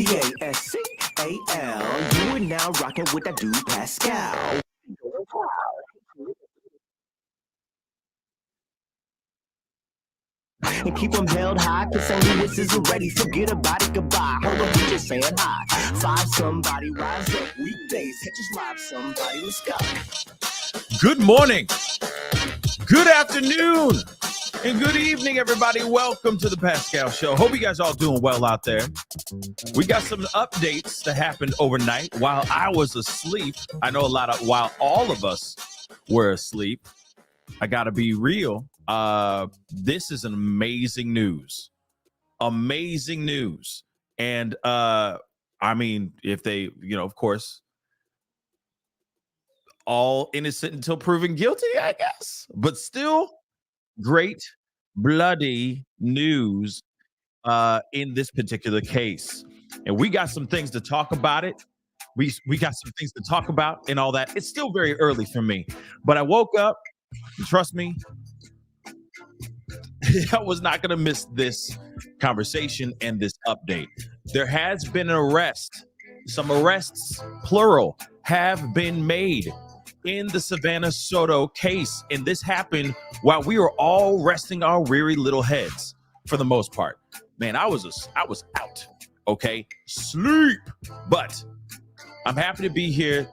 Pascal. You are now rocking with that dude Pascal. And keep them held high, cause St. Louis isn't ready. Forget about it, goodbye. Hold up, we just saying hi. Five somebody, rise up weekdays. Catch us live, somebody, let's go. Good morning, good afternoon, and good evening, everybody. Welcome to the Pascal Show. Hope you guys all doing well out there. We got some updates that happened overnight while I was asleep. I know while all of us were asleep. I gotta be real. This is an amazing news. And I mean, if they, of course, all innocent until proven guilty, I guess. But still, great bloody news in this particular case. And we got some things to talk about it. We got some things to talk about and all that. It's still very early for me, but I woke up. Trust me, I was not going to miss this conversation and this update. There has been an arrest. Some arrests, plural, have been made in the Savannah Soto case. And this happened while we were all resting our weary little heads for the most part. Man, I was out, okay? Sleep. But I'm happy to be here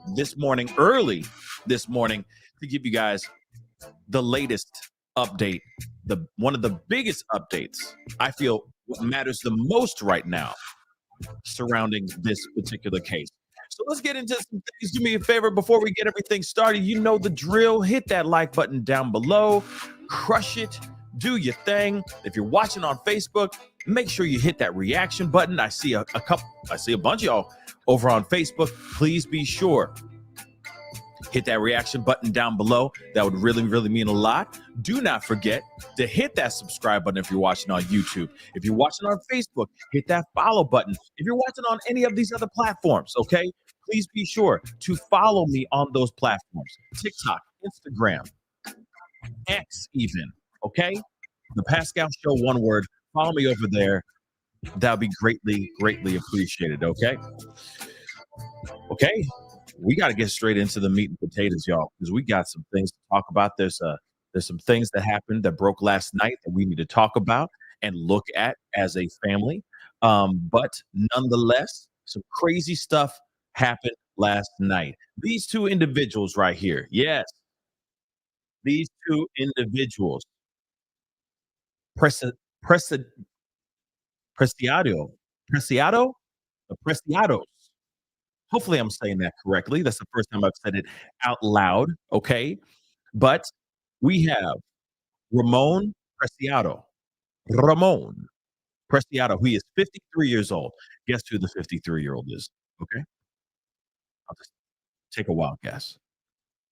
early this morning, to give you guys the latest update, one of the biggest updates I feel matters the most right now surrounding this particular case. So let's get into some things. Do me a favor before we get everything started. You know the drill. Hit that like button down below. Crush it. Do your thing. If you're watching on Facebook, make sure you hit that reaction button. I see a bunch of y'all over on Facebook. Please be sure. Hit that reaction button down below. That would really, really mean a lot. Do not forget to hit that subscribe button if you're watching on YouTube. If you're watching on Facebook, hit that follow button. If you're watching on any of these other platforms, okay, please be sure to follow me on those platforms. TikTok, Instagram, X even, okay? The Pascal Show, one word. Follow me over there. That would be greatly, greatly appreciated, okay? Okay. We got to get straight into the meat and potatoes, y'all, because we got some things to talk about. There's some things that happened that broke last night that we need to talk about and look at as a family. But nonetheless, some crazy stuff happened last night. These two individuals right here. Yes. These two individuals. Preciados. Hopefully I'm saying that correctly. That's the first time I've said it out loud, okay? But we have Ramon Preciado, who is 53 years old. Guess who the 53-year-old is, okay? I'll just take a wild guess.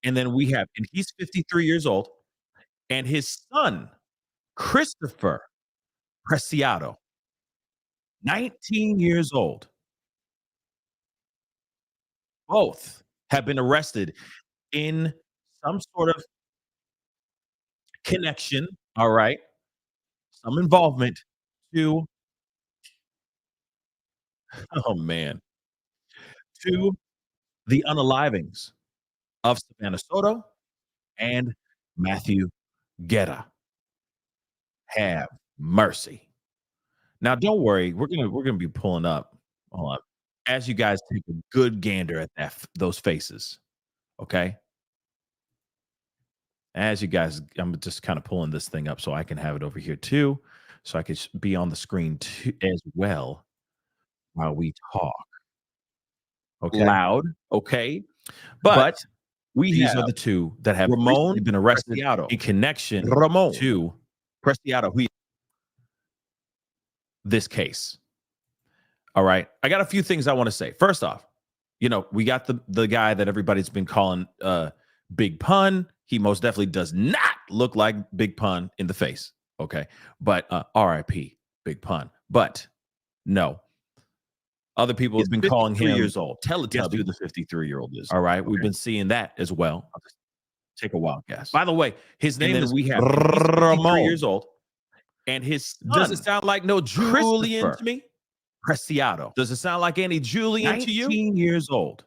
And then and he's 53 years old, and his son, Christopher Preciado, 19 years old. Both have been arrested in some sort of connection, all right, some involvement to, to the unalivings of Savannah Soto and Matthew Guerra. Have mercy. Now, don't worry, we're gonna be pulling up. Hold up. As you guys take a good gander at those faces, okay? As you guys, I'm just kind of pulling this thing up so I can have it over here too, so I can be on the screen too as well while we talk. Okay, loud, okay? But these are the two that have Ramon been arrested in connection to Preciado, who this case. All right. I got a few things I want to say. First off, we got the guy that everybody's been calling Big Pun. He most definitely does not look like Big Pun in the face. Okay. But RIP Big Pun. But no. Other people have been calling him 3 years old. Guess who the 53-year-old is. All right. Okay. We've been seeing that as well. I'll just take a wild guess. By the way, his name is Ramon. 3 years old. And his son, does it sound like no Julian to me? Preciado. Does it sound like any Julian to you? 19 years old.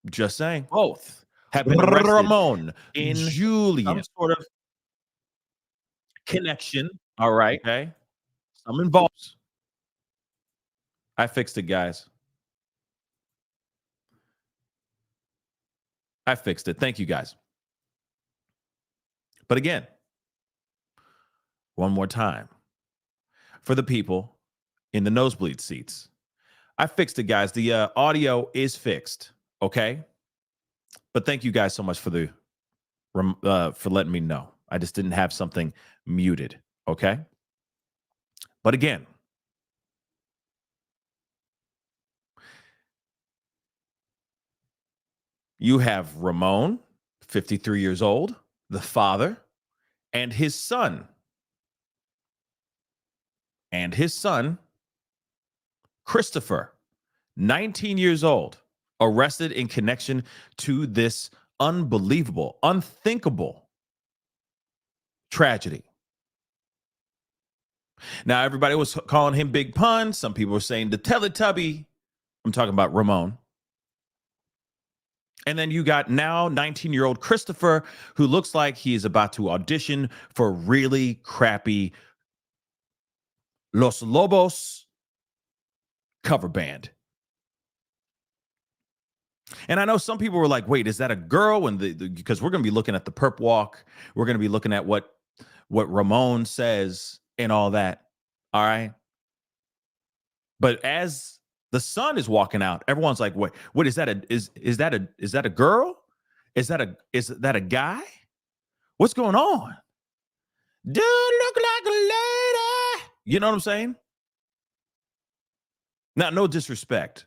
Just saying. Both have been arrested. Ramon in Julian. Some sort of connection. All right. Okay. Some involved. I fixed it, guys. I fixed it. Thank you, guys. But again, one more time for the people in the nosebleed seats. I fixed it, guys. The audio is fixed. Okay. But thank you guys so much for letting me know. I just didn't have something muted. Okay. But again, you have Ramon, 53 years old, the father, and his son. And his son, Christopher, 19 years old, arrested in connection to this unbelievable, unthinkable tragedy. Now, everybody was calling him Big Pun. Some people were saying the Teletubby. I'm talking about Ramon. And then you got now 19-year-old Christopher, who looks like he is about to audition for a really crappy Los Lobos cover band. And I know some people were like, wait, is that a girl? And because we're going to be looking at the perp walk. We're going to be looking at what Ramon says and all that. All right. But as the son is walking out, everyone's like, what is that? Is that a girl? Is that a guy? What's going on? Dude, look like a lady. You know what I'm saying? Now, no disrespect,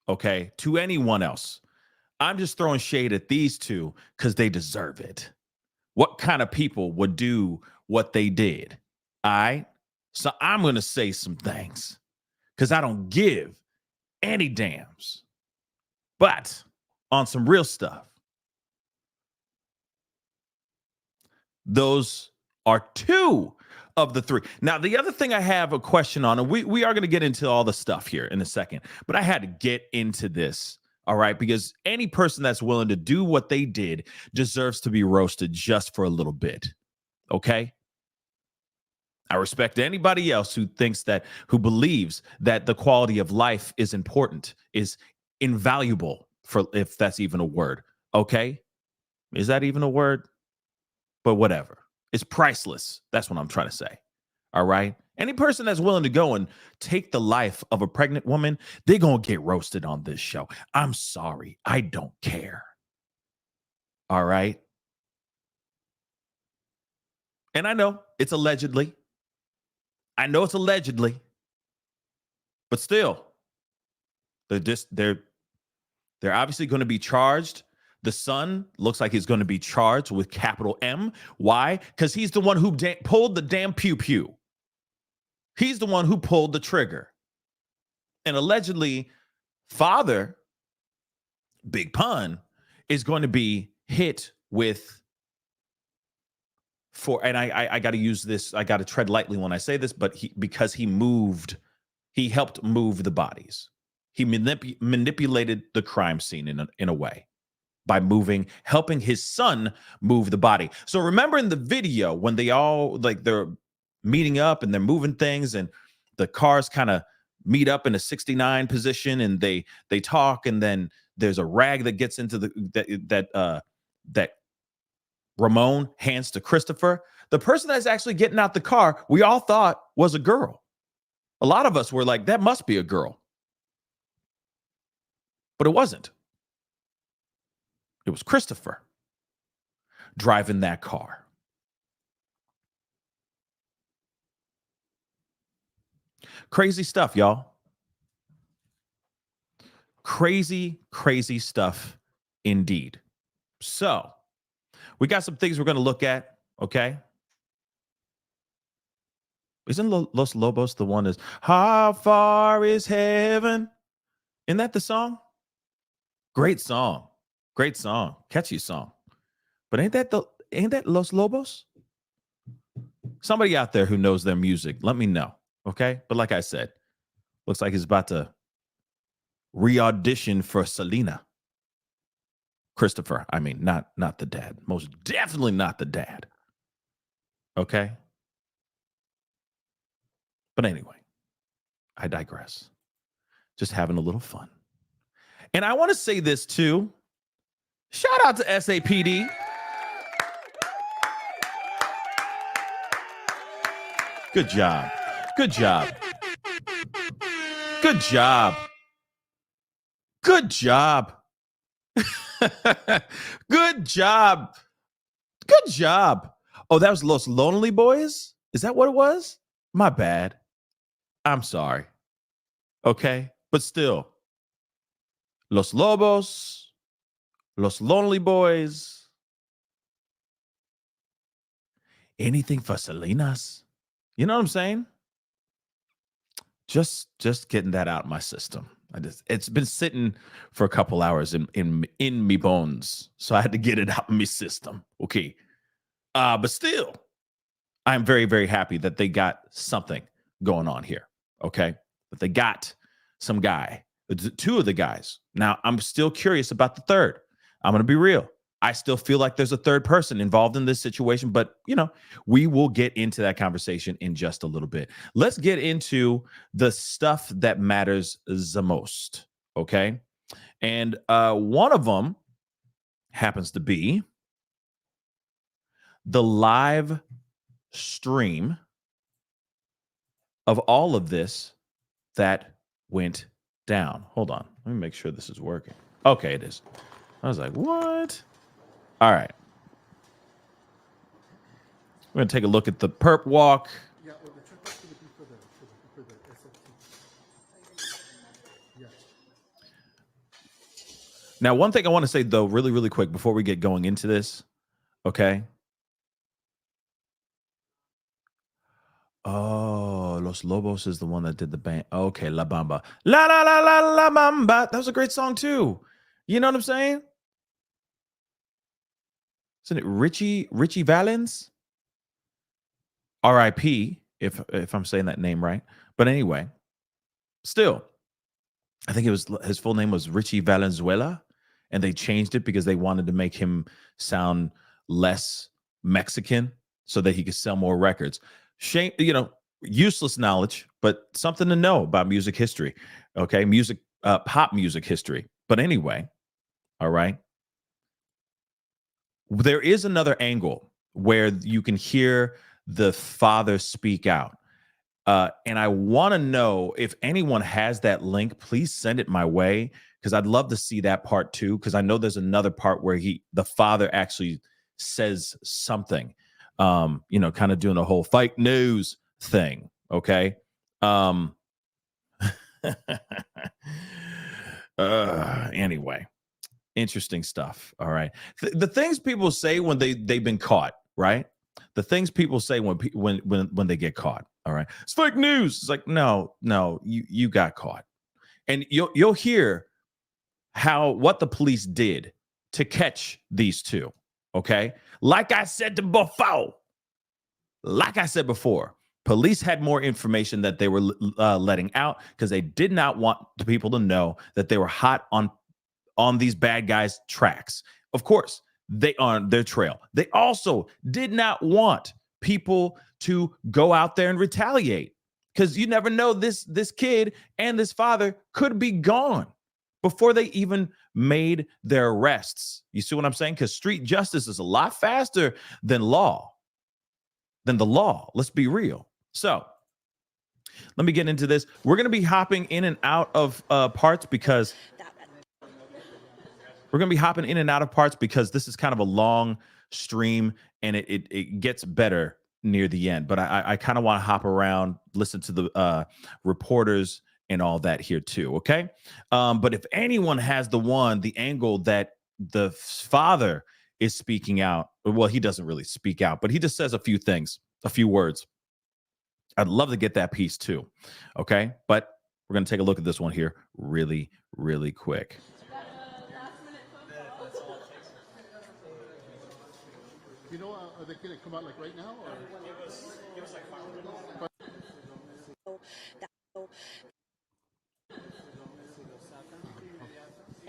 okay, to anyone else. I'm just throwing shade at these two because they deserve it. What kind of people would do what they did? All right. So I'm going to say some things because I don't give any damns. But on some real stuff, those are two of the three. Now, the other thing I have a question on, and we are going to get into all the stuff here in a second, but I had to get into this, all right, because any person that's willing to do what they did deserves to be roasted just for a little bit, okay? I respect anybody else who believes that the quality of life is important, is invaluable, for if that's even a word, okay? Is that even a word? But whatever. It's priceless. That's what I'm trying to say. All right. Any person that's willing to go and take the life of a pregnant woman, they're going to get roasted on this show. I'm sorry. I don't care. All right. And I know it's allegedly. But still, they're obviously going to be charged. The son looks like he's going to be charged with capital M. Why? Because he's the one who pulled the damn pew-pew. He's the one who pulled the trigger. And allegedly, father, Big Pun, is going to be hit with and I got to use this. I got to tread lightly when I say this, but because he helped move the bodies. He manipulated the crime scene in a way. By helping his son move the body. So remember in the video when they all they're meeting up and they're moving things and the cars kind of meet up in a 69 position and they talk, and then there's a rag that gets into that Ramon hands to Christopher. The person that's actually getting out the car, we all thought was a girl. A lot of us were like, that must be a girl. But it wasn't. It was Christopher driving that car. Crazy stuff, y'all. Crazy, crazy stuff indeed. So we got some things we're going to look at, okay? Isn't Los Lobos the one that's, how far is heaven? Isn't that the song? Great song. Great song. Catchy song. But ain't that Los Lobos? Somebody out there who knows their music, let me know. Okay. But like I said, looks like he's about to re-audition for Selena. Christopher. I mean, not the dad. Most definitely not the dad. Okay. But anyway, I digress. Just having a little fun. And I want to say this too. Shout out to SAPD. Good job. Good job. Good job. Good job. Good job. Good job. Oh, that was Los Lonely Boys? Is that what it was? My bad. I'm sorry. Okay. But still, Los Lobos, Los Lonely Boys, anything for Selenas. You know what I'm saying? Just getting that out of my system. It's been sitting for a couple hours in me bones, so I had to get it out of my system. Okay, but still, I'm very very happy that they got something going on here. Okay, but they got some guy, two of the guys. Now I'm still curious about the third. I'm gonna be real. I still feel like there's a third person involved in this situation, but we will get into that conversation in just a little bit. Let's get into the stuff that matters the most, okay? And one of them happens to be the live stream of all of this that went down. Hold on. Let me make sure this is working. Okay, it is. I was like, what? All right. We're going to take a look at the perp walk. Yeah, well, the trick is going to be for the SFT. Yeah. Now, one thing I want to say, though, really, really quick before we get going into this, okay? Oh, Los Lobos is the one that did the band. Okay, La Bamba. La, la, la, la, la Bamba. That was a great song, too. You know what I'm saying? Isn't it Richie Valens? R.I.P. If I'm saying that name right. But anyway, still, I think his full name was Richie Valenzuela, and they changed it because they wanted to make him sound less Mexican so that he could sell more records. Shame, useless knowledge, but something to know about music history. Okay, pop music history. But anyway, all right. There is another angle where you can hear the father speak out. And I want to know if anyone has that link, please send it my way, because I'd love to see that part too. Because I know there's another part where the father actually says something, kind of doing the whole fake news thing. Okay. Anyway, interesting stuff. All right. The things people say when they've been caught, right? The things people say when they get caught. All right. It's fake news. It's like, no, you got caught. And you'll hear what the police did to catch these two. Okay. Like I said before, police had more information that they were letting out because they did not want the people to know that they were hot on these bad guys' tracks. Of course, they on their trail. They also did not want people to go out there and retaliate, because you never know, this kid and this father could be gone before they even made their arrests. You see what I'm saying? Because street justice is a lot faster than the law. Let's be real. So let me get into this. We're going to be hopping in and out of parts because this is kind of a long stream, and it gets better near the end. But I kind of want to hop around, listen to the reporters and all that here too. Okay. But if anyone has the angle that the father is speaking out, well, he doesn't really speak out, but he just says a few words. I'd love to get that piece too. Okay. But we're going to take a look at this one here really, really quick. You know, are they going to come out like right now? Or? Give us like 5 minutes.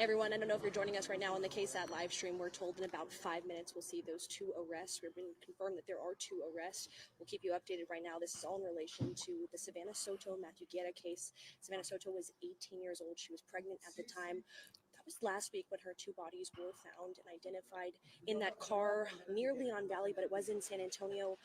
Everyone, I don't know if you're joining us right now on the KSAT live stream. We're told in about 5 minutes we'll see those 2 arrests. We've been confirmed that there are 2 arrests. We'll keep you updated right now. This is all in relation to the Savannah Soto, Matthew Guerra case. Savannah Soto was 18 years old. She was pregnant at the time. That was last week when her 2 bodies were found and identified in that car near Leon Valley, but it was in San Antonio.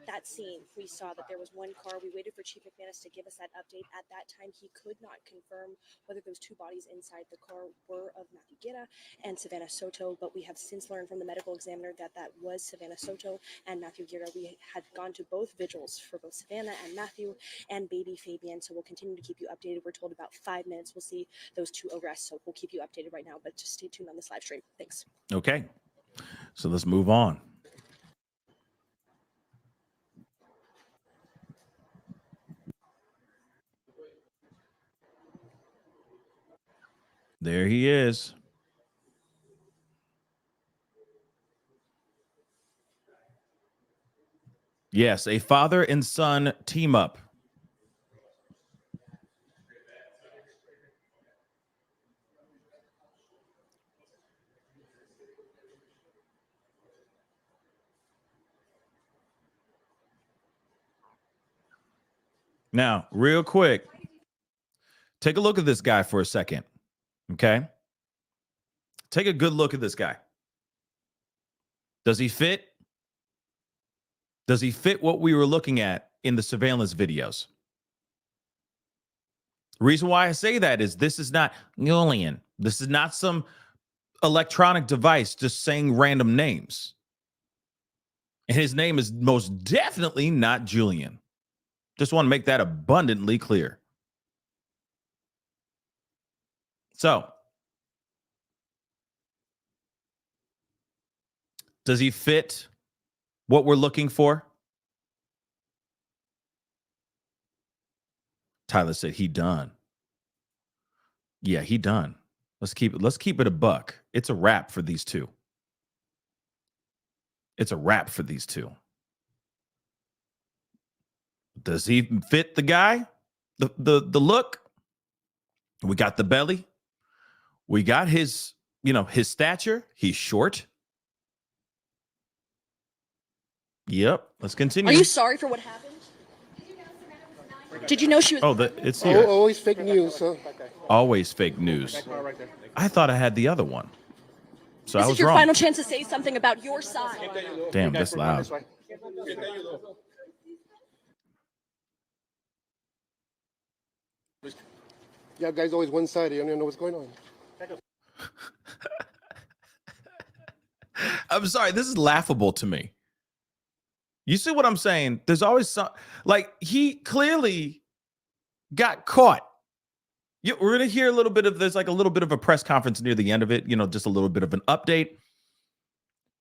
That scene, we saw that there was 1 car. We waited for Chief McManus to give us that update. At that time, he could not confirm whether those 2 bodies inside the car were of Matthew Guerra and Savannah Soto, but we have since learned from the medical examiner that that was Savannah Soto and Matthew Guerra. We had gone to both vigils for both Savannah and Matthew and baby Fabian, so we'll continue to keep you updated. We're told about 5 minutes we'll see those 2 arrests, so we'll keep you updated right now, but just stay tuned on this live stream. Thanks. Okay, so let's move on. There he is. Yes, a father and son team up. Now, real quick, take a look at this guy for a second. Okay. Take a good look at this guy. Does he fit? Does he fit what we were looking at in the surveillance videos? The reason why I say that is this is not Julian. This is not some electronic device just saying random names. And his name is most definitely not Julian. Just want to make that abundantly clear. So, does he fit what we're looking for? Tyler said he done. Yeah, he done. Let's keep it a buck. It's a wrap for these 2. It's a wrap for these 2. Does he fit the guy? The look? We got the belly. We got his, his stature. He's short. Yep. Let's continue. Are you sorry for what happened? Did you know she was? Oh, it's here. Always fake news. Huh? Always fake news. I thought I had the other one. So I This was is your wrong. final chance to say something about your side. Damn, that's loud. Yeah, guys, always one-sided. You don't even know what's going on. I'm sorry. This is laughable to me. You see what I'm saying? There's always some, like, he clearly got caught. We're going to hear there's like a little bit of a press conference near the end of it, just a little bit of an update.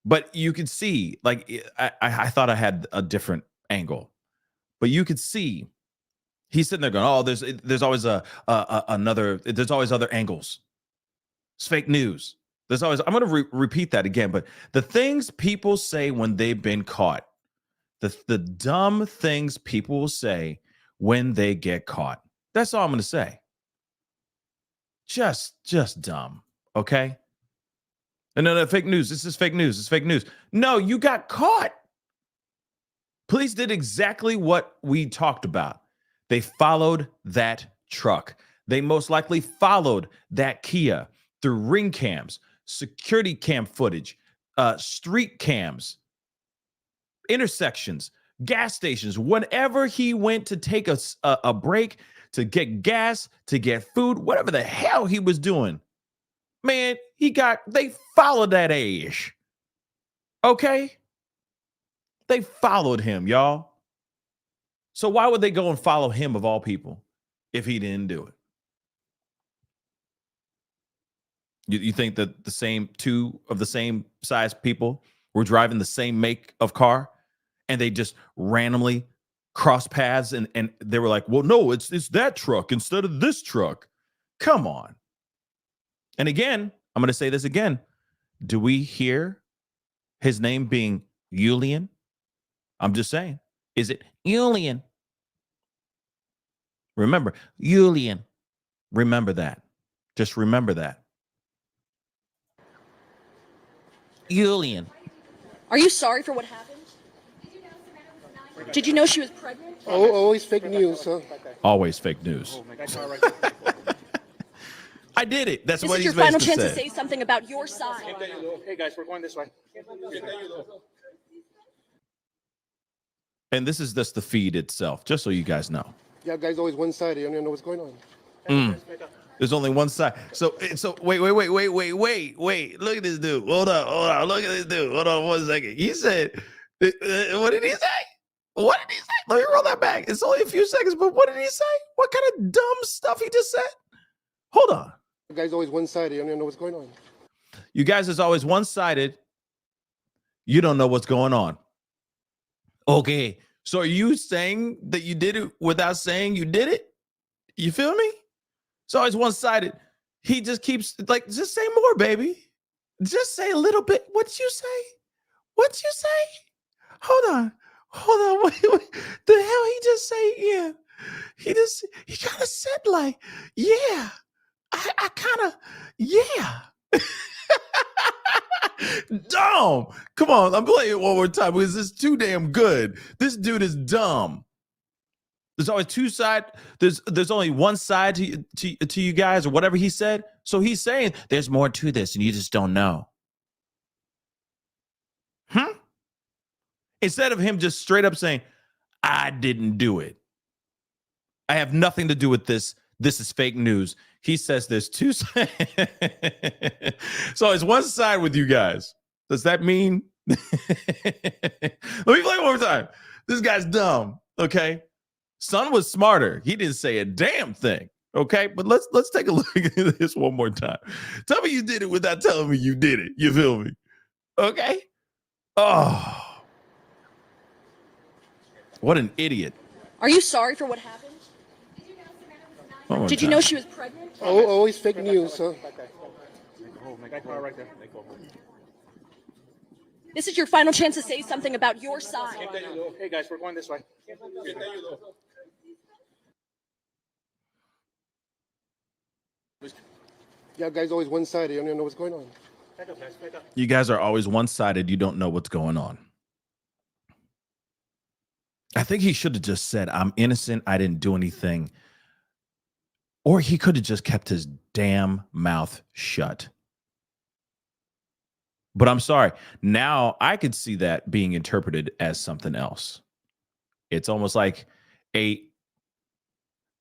But you could see, like, I thought I had a different angle, but you could see he's sitting there going, oh, there's always there's always other angles. It's fake news. There's always, I'm going to repeat that again, but the things people say when they've been caught, the dumb things people will say when they get caught. That's all I'm going to say. Just dumb. Okay. And no, fake news. This is fake news. It's fake news. No, you got caught. Police did exactly what we talked about. They followed that truck. They most likely followed that Kia through ring cams, security cam footage, street cams, intersections, gas stations. Whenever he went to take a break, to get gas, to get food, whatever the hell he was doing, man, they followed that ash. Okay? They followed him, y'all. So why would they go and follow him of all people if he didn't do it? You think that the same 2 of the same size people were driving the same make of car and they just randomly cross paths and they were like, well, no, it's that truck instead of this truck. Come on. And again, I'm going to say this again. Do we hear his name being Julian? I'm just saying. Is it Julian? Remember, Julian. Remember that. Just remember that. Julian. Are you sorry for what happened? Did you know she was pregnant? Oh, always fake news, huh? Always fake news. I did it. That's This what is he's your final basically chance to said. say something about your side. Hey guys, we're going this way. And this is just the feed itself, just so you guys know. Yeah, guys, always one-sided. You don't even know what's going on. There's only one side. So wait. Look at this dude. Hold on. Look at this dude. Hold on 1 second. He said, what did he say? What did he say? Let me roll that back. It's only a few seconds, but what did he say? What kind of dumb stuff he just said? Hold on. You guys always one-sided. You don't even know what's going on. You guys is always one-sided. You don't know what's going on. Okay. So are you saying that you did it without saying you did it? You feel me? It's always one-sided. He just keeps like, just say more, baby. Just say a little bit. What'd you say? What'd you say? Hold on. Wait. The hell he just say? Yeah. He kind of said like, yeah. I kind of, yeah. Dumb. Come on, I'm playing it one more time because it's too damn good. This dude is dumb. There's always two sides. There's only one side to you guys or whatever he said. So he's saying there's more to this and you just don't know. Instead of him just straight up saying, I didn't do it. I have nothing to do with this. This is fake news. He says there's two sides. So it's one side with you guys. Does that mean? Let me play one more time. This guy's dumb. Okay. Son was smarter. He didn't say a damn thing. Okay. But let's take a look at this one more time. Tell me you did it without telling me you did it. You feel me? Okay. Oh. What an idiot. Are you sorry for what happened? Did you know she was pregnant? Oh, always fake news, huh? This is your final chance to say something about your side. Hey guys, we're going this way. Yeah, guys, always one-sided. You don't even know what's going on. You guys are always one-sided. You don't know what's going on. I think he should have just said, I'm innocent. I didn't do anything. Or he could have just kept his damn mouth shut. But I'm sorry. Now I could see that being interpreted as something else. It's almost like a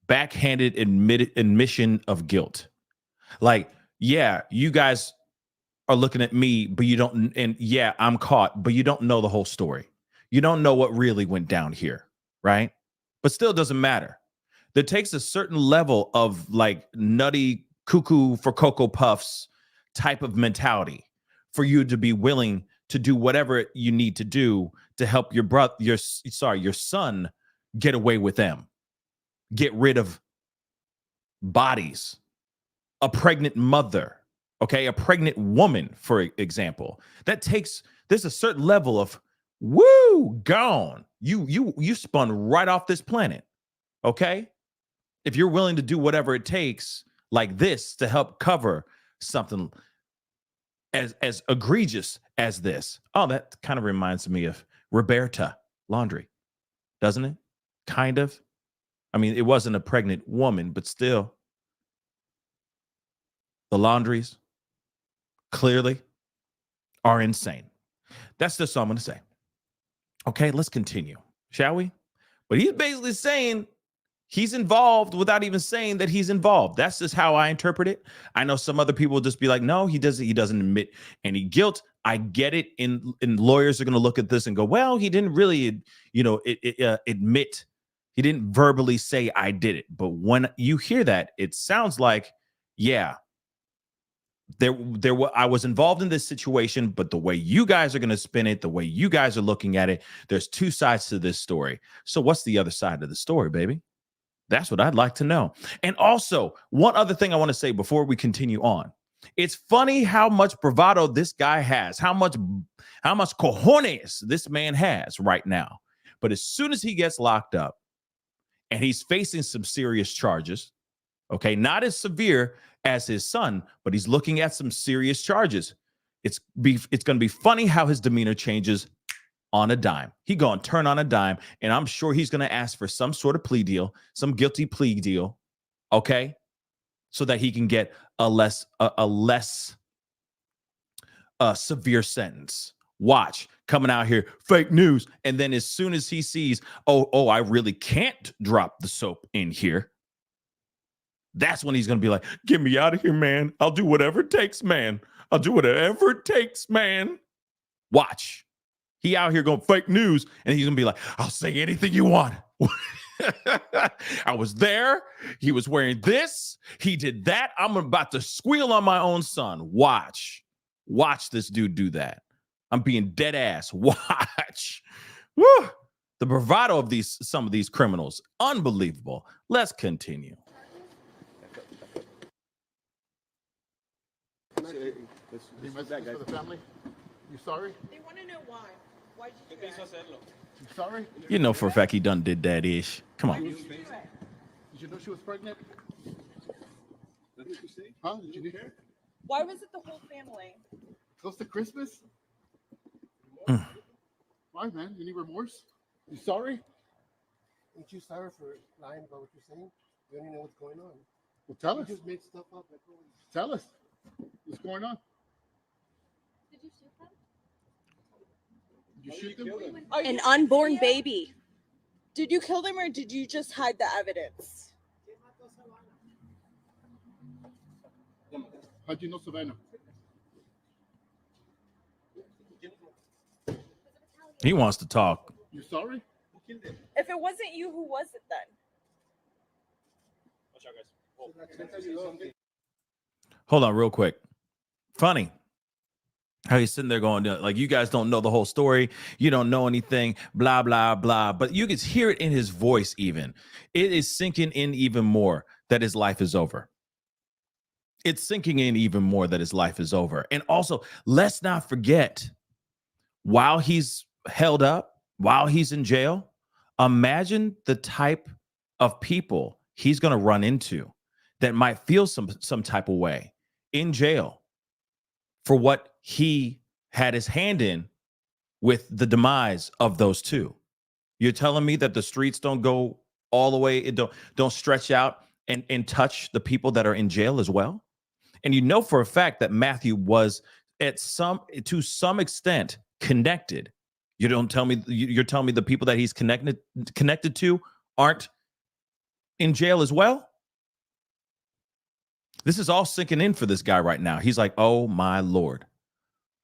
backhanded admission of guilt. Like, yeah, you guys are looking at me, but you don't, and yeah, I'm caught, but you don't know the whole story. You don't know what really went down here, right? But still doesn't matter. There takes a certain level of like nutty cuckoo for Cocoa Puffs type of mentality for you to be willing to do whatever you need to do to help your brother, your son get away with them, get rid of bodies, a pregnant mother, okay, a pregnant woman, for example. There's a certain level of woo, gone. You spun right off this planet, okay? If you're willing to do whatever it takes like this to help cover something as egregious as this. Oh, that kind of reminds me of Roberta Laundrie, doesn't it? Kind of. I mean, it wasn't a pregnant woman, but still. The Laundries clearly are insane. That's just all I'm going to say. Okay, let's continue, shall we? But he's basically saying he's involved without even saying that he's involved. That's just how I interpret it. I know some other people will just be like, no, he doesn't admit any guilt. I get it. And lawyers are going to look at this and go, well, he didn't really, admit. He didn't verbally say I did it. But when you hear that, it sounds like, yeah, I was involved in this situation, but the way you guys are going to spin it, the way you guys are looking at it, there's two sides to this story. So what's the other side of the story, baby? That's what I'd like to know. And also, one other thing I want to say before we continue on. It's funny how much bravado this guy has, how much cojones this man has right now. But as soon as he gets locked up and he's facing some serious charges, okay, not as severe as his son, but he's looking at some serious charges. It's going to be funny how his demeanor changes on a dime. He going to turn on a dime, and I'm sure he's going to ask for some sort of plea deal, some guilty plea deal, okay, so that he can get a less severe sentence. Watch, coming out here, fake news, and then as soon as he sees, oh, I really can't drop the soap in here, that's when he's going to be like, get me out of here, man. I'll do whatever it takes, man. I'll do whatever it takes, man. Watch. He out here going fake news, and he's going to be like, I'll say anything you want. I was there. He was wearing this. He did that. I'm about to squeal on my own son. Watch. Watch this dude do that. I'm being dead ass. Watch. Woo. The bravado of some of these criminals. Unbelievable. Let's continue. For the family? You sorry? They want to know why. Why did you do that? You sorry? You know for a fact he done did that ish. Come on. Did you know she was pregnant? Huh? Did you hear? Why was it the whole family? Close to Christmas? Mm. Why, man? You need remorse? You sorry? Ain't you sorry for lying about what you're saying? You don't even know what's going on. Well, tell You us. just made stuff up like always. Tell us. What's going on? Did you shoot them? Did you shoot them? An unborn baby. Did you kill them or did you just hide the evidence? How'd you know Savannah? He wants to talk. You sorry? If it wasn't you, who was it then? Hold on real quick. Funny how he's sitting there going, like, you guys don't know the whole story. You don't know anything, blah, blah, blah. But you can hear it in his voice even. It is sinking in even more that his life is over. It's sinking in even more that his life is over. And also, let's not forget, while he's held up, while he's in jail, imagine the type of people he's going to run into that might feel some type of way in jail for what he had his hand in with the demise of those two. You're telling me that the streets don't go all the way, it don't stretch out and touch the people that are in jail as well? And you know for a fact that Matthew was to some extent connected. You don't tell me, you're telling me the people that he's connected to aren't in jail as well? This is all sinking in for this guy right now. He's like, oh my Lord,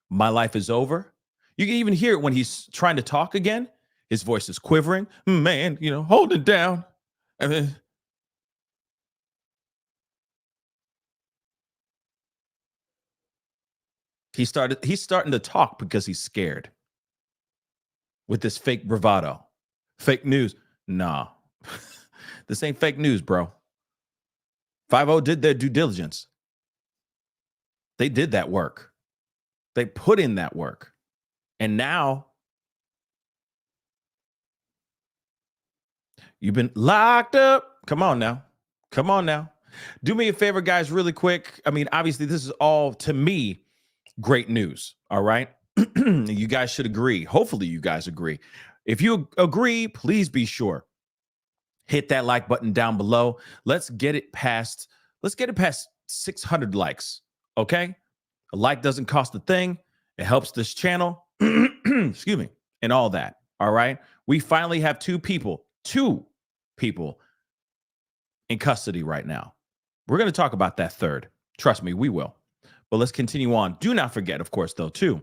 my life is over. You can even hear it when he's trying to talk again. His voice is quivering. Man, hold it down. And then he's starting to talk because he's scared with this fake bravado. Fake news. Nah, this ain't fake news, bro. 5-0 did their due diligence. They did that work. They put in that work. And now you've been locked up. Come on now. Come on now. Do me a favor, guys, really quick. I mean, obviously, this is all, to me, great news. All right. You guys should agree. Hopefully, you guys agree. If you agree, please be sure. Hit that like button down below. Let's get it past 600 likes. Okay. A like doesn't cost a thing. It helps this channel. Excuse me. And all that. All right. We finally have two people in custody right now. We're going to talk about that third. Trust me, we will. But let's continue on. Do not forget, of course, though, too,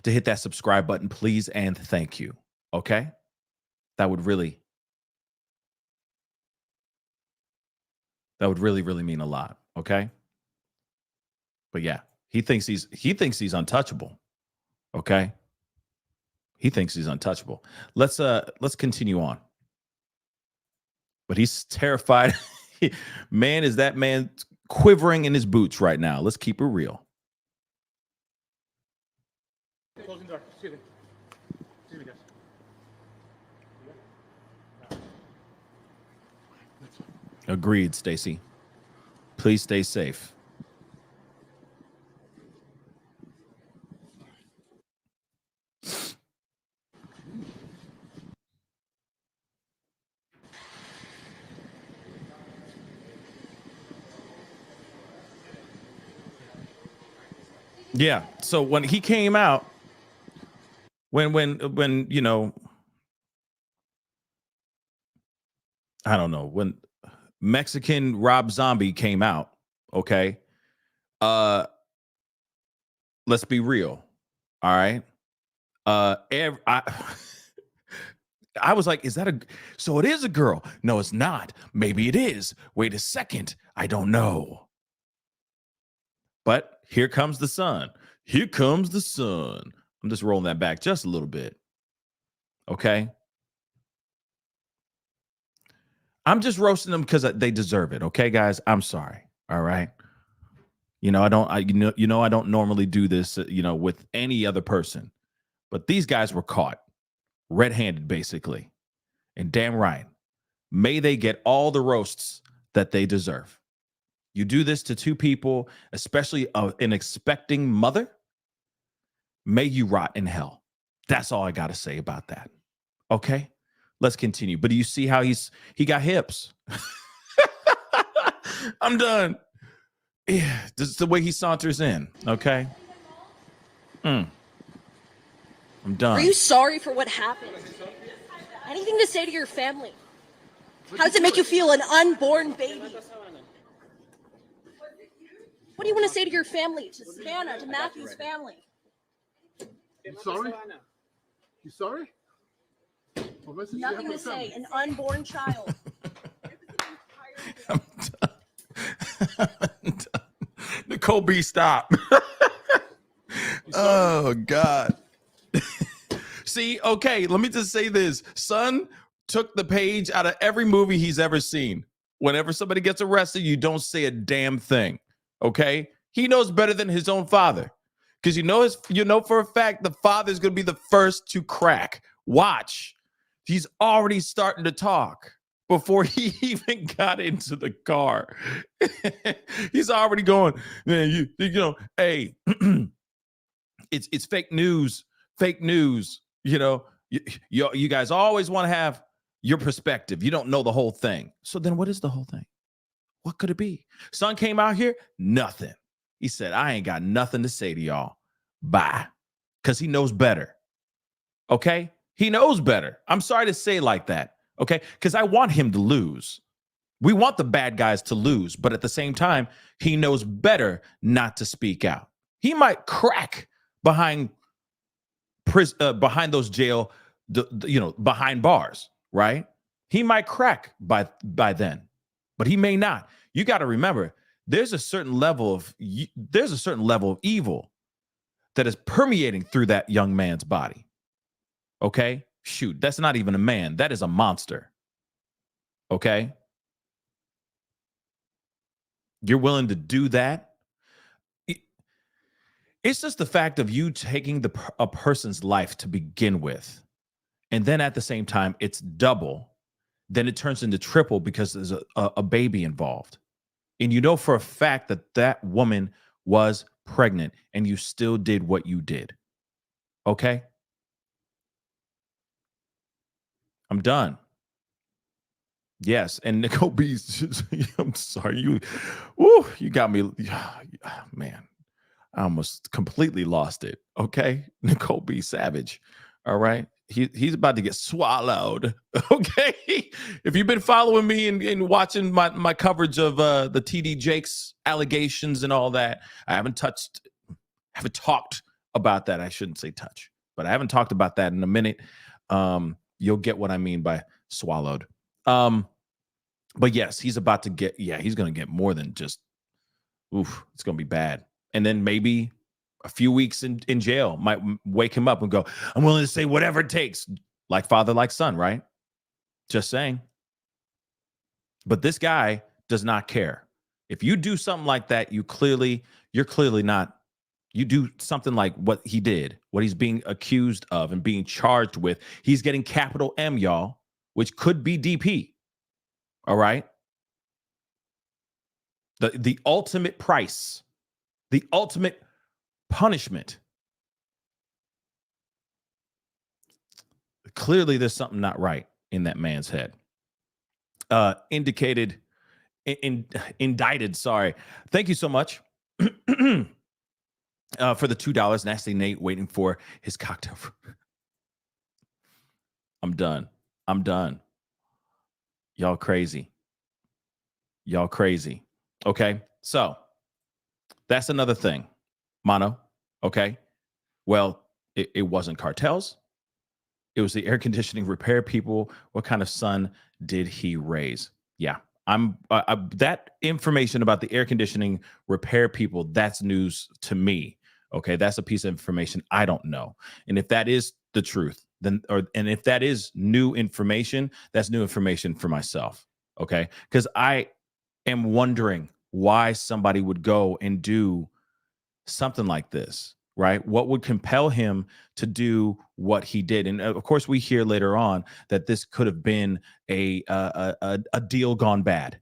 to hit that subscribe button, please, and thank you. Okay? That would really really mean a lot. Okay? But yeah, he thinks he's untouchable. Okay? He thinks he's untouchable. Let's continue on. But he's terrified. Man, is that man quivering in his boots right now? Let's keep it real. Closing door. Excuse me. Excuse me, guys. Agreed, Stacy. Please stay safe. Yeah. So when he came out, when you know, I don't know, when Mexican Rob Zombie came out, okay? Uh let's be real. All right. I was like, is that so it is a girl? No, it's not. Maybe it is. Wait a second. I don't know. But here comes the sun. Here comes the sun. I'm just rolling that back just a little bit. Okay. I'm just roasting them because they deserve it. Okay, guys. I'm sorry. All right. You know, I don't normally do this, with any other person, but these guys were caught red-handed, basically. And damn right. May they get all the roasts that they deserve. You do this to two people, especially an expecting mother, may you rot in hell. That's all I got to say about that. Okay, let's continue. But do you see how he got hips? I'm done. Yeah, this is the way he saunters in. Okay. I'm done. Are you sorry for what happened? Anything to say to your family? How does it make you feel, an unborn baby? What do you want to say to your family, to Savannah, to Matthew's family? You sorry? You sorry? What message do you have Nothing for to the family? say. An unborn child. I'm done. I'm done. Nicole B, stop. Oh God. See, okay, let me just say this. Son took the page out of every movie he's ever seen. Whenever somebody gets arrested, you don't say a damn thing. Okay? He knows better than his own father. Because you know for a fact the father's gonna be the first to crack. Watch. He's already starting to talk before he even got into the car. He's already going, man, hey, it's fake news. Fake news. You guys always want to have your perspective. You don't know the whole thing. So then what is the whole thing? What could it be? Son came out here, nothing. He said, I ain't got nothing to say to y'all. Bye. Because he knows better. Okay? He knows better. I'm sorry to say like that. Okay? Because I want him to lose. We want the bad guys to lose. But at the same time, he knows better not to speak out. He might crack behind those jail, behind bars, right? He might crack by then, but he may not. You got to remember, there's a certain level of evil that is permeating through that young man's body. Okay, shoot, that's not even a man. That is a monster. Okay, you're willing to do that. It's just the fact of you taking a person's life to begin with. And then at the same time, it's double. Then it turns into triple because there's a baby involved. And you know for a fact that that woman was pregnant and you still did what you did. Okay? I'm done. Yes. And Nicole B, I'm sorry. You got me. Man, I almost completely lost it. Okay? Nicole B. Savage. All right? He's about to get swallowed. Okay. If you've been following me and watching my coverage of the TD Jakes allegations and all that, I haven't talked about that. I shouldn't say touch, but I haven't talked about that in a minute. You'll get what I mean by swallowed. But yes, he's about to get, he's going to get more than just, it's going to be bad. And then maybe a few weeks in jail might wake him up and go, I'm willing to say whatever it takes. Like father, like son, right? Just saying. But this guy does not care. If you do something like that, you're clearly not, you do something like what he did, what he's being accused of and being charged with. He's getting capital M, y'all, which could be DP. All right. The ultimate price, the ultimate punishment. Clearly, there's something not right in that man's head. Indicted. Sorry. Thank you so much. for the $2. Nasty Nate waiting for his cocktail. I'm done. I'm done. Y'all crazy. Y'all crazy. Okay. So that's another thing. Mono. Okay. Well, it wasn't cartels. It was the air conditioning repair people. What kind of son did he raise? Yeah. That information about the air conditioning repair people, that's news to me. Okay. That's a piece of information I don't know. And if that is the truth, and if that is new information, that's new information for myself. Okay. Because I am wondering why somebody would go and do something like this, right? What would compel him to do what he did? And of course, we hear later on that this could have been a deal gone bad,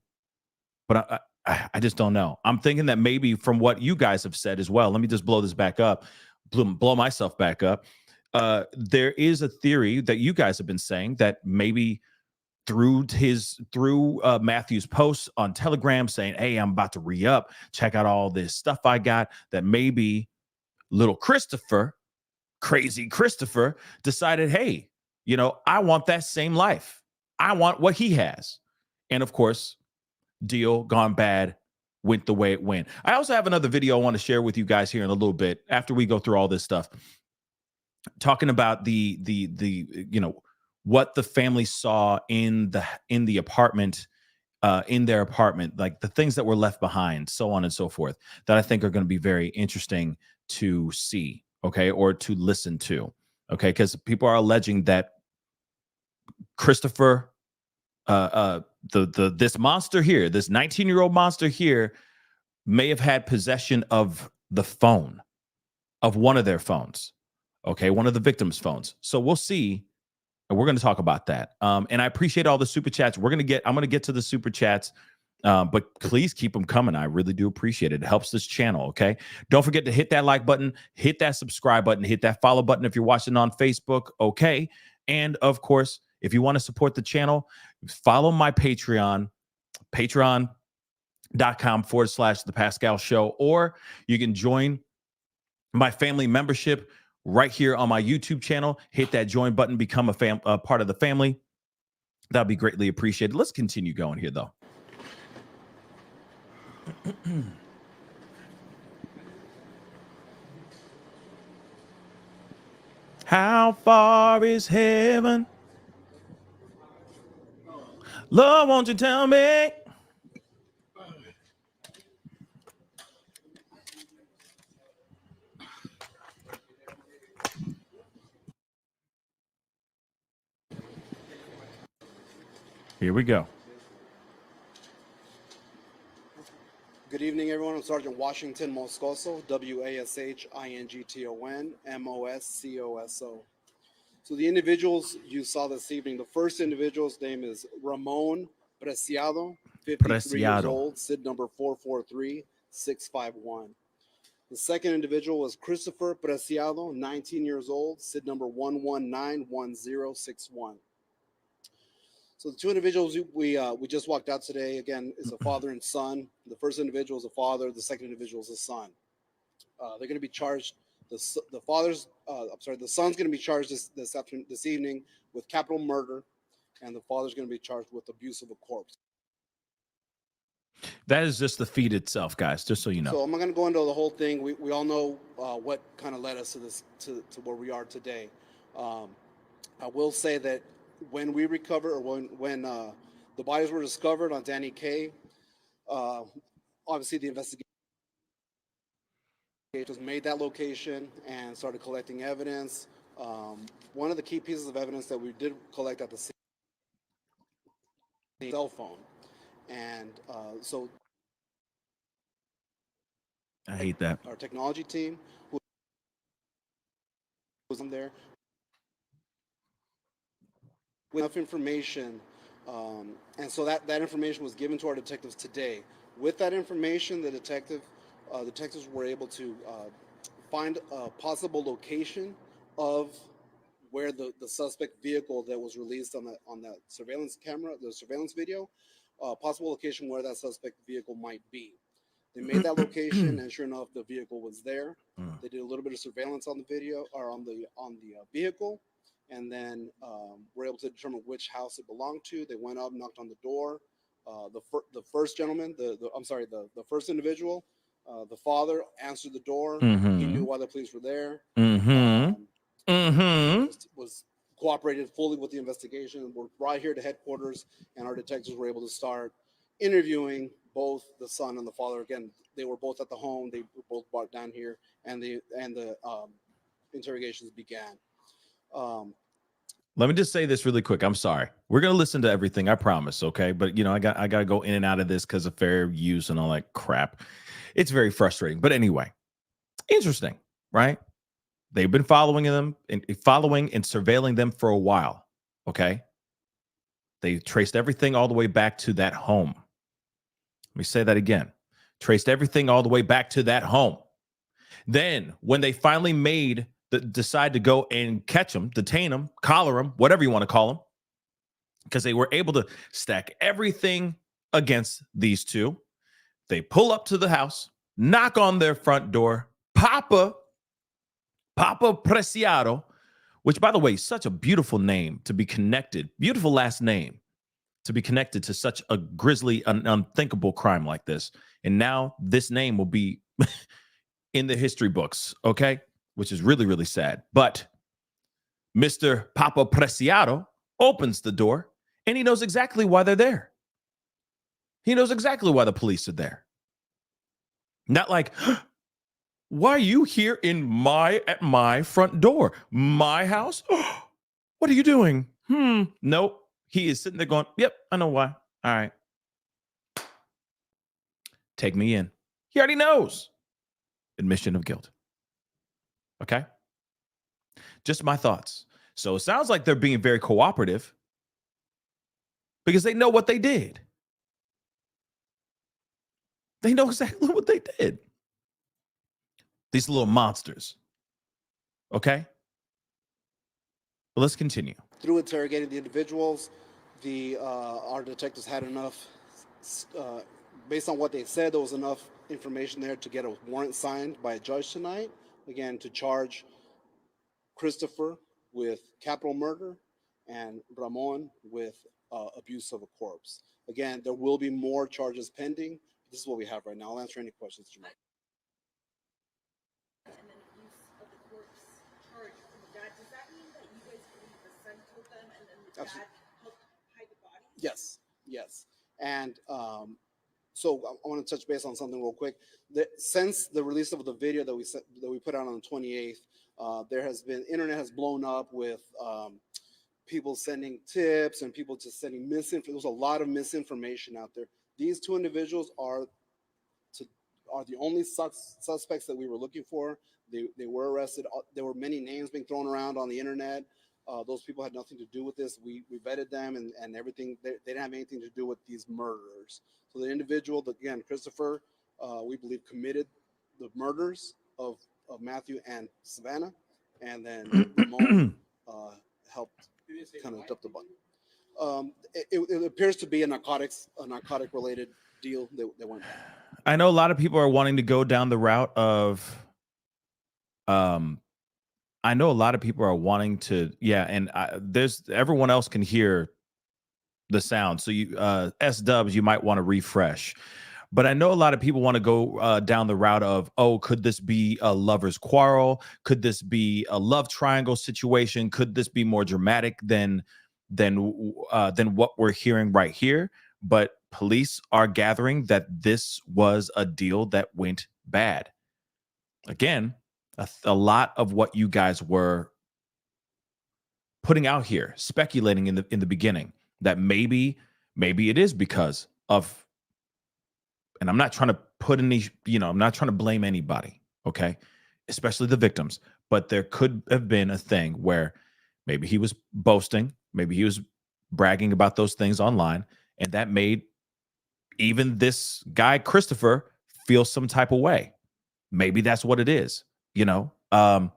but I just don't know. I'm thinking that maybe from what you guys have said as well. Let me just blow this back up, blow myself back up. There is a theory that you guys have been saying that maybe through Matthew's posts on Telegram saying, "Hey, I'm about to re-up. Check out all this stuff I got." That maybe little Christopher, crazy Christopher, decided, "Hey, I want that same life. I want what he has." And of course, deal gone bad, went the way it went. I also have another video I want to share with you guys here in a little bit after we go through all this stuff, talking about the what the family saw in the apartment, in their apartment, like the things that were left behind, so on and so forth, that I think are going to be very interesting to see, okay, or to listen to, okay, because people are alleging that Christopher, this monster here, this 19-year-old monster here, may have had possession of the phone, of one of their phones, okay, one of the victims' phones. So we'll see. And we're going to talk about that. And I appreciate all the super chats. I'm going to get to the super chats, but please keep them coming. I really do appreciate it. It helps this channel. Okay. Don't forget to hit that like button, hit that subscribe button, hit that follow button if you're watching on Facebook. Okay. And of course, if you want to support the channel, follow my Patreon, patreon.com/the Pascal Show, or you can join my family membership right here on my YouTube channel. Hit that join button, become a part of the family. That'd be greatly appreciated. Let's continue going here, though. How far is heaven? Lord, won't you tell me? Here we go. Good evening, everyone. I'm Sergeant Washington Moscoso, WASHINGTON MOSCOSO. So the individuals you saw this evening, the first individual's name is Ramon Preciado, 53 years old, SID number 443651. The second individual was Christopher Preciado, 19 years old, SID number 1191061. So the two individuals we just walked out today, again, is a father and son. The first individual is a father. The second individual is a son. They're going to be charged. The son's going to be charged this evening with capital murder, and the father's going to be charged with abuse of a corpse. That is just the feed itself, guys, just so you know. So I'm not going to go into the whole thing. We all know what kind of led us to this, to where we are today. I will say that when we recover, or when the bodies were discovered on Danny Kaye, obviously the investigators made that location and started collecting evidence. One of the key pieces of evidence that we did collect at the scene, cell phone, and so I hate that. our technology team who was in there with enough information, and so that information was given to our detectives today. With that information, the detectives were able to find a possible location of where the suspect vehicle that was released on that surveillance camera, the surveillance video, possible location where that suspect vehicle might be. They made that location, and sure enough, the vehicle was there. Mm. They did a little bit of surveillance on the video or on the vehicle, and then were able to determine which house it belonged to. They went up, knocked on the door. The first gentleman, the first individual, the father answered the door. He Mm-hmm. knew why the police were there. Mm-hmm. Was cooperated fully with the investigation. We're right here to headquarters, and our detectives were able to start interviewing both the son and the father. Again, they were both at the home. They were both brought down here, and the interrogations began. Let me just say this really quick. I'm sorry. We're gonna listen to everything, I promise, okay? But I gotta go in and out of this because of fair use and all that crap. It's very frustrating. But anyway, interesting, right? They've been following and surveilling them for a while. Okay. They traced everything all the way back to that home. Let me say that again. Traced everything all the way back to that home. Then, when they finally decide to go and catch them, detain them, collar them, whatever you want to call them, because they were able to stack everything against these two, they pull up to the house, knock on their front door. Papa Preciado, which, by the way, is such a beautiful name to be connected, beautiful last name to be connected to such a grisly, unthinkable crime like this. And now this name will be in the history books, okay? Which is really, really sad. But Mr. Papa Preciado opens the door, and he knows exactly why they're there. He knows exactly why the police are there. Not like, why are you here at my front door? My house? What are you doing? Nope. He is sitting there going, yep, I know why. All right. Take me in. He already knows. Admission of guilt. Okay? Just my thoughts. So it sounds like they're being very cooperative because they know what they did. They know exactly what they did. These little monsters. Okay? But let's continue. Through interrogating the individuals, our detectives had enough, based on what they said, there was enough information there to get a warrant signed by a judge tonight, again, to charge Christopher with capital murder and Ramon with abuse of a corpse. Again, there will be more charges pending. This is what we have right now. I'll answer any questions you might. And then use of the corpse charge from the dad. Does that mean that you guys believe the son killed them and then the dad helped hide the bodies? Yes. And so I want to touch base on something real quick. Since the release of the video that we put out on the 28th, internet has blown up with people sending tips and people just sending misinformation. There's a lot of misinformation out there. These two individuals are the only suspects that we were looking for. They were arrested. There were many names being thrown around on the internet. Those people had nothing to do with this. We vetted them and everything. They didn't have anything to do with these murderers. So the individual, again, Christopher, we believe committed the murders of Matthew and Savannah, and then Ramon helped kind of dump the body. It appears to be a narcotic related deal that went bad. I know a lot of people are wanting to go down the route of I know a lot of people are wanting to, and there's everyone else can hear the sound. So you S-dubs, you might want to refresh. But I know a lot of people want to go down the route of, could this be a lover's quarrel? Could this be a love triangle situation? Could this be more dramatic than what we're hearing right here? But police are gathering that this was a deal that went bad. Again, a lot of what you guys were putting out here, speculating in the beginning, that maybe it is because of, and I'm not trying to put any, I'm not trying to blame anybody, okay, especially the victims, but there could have been a thing where maybe he was boasting, maybe he was bragging about those things online, and that made even this guy Christopher feel some type of way. Maybe that's what it is, It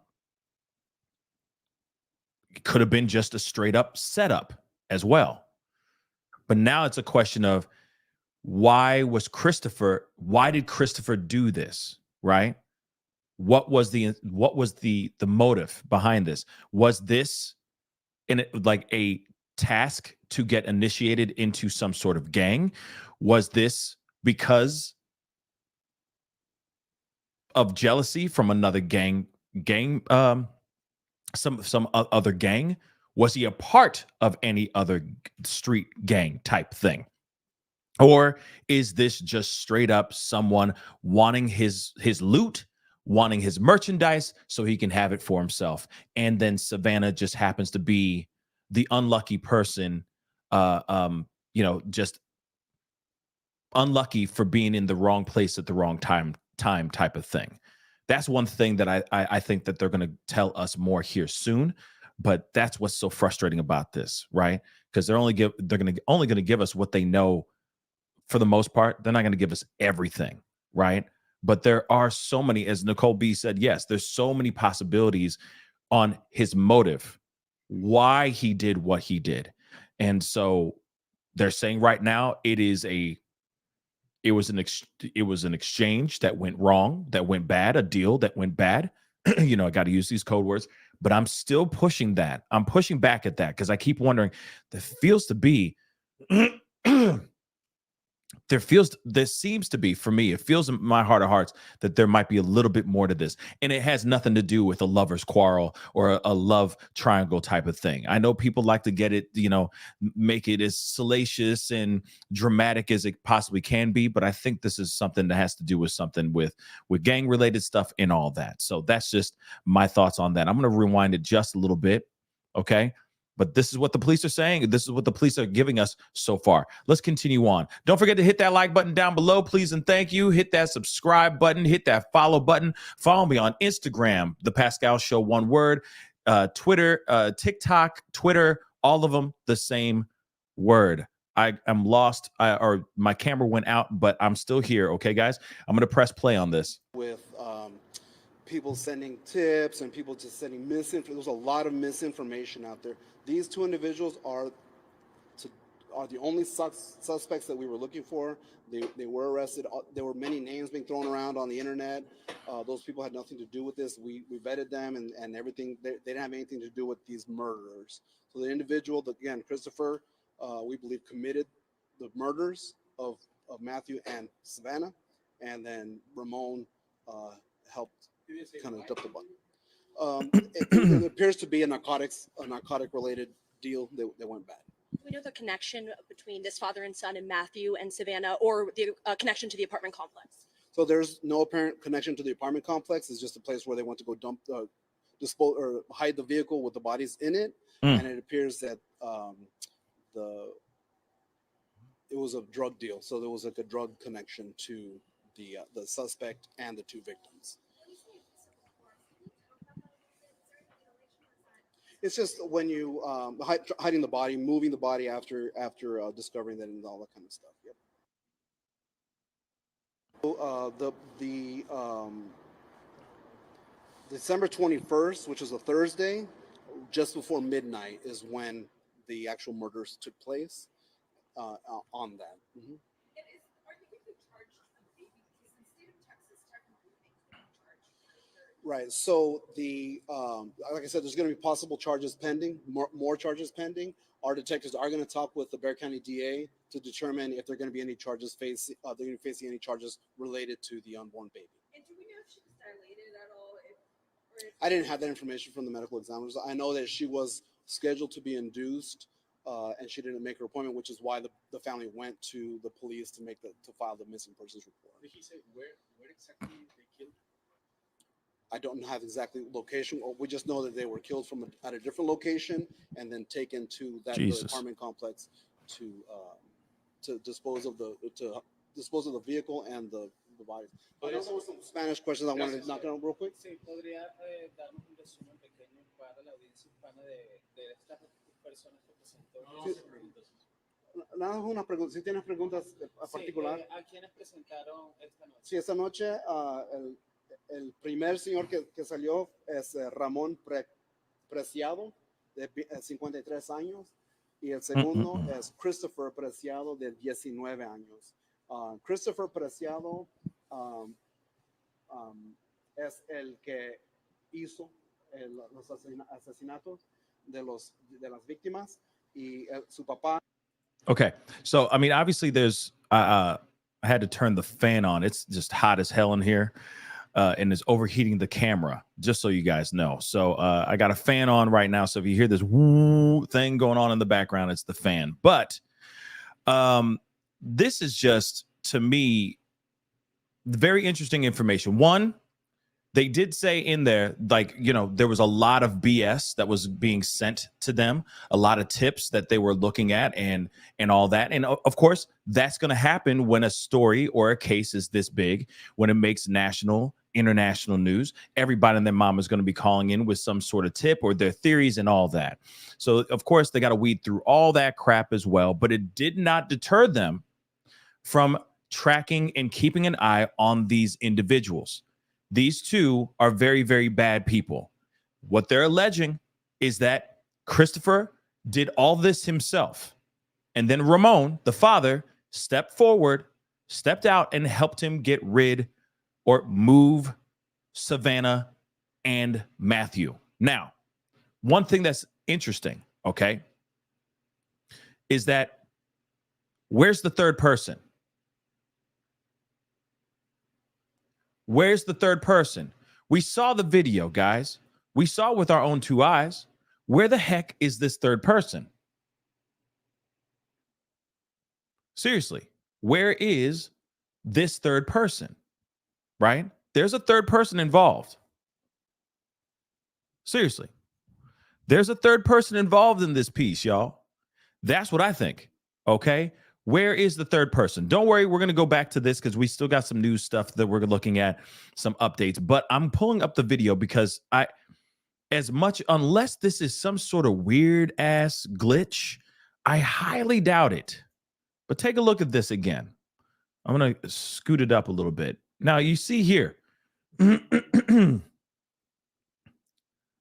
could have been just a straight up setup as well. But now it's a question of, why did Christopher do this, right? What was the motive behind this? Was this like a task to get initiated into some sort of gang? Was this because of jealousy from another gang some other gang? Was he a part of any other street gang type thing? Or is this just straight up someone wanting his loot, wanting his merchandise so he can have it for himself? And then Savannah just happens to be the unlucky person, just unlucky for being in the wrong place at the wrong time type of thing. That's one thing that I think that they're going to tell us more here soon. But that's what's so frustrating about this, right? Because they're only going to give us what they know. For the most part, they're not going to give us everything, right? But there are so many, as Nicole B said, yes, there's so many possibilities on his motive, why he did what he did. And so they're saying right now it was an exchange that went wrong, that went bad, a deal that went bad. I got to use these code words, but I'm still pushing that. I'm pushing back at that because I keep wondering, there feels to be there seems to be, for me, it feels in my heart of hearts that there might be a little bit more to this. And it has nothing to do with a lover's quarrel or a love triangle type of thing. I know people like to get it, make it as salacious and dramatic as it possibly can be, but I think this is something that has to do with something with gang related stuff and all that. So that's just my thoughts on that. I'm going to rewind it just a little bit. Okay. But this is what the police are saying. This is what the police are giving us so far. Let's continue on. Don't forget to hit that like button down below, please, and thank you. Hit that subscribe button. Hit that follow button. Follow me on Instagram, The Pascal Show, one word. Twitter, TikTok, Twitter, all of them the same word. I am lost, or my camera went out, but I'm still here. Okay, guys? I'm going to press play on this. With people sending tips and people just sending misinformation. There's a lot of misinformation out there. These two individuals are the only suspects that we were looking for. They were arrested. There were many names being thrown around on the internet. Those people had nothing to do with this. We vetted them and everything. They didn't have anything to do with these murderers. So the individual, again, Christopher, we believe committed the murders of Matthew and Savannah, and then Ramon helped kind of dump the button. It appears to be a narcotic related deal that went bad. Do we know the connection between this father and son and Matthew and Savannah, or the connection to the apartment complex? So there's no apparent connection to the apartment complex. It's just a place where they went to go dump, dispose, or hide the vehicle with the bodies in it. And it appears that it was a drug deal. So there was like a drug connection to the suspect and the two victims. It's just when you hiding the body, moving the body after discovering that and all that kind of stuff. Yep. So, the December 21st, which was a Thursday, just before midnight, is when the actual murders took place. On that. Mm-hmm. Right. So like I said, there's going to be possible charges pending, more charges pending. Our detectives are going to talk with the Bexar County DA to determine if they're going to be any charges they're going to be facing any charges related to the unborn baby. And do we know if she was dilated at all? I didn't have that information from the medical examiners. I know that she was scheduled to be induced, and she didn't make her appointment, which is why the family went to the police to file the missing persons report. Did he say where exactly they killed? I don't have exactly location. We just know that they were killed at a different location and then taken to that apartment complex to dispose of the vehicle and the bodies. I know there were some Spanish questions I wanted to knock out real quick. Sí, podría darnos un resumen pequeño para la audiencia hispana de estas personas que presentó. Nada, una pregunta. Si tienes preguntas a particular. ¿A quiénes presentaron esta noche? Sí, esta noche el primer señor que salió es Ramón Preciado, de 53 años, y el segundo es Christopher Preciado, de 19 años. Christopher Preciado es el que hizo los asesinatos de las víctimas y su papá. Okay, so I mean, obviously, there's I had to turn the fan on. It's just hot as hell in here, and it's overheating the camera. Just so you guys know. So I got a fan on right now. So if you hear this woo thing going on in the background, it's the fan. But this is just, to me, very interesting information. One, they did say in there, like, you know, there was a lot of BS that was being sent to them, a lot of tips that they were looking at and all that. And of course, that's going to happen when a story or a case is this big, when it makes national, international news. Everybody and their mom is going to be calling in with some sort of tip or their theories and all that. So, of course, they got to weed through all that crap as well. But it did not deter them from tracking and keeping an eye on these individuals. These two are very, very bad people. What they're alleging is that Christopher did all this himself. And then Ramon, the father, stepped forward, stepped out, and helped him get rid or move Savannah and Matthew. Now, one thing that's interesting, okay, is that where's the third person? Where's the third person? We saw the video, guys. We saw with our own two eyes. Where the heck is this third person? Seriously, where is this third person? Right? There's a third person involved. Seriously. There's a third person involved in this piece, y'all. That's what I think. Okay? Where is the third person? Don't worry, we're going to go back to this because we still got some news stuff that we're looking at, some updates. But I'm pulling up the video because unless this is some sort of weird ass glitch, I highly doubt it. But take a look at this again. I'm going to scoot it up a little bit. Now, you see here,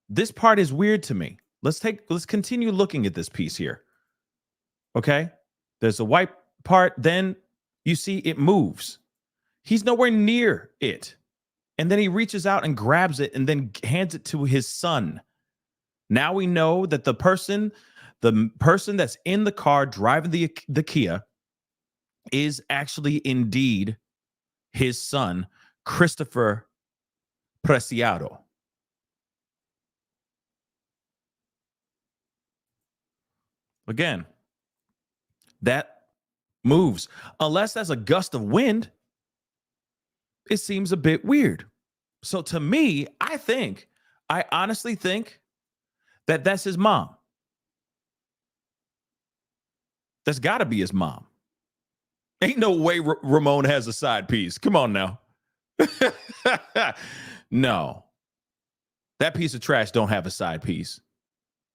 this part is weird to me. Let's continue looking at this piece here. Okay? There's a white part, then you see it moves. He's nowhere near it. And then he reaches out and grabs it and then hands it to his son. Now we know that the person that's in the car driving the Kia is actually indeed his son, Christopher Preciado. Again, that moves. Unless that's a gust of wind, it seems a bit weird. So to me, I honestly think that that's his mom. That's got to be his mom. Ain't no way Ramon has a side piece. Come on now. No. That piece of trash don't have a side piece.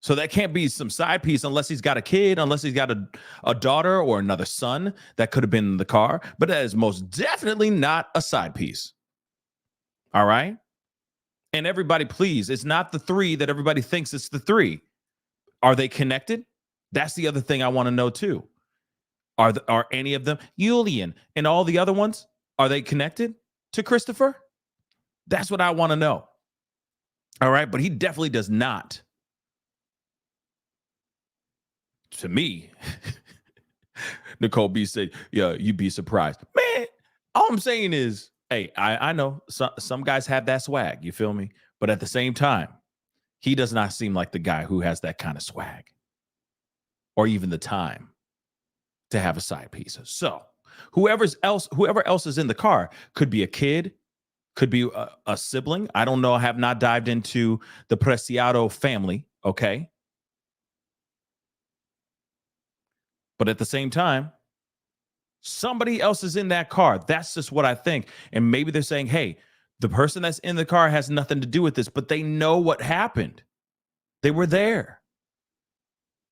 So that can't be some side piece unless he's got a kid, unless he's got a daughter or another son that could have been in the car. But that is most definitely not a side piece. All right? And everybody, please, it's not the three that everybody thinks it's the three. Are they connected? That's the other thing I want to know too. Are any of them, Julian and all the other ones, are they connected to Christopher? That's what I want to know. All right? But he definitely does not. To me, Nicole B said, yeah, you'd be surprised. Man, all I'm saying is, hey, I know some guys have that swag, you feel me? But at the same time, he does not seem like the guy who has that kind of swag or even the time to have a side piece. So whoever else is in the car could be a kid, could be a sibling. I don't know. I have not dived into the Preciado family, okay? But at the same time, somebody else is in that car. That's just what I think. And maybe they're saying, hey, the person that's in the car has nothing to do with this, but they know what happened. They were there.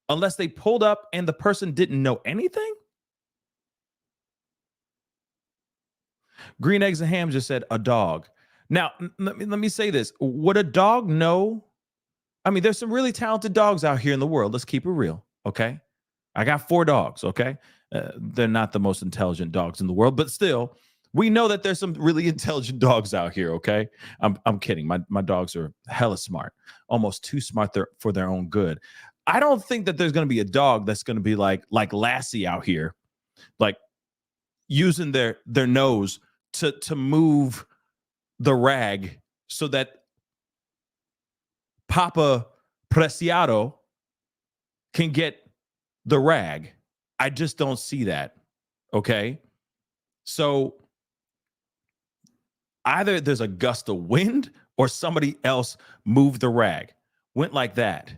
Unless they pulled up and the person didn't know anything. Green Eggs and Ham just said a dog. Now, let me say this. Would a dog know? I mean, there's some really talented dogs out here in the world. Let's keep it real, okay? I got 4 dogs, okay? They're not the most intelligent dogs in the world, but still, we know that there's some really intelligent dogs out here, okay? I'm kidding. My dogs are hella smart, almost too smart for their own good. I don't think that there's going to be a dog that's going to be like Lassie out here, like using their nose to move the rag so that Papa Preciado can get the rag. I just don't see that. Okay. So either there's a gust of wind or somebody else moved the rag. Went like that.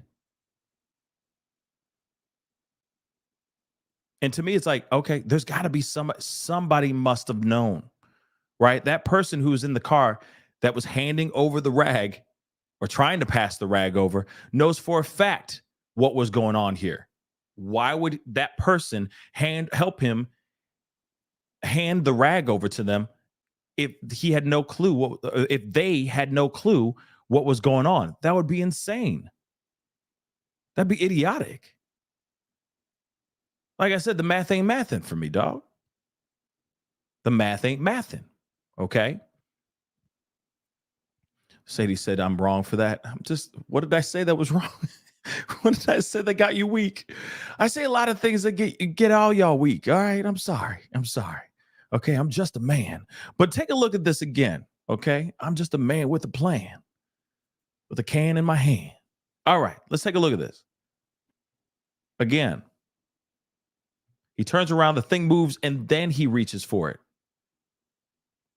And to me, it's like, okay, there's got to be somebody must have known, right? That person who was in the car that was handing over the rag or trying to pass the rag over knows for a fact what was going on here. Why would that person help him hand the rag over to them if he had no clue if they had no clue what was going on? That would be insane. That'd be idiotic. Like I said, the math ain't mathin' for me, dog. The math ain't mathin'. Okay. Sadie said I'm wrong for that. What did I say that was wrong? What did I say that got you weak? I say a lot of things that get all y'all weak. All right. I'm sorry. Okay. I'm just a man. But take a look at this again. Okay. I'm just a man with a plan, with a can in my hand. All right. Let's take a look at this. Again. He turns around, the thing moves, and then he reaches for it.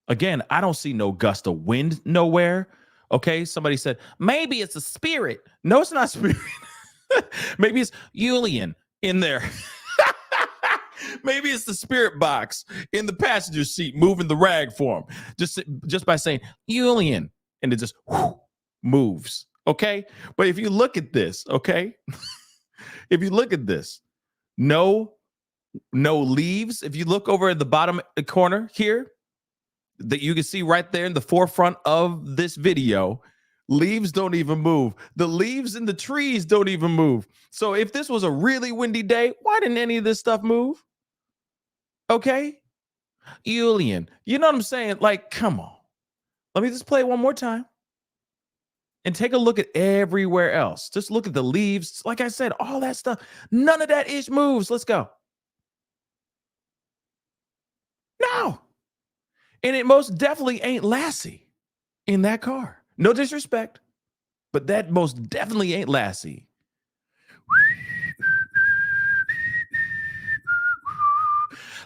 Again, I don't see no gust of wind nowhere. Okay, somebody said, maybe it's a spirit. No, it's not spirit. Maybe it's Julian in there. Maybe it's the spirit box in the passenger seat moving the rag for him. Just by saying, Julian, and it just moves. Okay, but if you look at this, okay, if you look at this, no leaves. If you look over at the bottom corner here, that you can see right there in the forefront of this video, leaves don't even move. The leaves in the trees don't even move. So if this was a really windy day, why didn't any of this stuff move? Okay. Julian, you know what I'm saying? Like, come on. Let me just play it one more time. And take a look at everywhere else. Just look at the leaves. Like I said, all that stuff. None of that ish moves. Let's go. No. And it most definitely ain't Lassie in that car. No disrespect, but that most definitely ain't Lassie.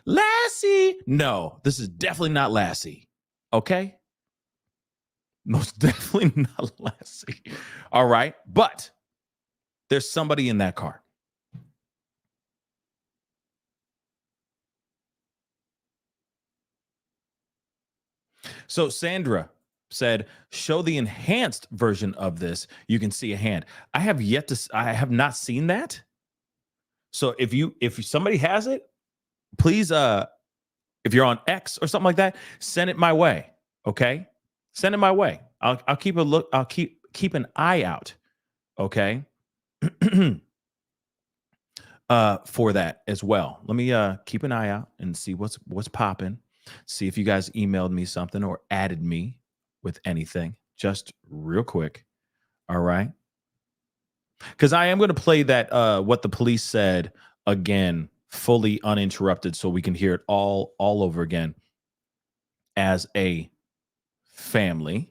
Lassie. No, this is definitely not Lassie. Okay? Most definitely not Lassie. All right. But there's somebody in that car. So Sandra said, show the enhanced version of this. You can see a hand. I have not seen that. So if somebody has it, please, if you're on X or something like that, send it my way. Okay. Send it my way. I'll keep a look. I'll keep an eye out. Okay. For that as well. Let me keep an eye out and see what's popping. See if you guys emailed me something or added me with anything, just real quick. All right. Because I am going to play that what the police said again, fully uninterrupted, so we can hear it all over again as a family.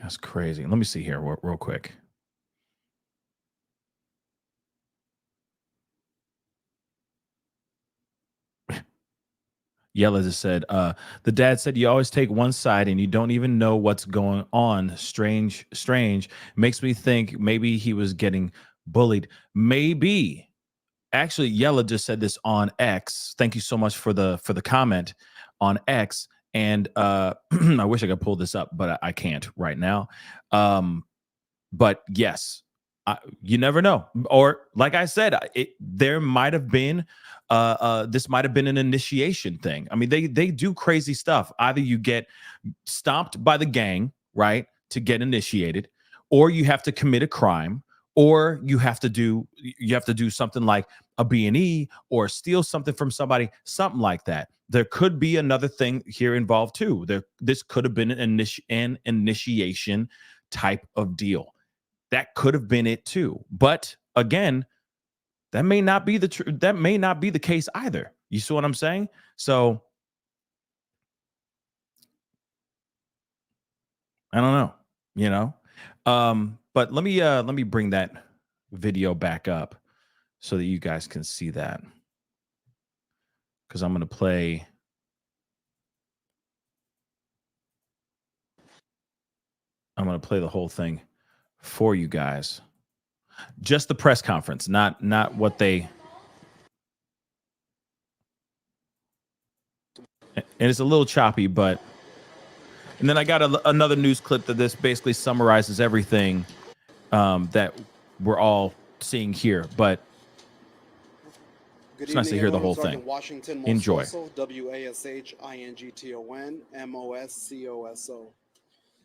That's crazy. Let me see here real quick. Yella just said, the dad said, you always take one side and you don't even know what's going on. Strange. Makes me think maybe he was getting bullied. Maybe. Actually, Yella just said this on X. Thank you so much for the comment on X. And I wish I could pull this up, but I can't right now. But yes, You never know. Or like I said, there might have been this might have been an initiation thing. I mean, they do crazy stuff. Either you get stomped by the gang, right, to get initiated, or you have to commit a crime, or you have to do something like a B&E or steal something from somebody, something like that. There could be another thing here involved too. This could have been an initiation type of deal. That could have been it too. But again, that may not be that may not be the case either. You see what I'm saying? So I don't know, you know. But let me bring that video back up so that you guys can see that. Because I'm gonna play the whole thing for you guys. Just the press conference, not what they. And it's a little choppy, but. And then I got another news clip that this basically summarizes everything that we're all seeing here. But Good it's nice to evening, hear the everyone. whole Sergeant thing. Washington Enjoy. Moscoso, WASHINGTON MOSCOSO.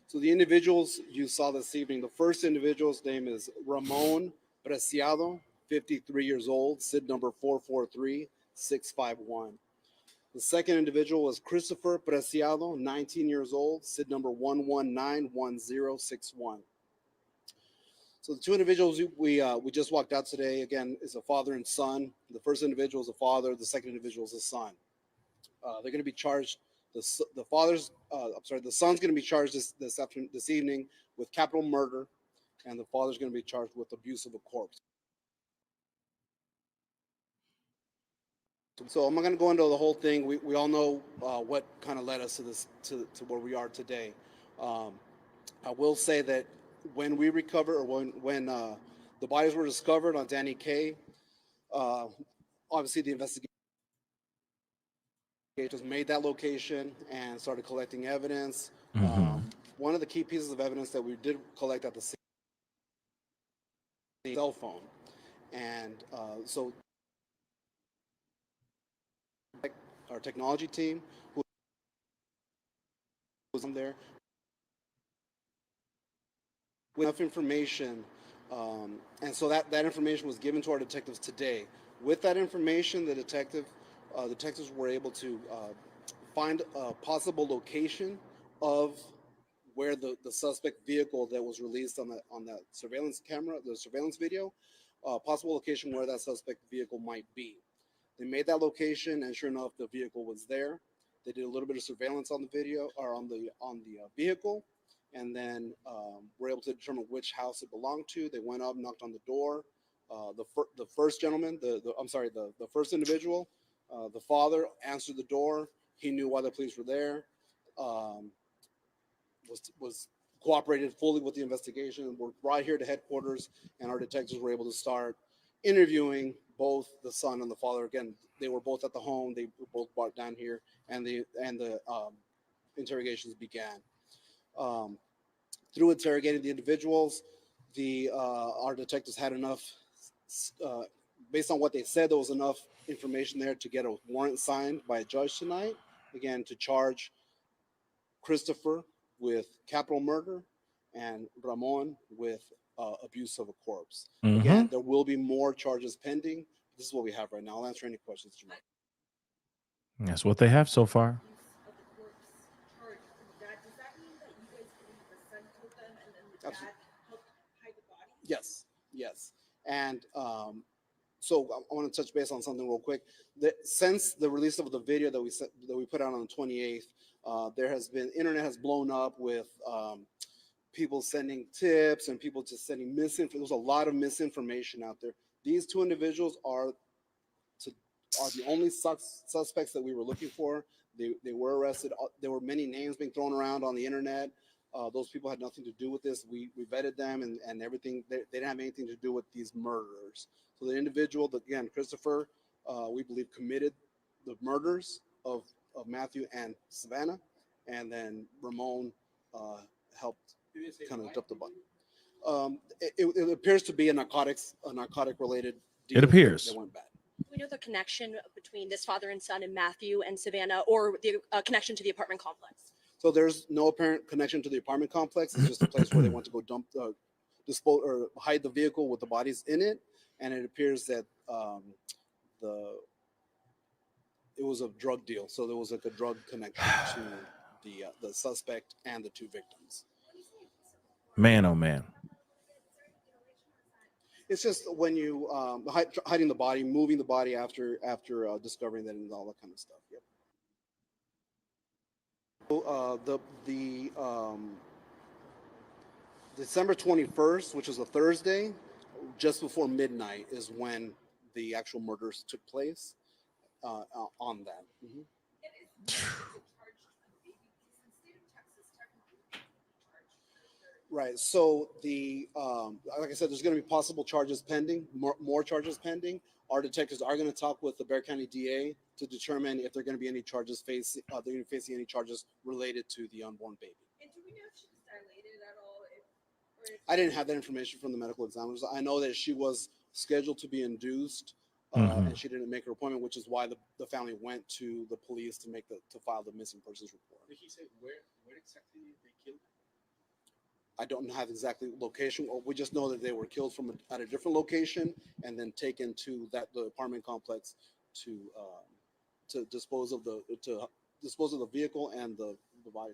So the individuals you saw this evening, the first individual's name is Ramon Preciado, 53 years old, SID number 443651. The second individual was Christopher Preciado, 19 years old, SID number 1191061. So the two individuals we just walked out today, again, is a father and son. The first individual is a father. The second individual is a son. They're going to be charged. The son's going to be charged this evening with capital murder, and the father's going to be charged with abuse of a corpse. So I'm not going to go into the whole thing. We all know what kind of led us to this to where we are today. I will say that when we recover, or when the bodies were discovered on Danny Kaye, obviously the investigators made that location and started collecting evidence. One of the key pieces of evidence that we did collect at the scene, cell phone, and so our technology team who was on there with enough information, and so that information was given to our detectives today. With that information, the detectives were able to find a possible location of where the suspect vehicle that was released on that surveillance camera, the surveillance video, possible location where that suspect vehicle might be. They made that location, and sure enough, the vehicle was there. They did a little bit of surveillance on the video, or on the vehicle, and then were able to determine which house it belonged to. They went up, knocked on the door. The first gentleman, the first individual, the father answered the door. He knew why the police were there. Was cooperated fully with the investigation. We're right here to headquarters, and our detectives were able to start interviewing both the son and the father. Again, they were both at the home. They were both brought down here, and the interrogations began. Through interrogating the individuals, our detectives had enough, based on what they said, there was enough information there to get a warrant signed by a judge tonight, again, to charge Christopher with capital murder and Ramon with abuse of a corpse. Again, there will be more charges pending. This is what we have right now. I'll answer any questions, Jamal. That's what they have so far. Does that mean that you guys believe the son killed them and then the Absolutely. dad helped hide the bodies? Yes. And so I want to touch base on something real quick. Since the release of the video that we put out on the 28th, there has been, internet has blown up with people sending tips and people just sending misinformation. There's a lot of misinformation out there. These two individuals are the only suspects that we were looking for. They were arrested. There were many names being thrown around on the internet. Those people had nothing to do with this. We vetted them and everything. They didn't have anything to do with these murderers. So the individual, again, Christopher, we believe committed the murders of Matthew and Savannah, and then Ramon helped kind of dump the body. It appears to be a narcotic related deal. It appears. That went bad. We know the connection between this father and son and Matthew and Savannah, or the connection to the apartment complex. So there's no apparent connection to the apartment complex. It's just a place where they want to go dump, dispose, or hide the vehicle with the bodies in it. And it appears that it was a drug deal. So there was like a drug connection to the suspect and the two victims. Man, oh man. It's just when you hiding the body, moving the body after discovering that and all that kind of stuff. Yep. So, the December 21st, which was a Thursday, just before midnight, is when the actual murders took place. On that. Mm-hmm. Right. So like I said, there's going to be possible charges pending, more charges pending. Our detectives are going to talk with the Bexar County DA to determine if they're going to be any charges facing any charges related to the unborn baby. And do we know if she was dilated at all? I didn't have that information from the medical examiners. I know that she was scheduled to be induced, and she didn't make her appointment, which is why the family went to the police to file the missing persons report. Did he say where exactly they killed her? I don't have exactly location. We just know that they were killed at a different location and then taken to the apartment complex to dispose of the vehicle and the body.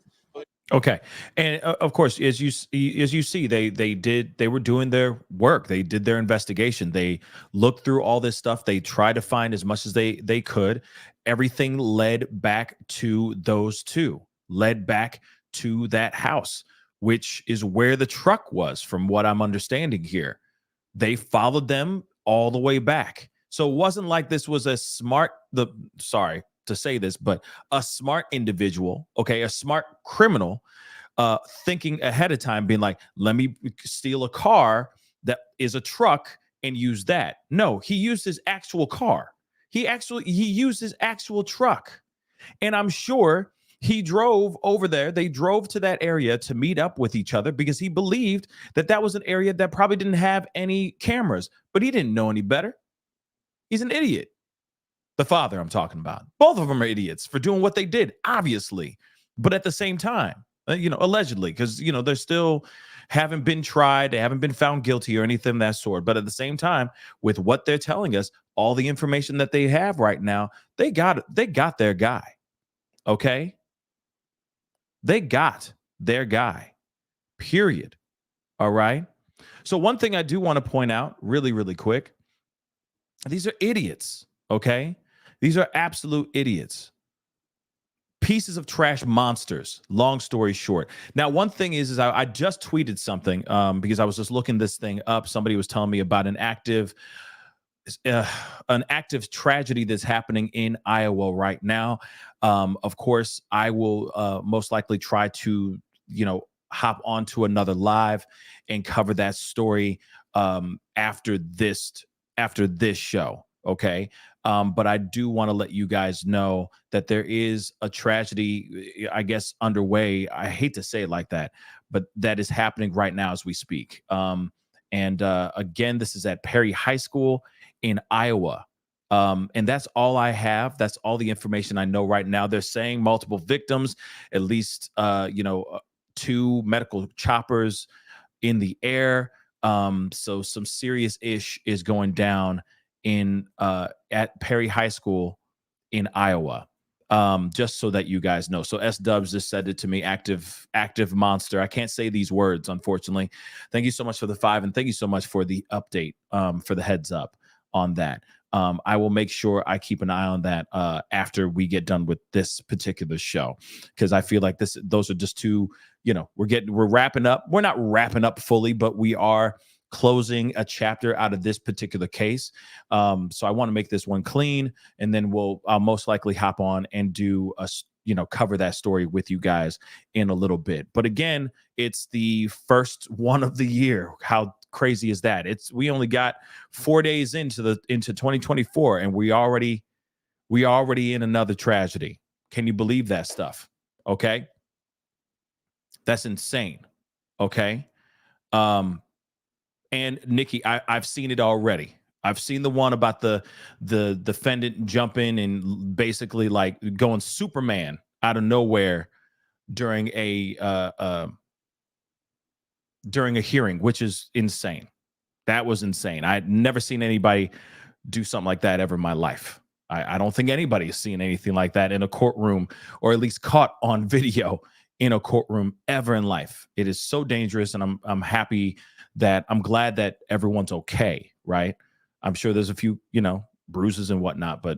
Okay, and of course, as you see, they were doing their work. They did their investigation. They looked through all this stuff. They tried to find as much as they could. Everything led back to those two. Led back to that house, which is where the truck was, from what I'm understanding here. They followed them all the way back. So it wasn't like this was sorry to say this, but a smart individual, okay, a smart criminal, thinking ahead of time, being like, let me steal a car that is a truck and use that. No, he used his actual car. He used his actual truck. And I'm sure he drove over there. They drove to that area to meet up with each other because he believed that was an area that probably didn't have any cameras, but he didn't know any better. He's an idiot. The father I'm talking about. Both of them are idiots for doing what they did, obviously. But at the same time, allegedly, because, they're still haven't been tried. They haven't been found guilty or anything of that sort. But at the same time, with what they're telling us, all the information that they have right now, they got their guy. Okay? They got their guy, period. All right. So one thing I do want to point out really, really quick. These are idiots. Okay. These are absolute idiots. Pieces of trash monsters. Long story short. Now, one thing is I just tweeted something because I was just looking this thing up. Somebody was telling me about an active tragedy that's happening in Iowa right now. Of course, I will most likely try to, hop onto another live and cover that story after this show. Okay. But I do want to let you guys know that there is a tragedy, I guess, underway. I hate to say it like that, but that is happening right now as we speak. And again, this is at Perry High School in Iowa. And that's all I have. That's all the information I know right now. They're saying multiple victims, at least, 2 medical choppers in the air. So some serious ish is going down at Perry High School in Iowa. Just so that you guys know. So S-Dubs just said it to me, active monster. I can't say these words, unfortunately. Thank you so much for the 5, and thank you so much for the update, for the heads up on that. I will make sure I keep an eye on that after we get done with this particular show, because I feel like those are just too, we're wrapping up. We're not wrapping up fully, but we are closing a chapter out of this particular case. So I want to make this one clean, and then I'll most likely hop on and do cover that story with you guys in a little bit. But again, it's the first one of the year. How crazy is that? We only got 4 days into 2024, and we already in another tragedy. Can you believe that stuff? Okay. That's insane. Okay. And Nikki, I've seen it already. I've seen the one about the defendant jumping and basically like going Superman out of nowhere during a hearing, which is insane. That was insane. I'd never seen anybody do something like that ever in my life. I don't think anybody has seen anything like that in a courtroom, or at least caught on video in a courtroom ever in life. It is so dangerous, and I'm glad that everyone's okay, right? I'm sure there's a few, bruises and whatnot, but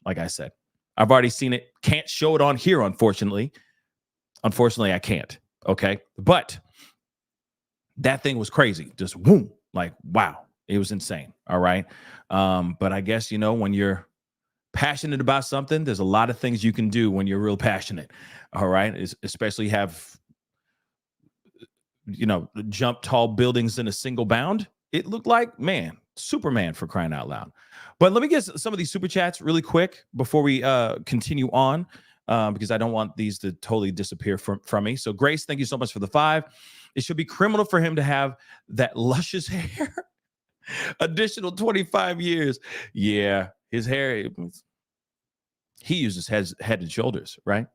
like I said, I've already seen it. Can't show it on here, unfortunately. Unfortunately, I can't. Okay, but that thing was crazy. Just boom, like wow, it was insane. All right, but I guess when you're passionate about something, there's a lot of things you can do when you're real passionate. All right, especially have jump tall buildings in a single bound. It looked like, man, Superman, for crying out loud. But let me get some of these super chats really quick before we continue on, because I don't want these to totally disappear from me. So Grace, thank you so much for the 5. It should be criminal for him to have that luscious hair. Additional 25 years. Yeah, his hair, he uses Head and Shoulders, right?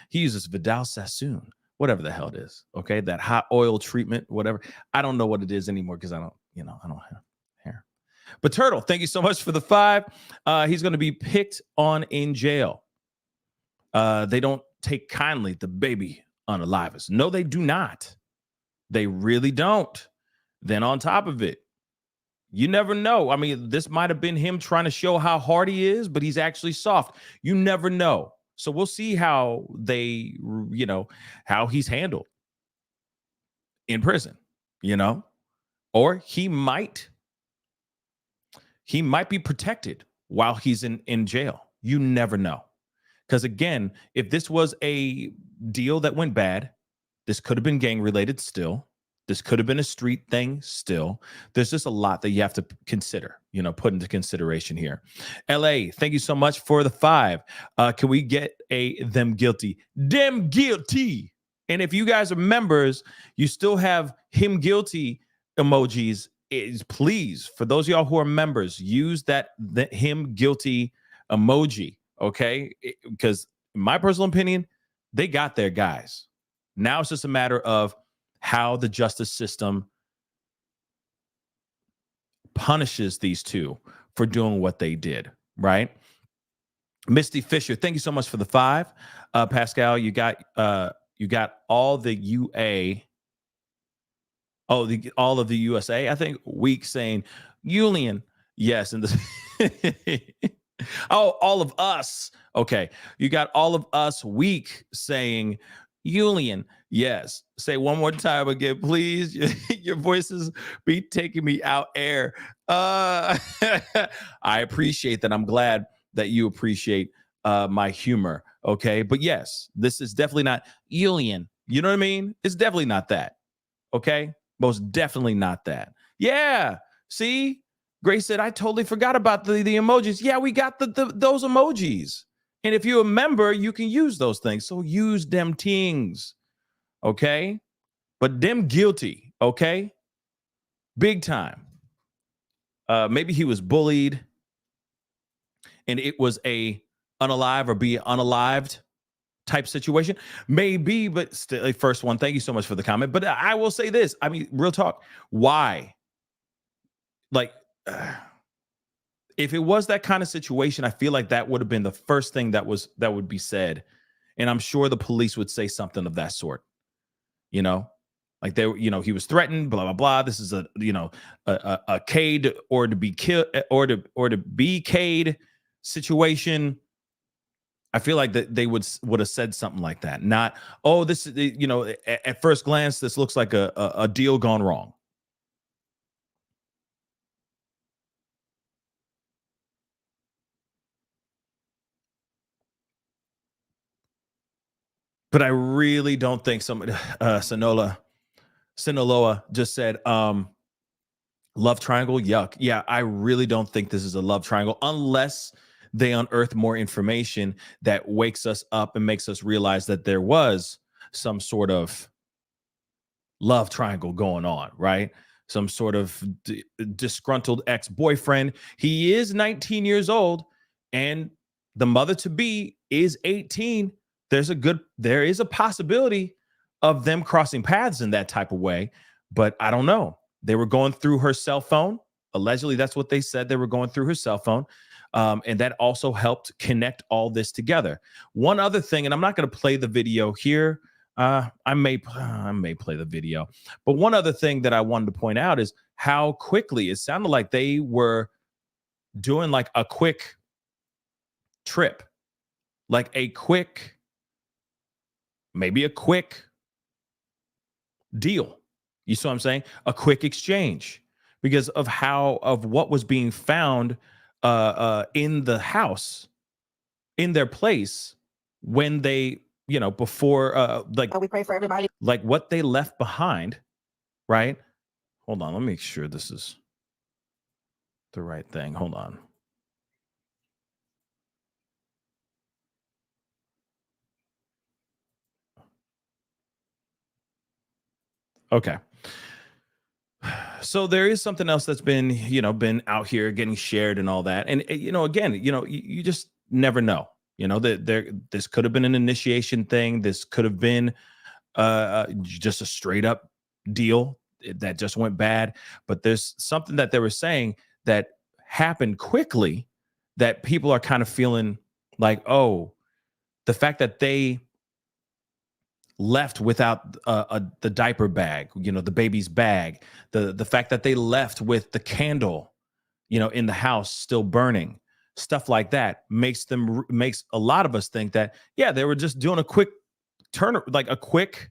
He uses Vidal Sassoon, whatever the hell it is. Okay, that hot oil treatment, whatever. I don't know what it is anymore because I don't have hair. But Turtle, thank you so much for the 5. He's going to be picked on in jail. They don't take kindly to baby unalivers. No, they do not. They really don't. Then on top of it, you never know. I mean, this might have been him trying to show how hard he is, but he's actually soft. You never know. So we'll see how how he's handled in prison, or he might be protected while he's in jail. You never know. Because again, if this was a deal that went bad, this could have been gang related still. This could have been a street thing still. There's just a lot that you have to consider, put into consideration here. LA, thank you so much for the 5. Can we get a them guilty? Them guilty. And if you guys are members, you still have him guilty emojis. Please, for those of y'all who are members, use the him guilty emoji, okay? Because in my personal opinion, they got their guys. Now it's just a matter of how the justice system punishes these two for doing what they did, right? Misty Fisher, thank you so much for the 5. Pascal, you got all the UA. All of the USA, I think, weak saying Julian. Yes, and all of us. Okay, you got all of us weak saying Julian. Yes. Say one more time again, please. Your voices be taking me out air. I appreciate that. I'm glad that you appreciate my humor. Okay. But yes, this is definitely not Julian. You know what I mean? It's definitely not that. Okay. Most definitely not that. Yeah. See? Grace said, I totally forgot about the emojis. Yeah, we got those emojis. And if you're a member, you can use those things. So use them things. Okay? But them guilty. Okay? Big time. Maybe he was bullied and it was a unalive or be unalived type situation. Maybe, but still, first one, thank you so much for the comment. But I will say this. I mean, real talk. Why? Like, if it was that kind of situation, I feel like that would have been the first thing that would be said. And I'm sure the police would say something of that sort. Like he was threatened, blah, blah, blah. This is a cade or to be killed or to be cade situation. I feel like that they would have said something like that. Not, oh, this is, at first glance, this looks like a deal gone wrong. But I really don't think somebody, Sinaloa just said, love triangle, yuck. Yeah, I really don't think this is a love triangle unless they unearth more information that wakes us up and makes us realize that there was some sort of love triangle going on, right? some sort of disgruntled ex-boyfriend. He is 19 years old, and the mother to be is 18. There is a possibility of them crossing paths in that type of way, but I don't know. They were going through her cell phone. Allegedly, that's what they said. They were going through her cell phone. And that also helped connect all this together. One other thing, and I'm not going to play the video here. I may play the video, but one other thing that I wanted to point out is how quickly it sounded like they were doing like a quick trip, like maybe a quick deal. You see what I'm saying? A quick exchange because of what was being found in the house, in their place when they, before we pray for everybody, like what they left behind, right? Hold on, let me make sure this is the right thing. Hold on. Okay. So there is something else that's been out here getting shared and all that. And again, you just never know. This could have been an initiation thing. This could have been just a straight up deal that just went bad. But there's something that they were saying that happened quickly that people are kind of feeling like, oh, the fact that they left without the diaper bag, the baby's bag, the fact that they left with the candle, in the house still burning, stuff like that makes a lot of us think that, yeah, they were just doing a quick turn, like a quick,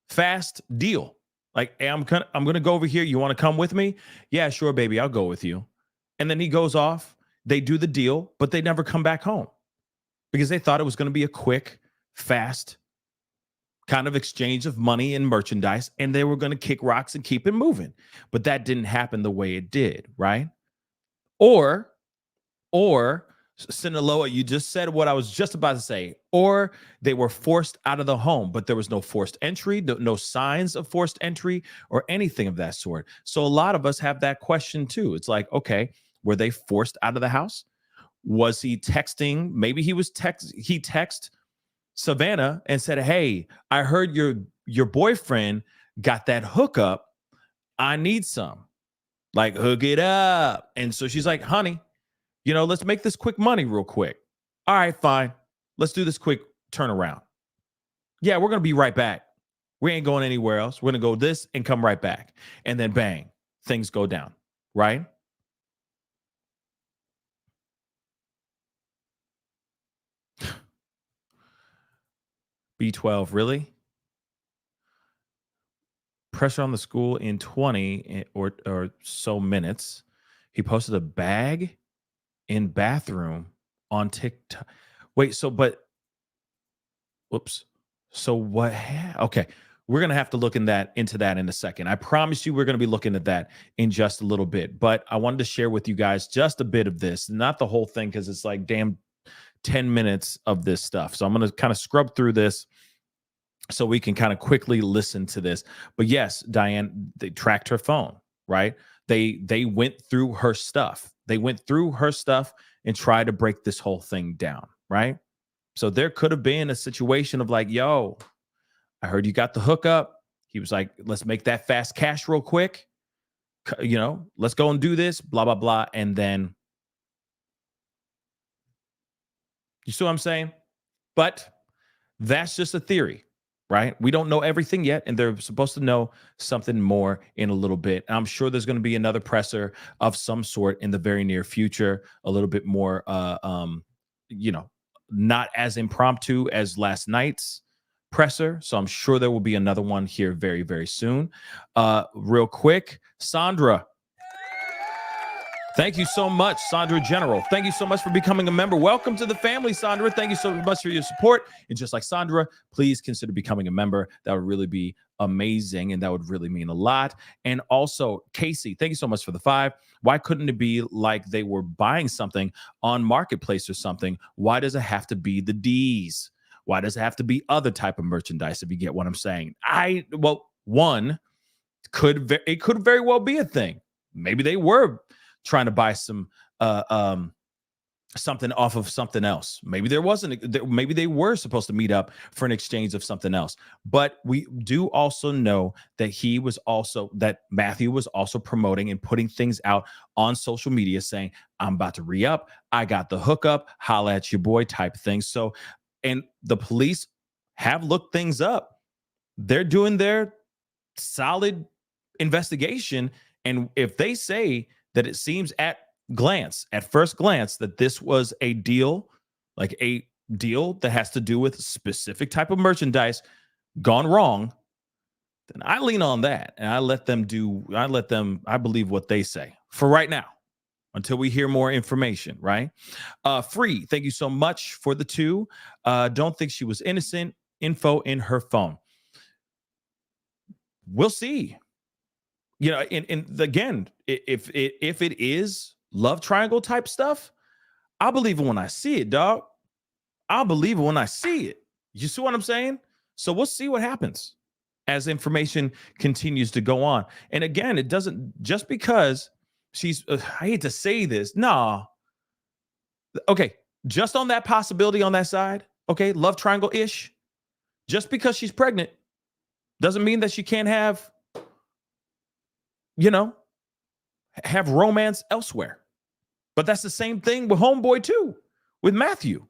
fast deal. Like, hey, I'm going to go over here. You want to come with me? Yeah, sure, baby. I'll go with you. And then he goes off. They do the deal, but they never come back home because they thought it was going to be a quick, fast kind of exchange of money and merchandise, and they were going to kick rocks and keep it moving. But that didn't happen the way it did, right? Or Sinaloa, you just said what I was just about to say. Or they were forced out of the home, but there was no forced entry, no signs of forced entry or anything of that sort. So a lot of us have that question too. It's like, okay, were they forced out of the house? Was he texting? Maybe he texted Savannah and said, hey, I heard your boyfriend got that hookup. I need some. Like, hook it up. And so she's like, honey, let's make this quick money real quick. All right, fine. Let's do this quick turnaround. Yeah, we're going to be right back. We ain't going anywhere else. We're going to go this and come right back. And then bang, things go down, right? B12, really? Pressure on the school in 20 or so minutes. He posted a bag in bathroom on TikTok. Wait, whoops. So what? Okay. We're going to have to look into that in a second. I promise you we're going to be looking at that in just a little bit. But I wanted to share with you guys just a bit of this, not the whole thing, because it's like damn 10 minutes of this stuff. So I'm going to kind of scrub through this so we can kind of quickly listen to this. But yes, Diane, they tracked her phone, right? They went through her stuff. They went through her stuff and tried to break this whole thing down, right? So there could have been a situation of like, yo, I heard you got the hookup. He was like, let's make that fast cash real quick. Let's go and do this, blah, blah, blah. And then, you see what I'm saying? But that's just a theory, right? We don't know everything yet, and they're supposed to know something more in a little bit. And I'm sure there's going to be another presser of some sort in the very near future, a little bit more, not as impromptu as last night's presser. So I'm sure there will be another one here very, very soon. Real quick, Sandra. Thank you so much, Sandra General. Thank you so much for becoming a member. Welcome to the family, Sandra. Thank you so much for your support. And just like Sandra, please consider becoming a member. That would really be amazing, and that would really mean a lot. And also, Casey, thank you so much for the 5. Why couldn't it be like they were buying something on Marketplace or something? Why does it have to be the D's? Why does it have to be other type of merchandise, if you get what I'm saying? One, it could very well be a thing. Maybe they were trying to buy some something off of something else. Maybe there wasn't. Maybe they were supposed to meet up for an exchange of something else. But we do also know that Matthew was also promoting and putting things out on social media saying, I'm about to re-up. I got the hookup, holla at your boy type thing. So, and the police have looked things up. They're doing their solid investigation. And if they say that it seems at first glance, that this was a deal, like a deal that has to do with a specific type of merchandise gone wrong, then I lean on that and I believe what they say for right now until we hear more information, right? Free, thank you so much for the 2. Don't think she was innocent. Info in her phone. We'll see. You know, and again, if it is love triangle type stuff, I'll believe it when I see it, dog. I'll believe it when I see it. You see what I'm saying? So we'll see what happens as information continues to go on. And again, it doesn't just because she's, I hate to say this, nah. Okay, just on that possibility on that side, okay, love triangle-ish, just because she's pregnant doesn't mean that she can't have, have romance elsewhere. But that's the same thing with homeboy too, with Matthew.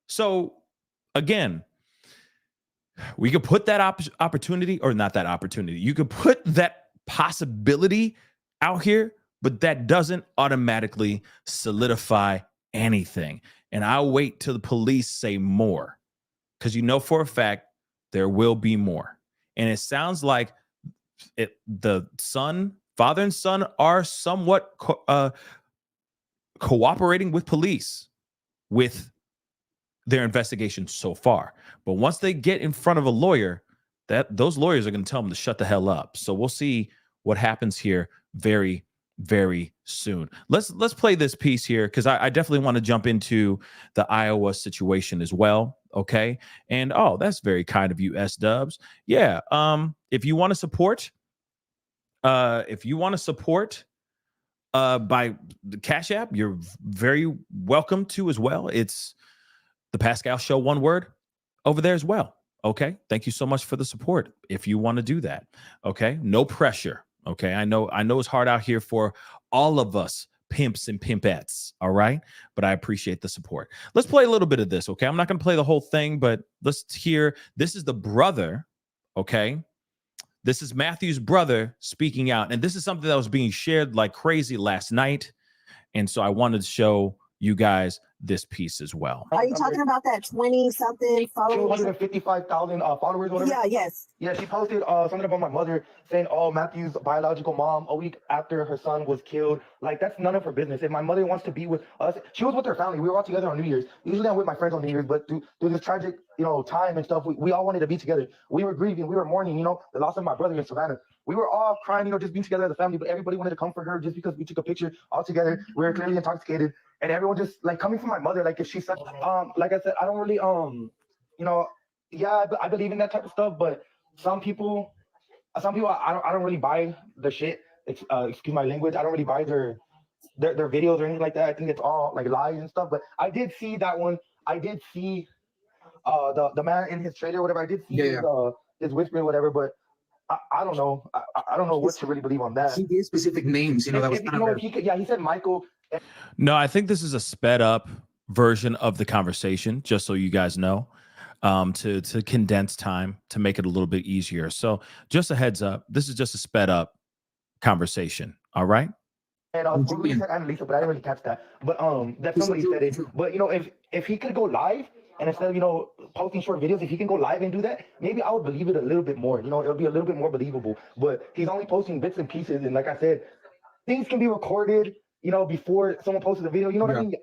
So again, we could put that opportunity, or not that opportunity. You could put that possibility out here, but that doesn't automatically solidify anything. And I'll wait till the police say more, because for a fact there will be more. And it sounds like the father and son are somewhat cooperating with police with their investigation so far. But once they get in front of a lawyer, those lawyers are going to tell them to shut the hell up. So we'll see what happens here very, very soon. Let's play this piece here, because I definitely want to jump into the Iowa situation as well. Okay. And that's very kind of you, S-Dubs. Yeah. If you want to support, by the CashApp, you're very welcome to as well. It's the Pascal Show, one word, over there as well. Okay. Thank you so much for the support. If you want to do that. Okay. No pressure. Okay. I know it's hard out here for all of us pimps and pimpettes. All right. But I appreciate the support. Let's play a little bit of this. Okay. I'm not going to play the whole thing, but let's hear. This is the brother. Okay. This is Matthew's brother speaking out. And this is something that was being shared like crazy last night. And so I wanted to show you guys this piece as well. Are you talking about that 20-something followers? 255,000 followers, whatever? Yeah, yes. Yeah, she posted something about my mother saying, Matthew's biological mom a week after her son was killed. Like, that's none of her business. If my mother wants to be with us, she was with her family. We were all together on New Year's. Usually I'm with my friends on New Year's, but through this tragic, time and stuff, we all wanted to be together. We were grieving. We were mourning, the loss of my brother in Savannah. We were all crying, just being together as a family, but everybody wanted to come for her just because we took a picture all together. We were clearly intoxicated. And everyone just like coming from my mother, like if she's such, like I said, I don't really, yeah, I believe in that type of stuff, but some people, I don't really buy the shit. Excuse my language. I don't really buy their videos or anything like that. I think it's all like lies and stuff. But I did see that one. I did see the man in his trailer, whatever. I did see his whispering, whatever. But I don't know. I don't know what to really believe on that. He gave specific names, that was kind of. He said Michael. No, I think this is a sped up version of the conversation, just so you guys know, to condense time, to make it a little bit easier. So just a heads up, this is just a sped up conversation. All right. And somebody said Annalisa, but I didn't really catch that. But that somebody said it. But if he could go live and instead of posting short videos, if he can go live and do that, maybe I would believe it a little bit more. It'll be a little bit more believable. But he's only posting bits and pieces, and like I said, things can be recorded. Before someone posted a video, what I mean?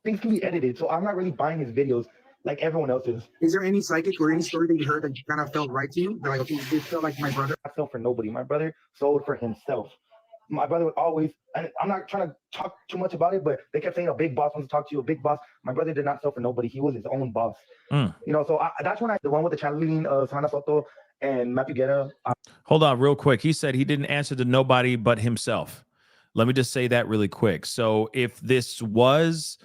Things can be edited. So I'm not really buying his videos like everyone else is. Is there any psychic or any story that you heard that kind of felt right to you? They're like, okay, this felt like my brother. I sold for nobody. My brother sold for himself. my brother would always, and I'm not trying to talk too much about it, but they kept saying a big boss wants to talk to you, a big boss. My brother did not sell for nobody. He was his own boss. You know, so that's when the one with the channeling of Savannah Soto and Matthew Guerra. Hold on real quick. He said he didn't answer to nobody but himself. Let me just say that really quick. So if this was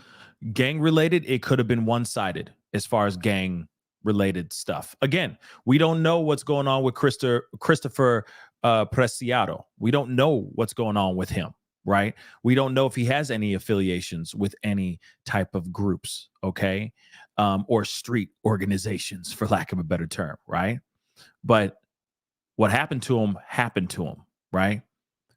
gang related, it could have been one-sided as far as gang related stuff. Again, we don't know what's going on with Christopher Preciado. We don't know what's going on with him, right? We don't know if he has any affiliations with any type of groups, okay? Or street organizations, for lack of a better term, right? But what happened to him, right?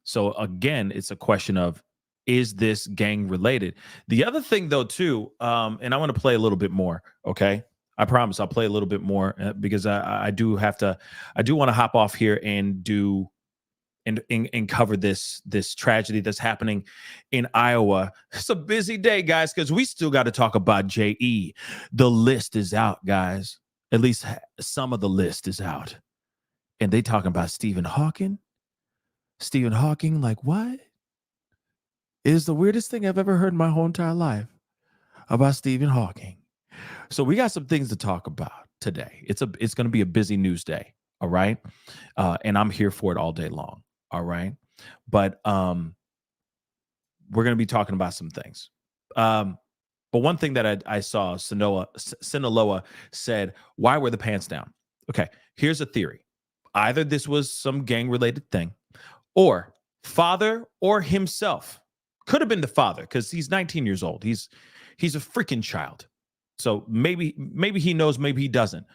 So again, it's a question of, is this gang related? The other thing though, too, and I want to play a little bit more, okay? I promise I'll play a little bit more because I do want to hop off here and do and cover this tragedy that's happening in Iowa. It's a busy day, guys, because we still got to talk about JE. The list is out, guys. At least some of the list is out. And they talking about Stephen Hawking. Stephen Hawking, like what? It is the weirdest thing I've ever heard in my whole entire life about Stephen Hawking. So we got some things to talk about today. It's going to be a busy news day, all right? And I'm here for it all day long, all right? But we're going to be talking about some things. But one thing that I saw, Sinaloa said, why were the pants down? Okay, here's a theory. Either this was some gang-related thing, or father or himself. Could have been the father, because he's 19 years old. He's a freaking child. So maybe he knows, maybe he doesn't.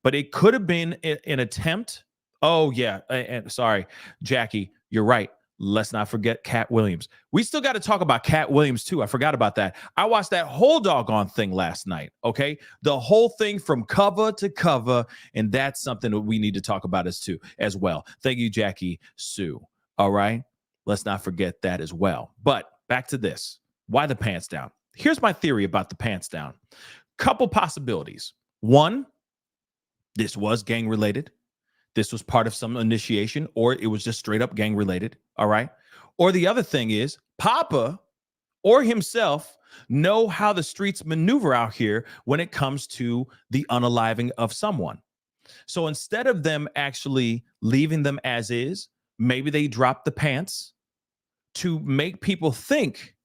But it could have been an attempt. Oh, yeah. And sorry, Jackie, you're right. Let's not forget Cat Williams. We still got to talk about Cat Williams, too. I forgot about that. I watched that whole doggone thing last night, okay? The whole thing from cover to cover, and that's something that we need to talk about as well. Thank you, Jackie Sue. All right? Let's not forget that as well. But back to this. Why the pants down? Here's my theory about the pants down. Couple possibilities. One, this was gang related. This was part of some initiation, or it was just straight up gang related. All right. Or the other thing is Papa or himself know how the streets maneuver out here when it comes to the unaliving of someone. So instead of them actually leaving them as is, maybe they drop the pants to make people think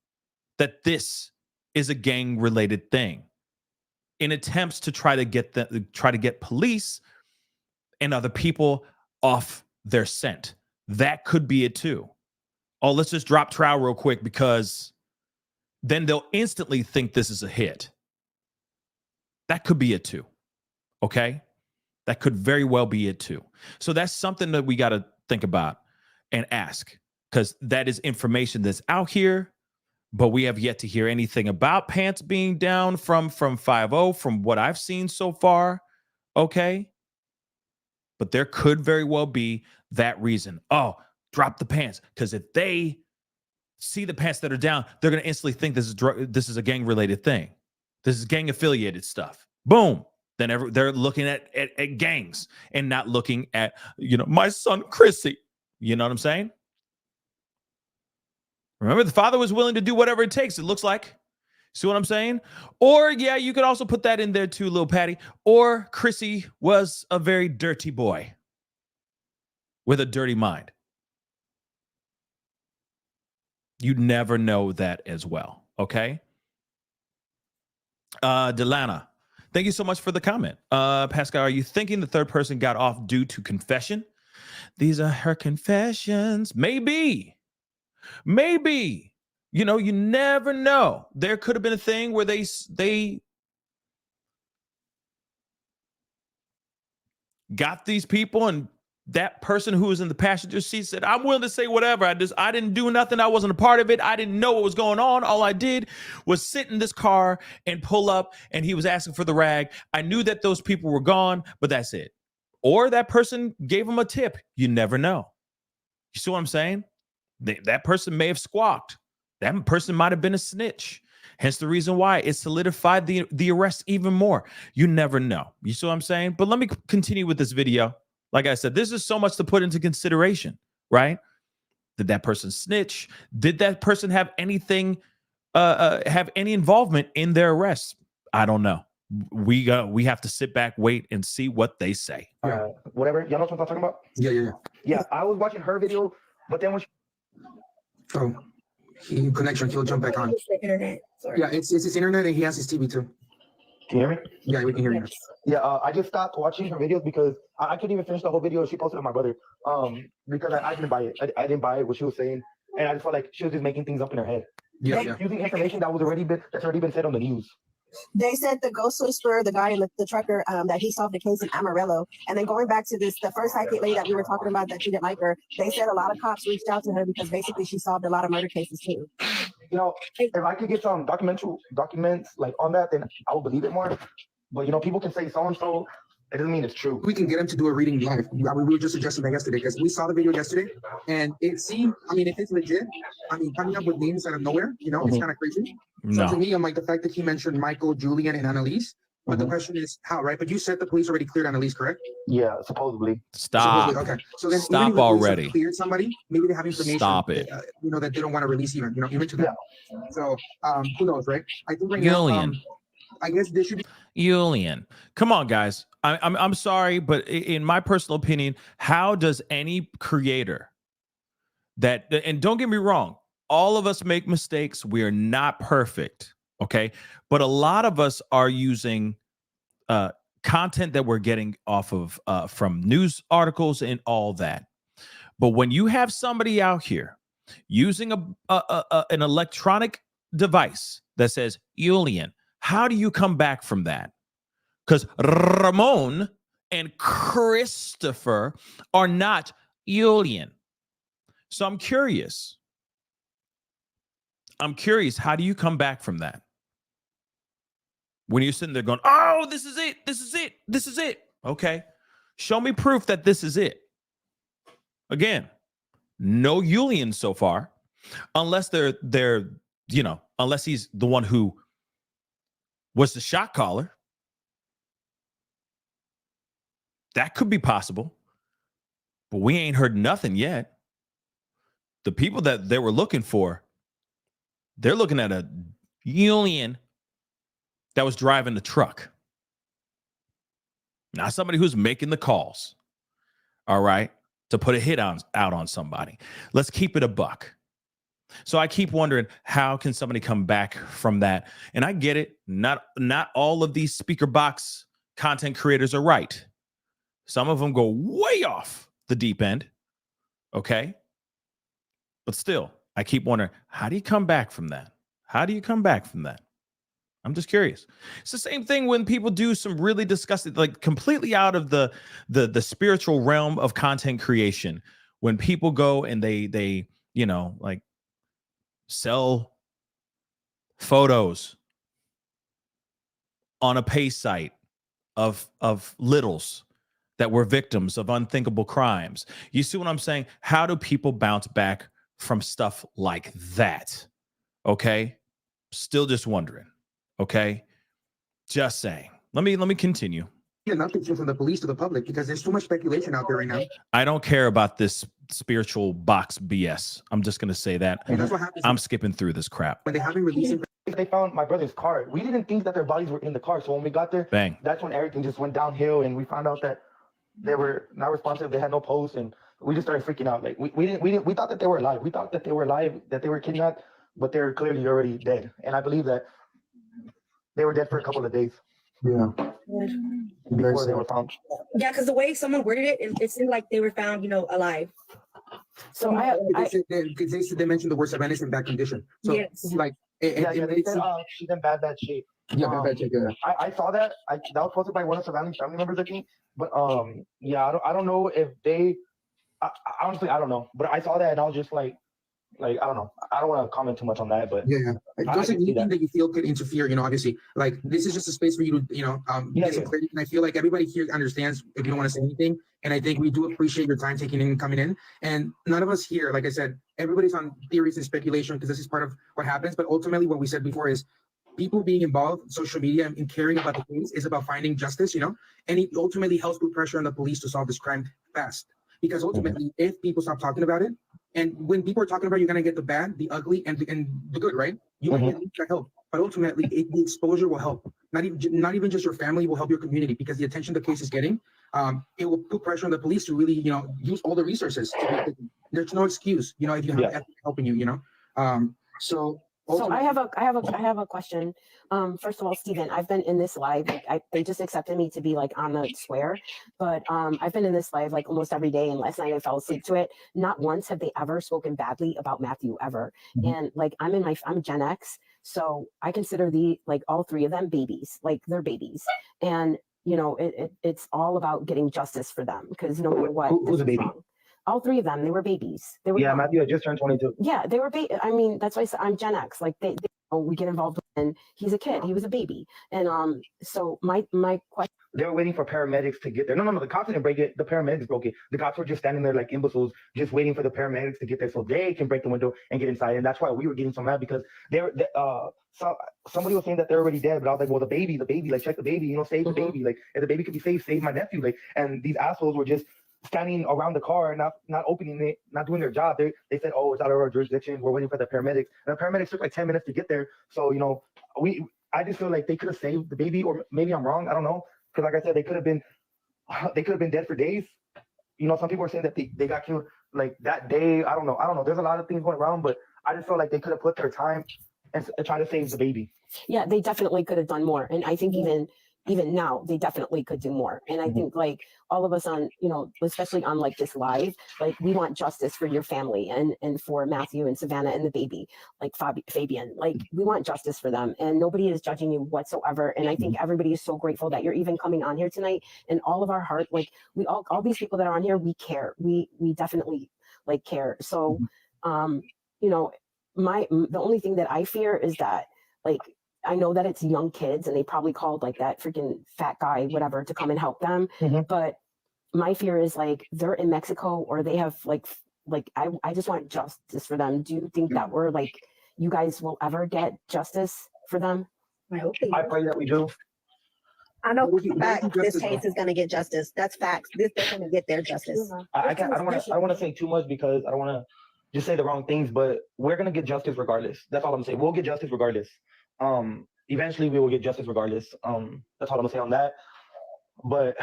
that this is a gang related thing in attempts to try to get police and other people off their scent. That could be it too. Oh, let's just drop trial real quick because then they'll instantly think this is a hit. That could be it too. Okay? That could very well be it too. So that's something that we got to think about and ask, because that is information that's out here, but we have yet to hear anything about pants being down from 5-0 from what I've seen so far. Okay? But there could very well be that reason. Oh, drop the pants. Because if they see the pants that are down, they're going to instantly think this is a gang-related thing. This is gang-affiliated stuff. Boom. Then they're looking at gangs and not looking at, my son Chrissy. You know what I'm saying? Remember, the father was willing to do whatever it takes, it looks like. See what I'm saying? Or, yeah, you could also put that in there too, Lil Patty. Or Chrissy was a very dirty boy with a dirty mind. You never know that as well, okay? Delana, thank you so much for the comment. Pascal, are you thinking the third person got off due to confession? These are her confessions. Maybe. You never know. There could have been a thing where they got these people, and that person who was in the passenger seat said, I'm willing to say whatever. I didn't do nothing. I wasn't a part of it. I didn't know what was going on. All I did was sit in this car and pull up, and he was asking for the rag. I knew that those people were gone, but that's it. Or that person gave him a tip. You never know. You see what I'm saying? That person may have squawked. That person might have been a snitch. Hence the reason why it solidified the arrest even more. You never know. You see what I'm saying? But let me continue with this video. Like I said, this is so much to put into consideration, right? Did that person snitch? Did that person have anything, have any involvement in their arrest? I don't know. We have to sit back, wait, and see what they say. Whatever. Y'all know what I'm talking about? Yeah, I was watching her video, but then when connection, he'll jump back on. Internet. Sorry. Yeah, it's his internet and he has his TV too. Can you hear me? Yeah, we can hear you. Yeah, I just stopped watching her videos because I couldn't even finish the whole video she posted on my brother. Because I didn't buy it. I didn't buy it, what she was saying, and I just felt like she was just making things up in her head. Using information that's already been said on the news. They said the ghost whisperer, the guy, the trucker, that he solved the case in Amarillo. And then going back to the first psychic lady that we were talking about that she didn't like her, they said a lot of cops reached out to her because basically she solved a lot of murder cases too. You know, if I could get some documents like on that, then I would believe it more. But you know, people can say so and so. It doesn't mean it's true. We can get him to do a reading live. We were just suggesting that yesterday because we saw the video yesterday, and it seemed. I mean, if it's legit, I mean, coming up with names out of nowhere, you know, it's kind of crazy. So to me, I'm like the fact that he mentioned Michael, Julian, and Annalise. But the question is how, right? But you said the police already cleared Annalise, correct? Yeah, supposedly. Stop. Supposedly, okay. So then Stop even if already. Cleared somebody. Maybe they have information. Stop it. You know that they don't want to release even. You know, even to them. So who knows, right? I think right Julian. now, I guess there should be. Julian, come on, guys. I'm sorry, but in my personal opinion, how does any creator that, and don't get me wrong, all of us make mistakes. We are not perfect, okay? But a lot of us are using content that we're getting off of from news articles and all that. But when you have somebody out here using an electronic device that says Julian, how do you come back from that? Because Ramon and Christopher are not Julian. So I'm curious. How do you come back from that? When you're sitting there going, oh, this is it. Okay. Show me proof that this is it. Again, no Julian so far, unless they're unless he's the one who was the shot caller. That could be possible, but we ain't heard nothing yet. The people that they were looking for, they're looking at a Julian that was driving the truck. Not somebody who's making the calls, all right, to put a hit out on somebody. Let's keep it a buck. So I keep wondering, how can somebody come back from that? And I get it. Not all of these speaker box content creators are right. Some of them go way off the deep end. Okay. But still, I keep wondering, how do you come back from that? I'm just curious. It's the same thing when people do some really disgusting, like completely out of the spiritual realm of content creation. When people go and they like sell photos on a pay site of littles that were victims of unthinkable crimes. You see what I'm saying? How do people bounce back from stuff like that? Okay. Still just wondering. Okay. Just saying. Let me continue. Nothing from the police to the public because there's too much speculation out there right now. I don't care about this spiritual box BS. I'm just going to say that. And that's what happens. I'm skipping through this crap. When they haven't released they found my brother's car. We didn't think that their bodies were in the car. So when we got there, bang, that's when everything just went downhill and we found out that they were not responsive. They had no posts, and we just started freaking out. Like we thought that they were alive. We thought that they were alive, that they were kidnapped, but they're clearly already dead. And I believe that they were dead for a couple of days. Yeah. Before they were found. Yeah, because the way someone worded it, it seemed like they were found, alive. So they mentioned the word Savannah is in bad condition. So yes. Like they said she's in bad shape. Yeah, bad shape. Yeah. I saw that. That was posted by one of Savannah's family members, I think. But yeah, I don't know if they. Honestly, I don't know. But I saw that and I was just like I don't know. I don't want to comment too much on that, but yeah. Doesn't anything that you feel could interfere, obviously, like this is just a space for you to, get some clarity. And I feel like everybody here understands if you don't want to say anything. And I think we do appreciate your time coming in. And none of us here, like I said, everybody's on theories and speculation because this is part of what happens. But ultimately, what we said before is people being involved, social media, and caring about the case is about finding justice, and it ultimately helps put pressure on the police to solve this crime fast. Because ultimately, if people stop talking about it, And when people are talking about you're gonna get the bad, the ugly, and the good, right? You might get that help, but ultimately the exposure will help. Not even just your family, will help your community, because the attention the case is getting, it will put pressure on the police to really, use all the resources. There's no excuse, if you have ethics helping you, so. So I have a question. First of all, Stephen, I've been in this live. Like, they just accepted me to be like on the square, but I've been in this live like almost every day. And last night I fell asleep to it. Not once have they ever spoken badly about Matthew ever. And like I'm Gen X, so I consider all three of them babies. Like they're babies, and it's all about getting justice for them, because no matter what, Who's a baby? wrong. All three of them, they were babies. They were young. Matthew had just turned 22. Yeah, they were I mean, that's why I said I'm Gen X. Like we get involved, and he's a kid. He was a baby, and so my question. They were waiting for paramedics to get there. No, the cops didn't break it. The paramedics broke it. The cops were just standing there like imbeciles, just waiting for the paramedics to get there so they can break the window and get inside. And that's why we were getting so mad, because somebody was saying that they're already dead, but I was like, well, the baby, like check the baby, save the baby. Like if the baby could be saved, save my nephew. Like, and these assholes were just standing around the car, not opening it, not doing their job. They said, oh, it's out of our jurisdiction. We're waiting for the paramedics. And the paramedics took like 10 minutes to get there. So, I just feel like they could have saved the baby, or maybe I'm wrong. I don't know. Because like I said, they could have been dead for days. Some people are saying that they got killed like that day. I don't know. There's a lot of things going around, but I just feel like they could have put their time and try to save the baby. Yeah, they definitely could have done more. And I think even now they definitely could do more. And I think like all of us on, especially on like this live, like we want justice for your family and for Matthew and Savannah and the baby, like Fabian, like we want justice for them, and nobody is judging you whatsoever. And I think everybody is so grateful that you're even coming on here tonight, and all of our heart, like we all these people that are on here, we care. We definitely like care. So, the only thing that I fear is that like, I know that it's young kids and they probably called like that freaking fat guy, whatever, to come and help them. But my fear is like they're in Mexico, or they have like I just want justice for them. Do you think that we're like, you guys will ever get justice for them? I hope I pray that we do. I know for fact this case is going to get justice. That's facts. They're going to get their justice. I don't want to say too much, because I don't want to just say the wrong things, but we're going to get justice regardless. That's all I'm saying. We'll get justice regardless. Eventually we will get justice regardless. That's all I'm gonna say on that. But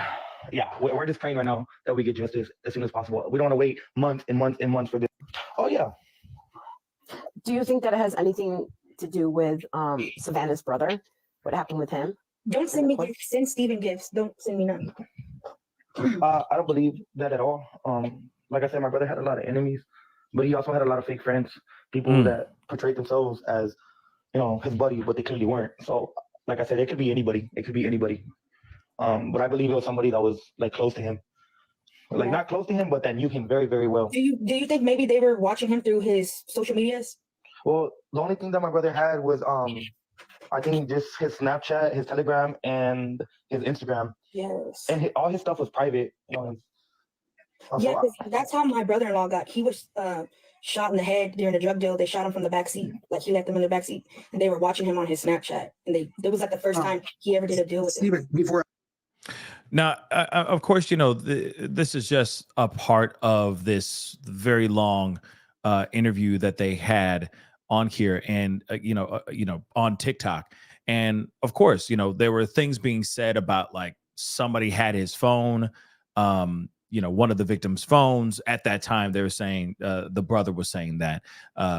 yeah, we're just praying right now that we get justice as soon as possible. We don't want to wait months and months and months for this. Oh yeah. Do you think that it has anything to do with Savannah's brother? What happened with him? Don't send me gifts. Send Steven gifts. Don't send me none. I don't believe that at all. Like I said, my brother had a lot of enemies, but he also had a lot of fake friends, people that portrayed themselves as his buddy, but they clearly weren't. So, like I said, it could be anybody. It could be anybody. But I believe it was somebody that was like close to him, like not close to him, but that knew him very, very well. Do you think maybe they were watching him through his social medias? Well, the only thing that my brother had was I think just his Snapchat, his Telegram, and his Instagram. Yes. And all his stuff was private. Yeah, that's how my brother-in-law got. He was shot in the head during a drug deal. They shot him from the backseat, like he left him in the backseat, and they were watching him on his Snapchat. And it was like the first time he ever did a deal with him. Now, of course, this is just a part of this very long interview that they had on here, and on TikTok. And of course, there were things being said about like somebody had his phone. One of the victims' phones at that time, they were saying, the brother was saying that,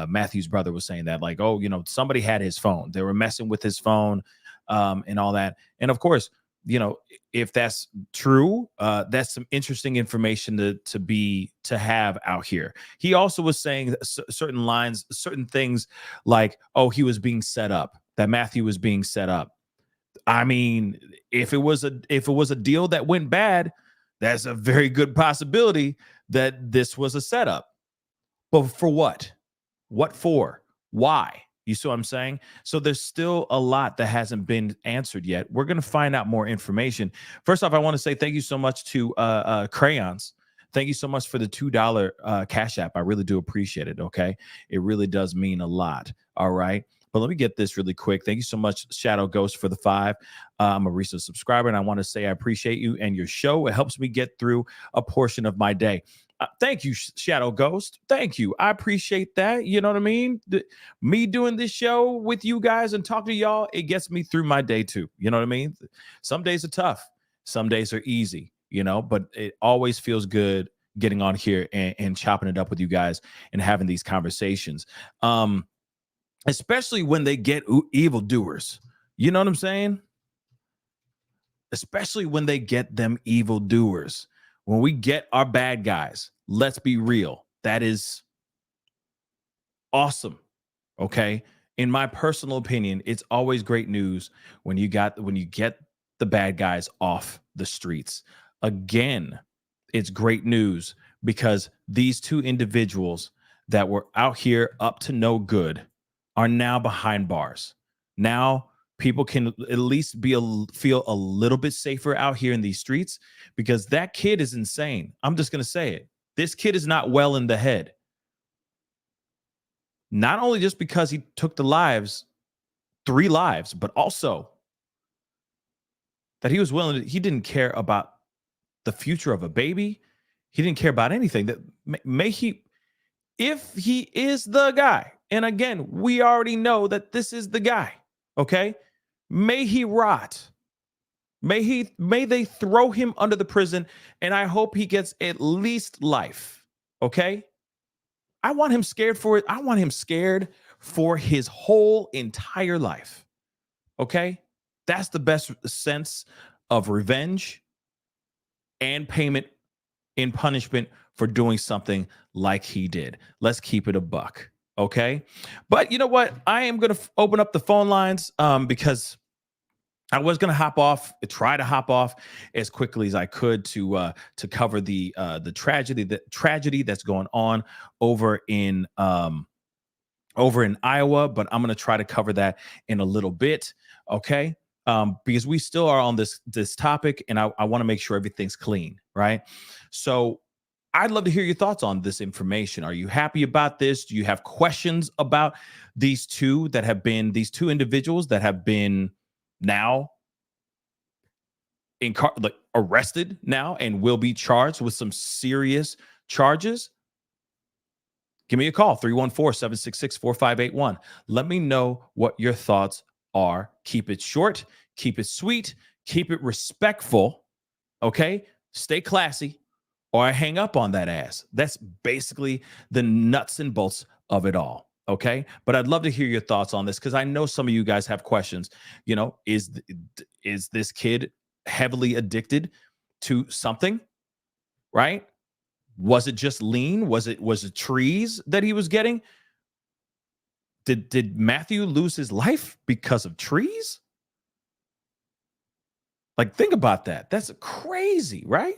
Matthew's brother was saying that, like, oh, somebody had his phone. They were messing with his phone and all that. And of course, if that's true, that's some interesting information to have out here. He also was saying certain lines, certain things like, oh, he was being set up, that Matthew was being set up. I mean, if it was a deal that went bad, that's a very good possibility that this was a setup. But for what? What for? Why? You see what I'm saying? So there's still a lot that hasn't been answered yet. We're going to find out more information. First off, I want to say thank you so much to Crayons. Thank you so much for the $2 Cash App. I really do appreciate it, okay? It really does mean a lot, all right? But let me get this really quick. Thank you so much, Shadow Ghost, for the 5. I'm a recent subscriber, and I want to say I appreciate you and your show. It helps me get through a portion of my day. Thank you, Shadow Ghost. Thank you. I appreciate that. You know what I mean? Me doing this show with you guys and talking to y'all, it gets me through my day too. You know what I mean? Some days are tough. Some days are easy, but it always feels good getting on here and chopping it up with you guys and having these conversations. Especially when they get evildoers. You know what I'm saying? Especially when they get them evildoers. When we get our bad guys, let's be real. That is awesome. Okay. In my personal opinion, it's always great news when you get the bad guys off the streets. Again, it's great news because these two individuals that were out here up to no good are now behind bars. Now people can at least feel a little bit safer out here in these streets because that kid is insane. I'm just going to say it. This kid is not well in the head. Not only just because he took 3 lives, but also that he was he didn't care about the future of a baby. He didn't care about anything. That if he is the guy, and again, we already know that this is the guy, okay? May he rot. May they throw him under the prison, and I hope he gets at least life, okay? I want him scared for it. I want him scared for his whole entire life, okay? That's the best sense of revenge and payment in punishment for doing something like he did. Let's keep it a buck, okay? But you know what? I am going to open up the phone lines because I was going to try to hop off as quickly as I could to cover the tragedy that's going on over in Iowa, but I'm going to try to cover that in a little bit, okay? Because we still are on this topic, and I want to make sure everything's clean, right? So I'd love to hear your thoughts on this information. Are you happy about this? Do you have questions about these two individuals that have been now arrested now and will be charged with some serious charges? Give me a call, 314-766-4581. Let me know what your thoughts are. Keep it short, keep it sweet, keep it respectful, okay? Stay classy, or I hang up on that ass. That's basically the nuts and bolts of it all, okay? But I'd love to hear your thoughts on this because I know some of you guys have questions. Is this kid heavily addicted to something, right? Was it just lean? Was it trees that he was getting? Did Matthew lose his life because of trees? Like, think about that. That's crazy, right?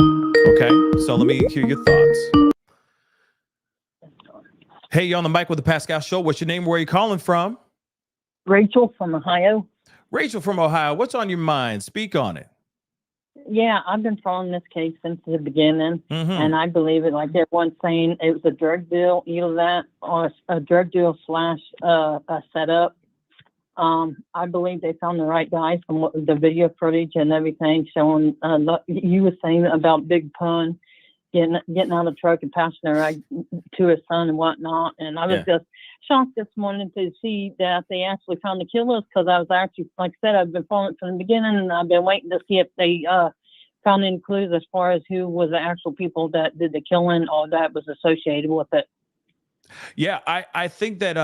Okay, so let me hear your thoughts. Hey, you're on the mic with the Pascal Show. What's your name? Where are you calling from? Rachel from Ohio. Rachel from Ohio. What's on your mind? Speak on it. Yeah, I've been following this case since the beginning, Mm-hmm. and I believe it. Like everyone's saying, it was a drug deal, either that or a drug deal / a setup. I believe they found the right guy from the video footage and everything showing. You were saying about Big Pun getting out of the truck and passing her right to his son and whatnot, and I was just shocked this morning to see that they actually found the killers, because I was actually, like I said, I've been following it from the beginning, and I've been waiting to see if they found any clues as far as who was the actual people that did the killing or that was associated with it. Yeah, I think that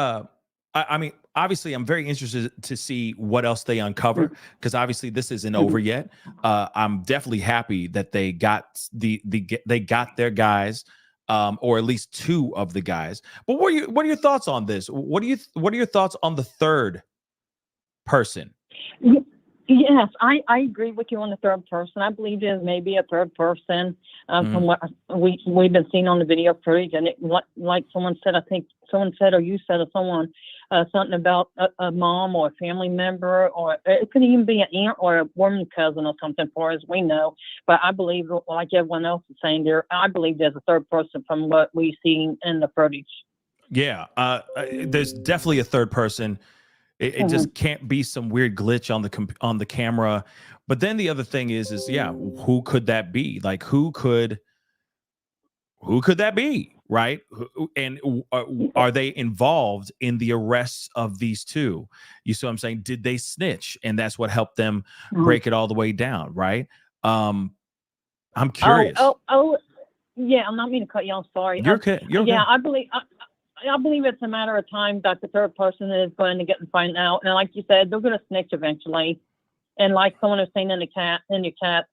I mean, obviously, I'm very interested to see what else they uncover, because obviously this isn't over yet. I'm definitely happy that they got they got their guys, or at least 2 of the guys. But what are your thoughts on this? What are your thoughts on the third person? Yes, I agree with you on the third person. I believe there's maybe a third person from what we've been seeing on the video footage. And it, like someone said, I think someone said, or you said, or someone, something about a mom or a family member, or it could even be an aunt or a woman cousin or something, for as we know. But I believe, like everyone else is saying there, I believe there's a third person from what we see in the footage. Yeah, there's definitely a third person. It just can't be some weird glitch on the camera. But then the other thing is yeah, who could that be? Like who could that be? Right? And are they involved in the arrests of these two? You see what I'm saying? Did they snitch? And that's what helped them break it all the way down, right? I'm curious. Oh, yeah. I'm not meaning to cut you off. Sorry. You're okay. You're yeah, okay. I believe it's a matter of time that the third person is going to get and find out. And like you said, they're going to snitch eventually. And like someone was saying in your chat,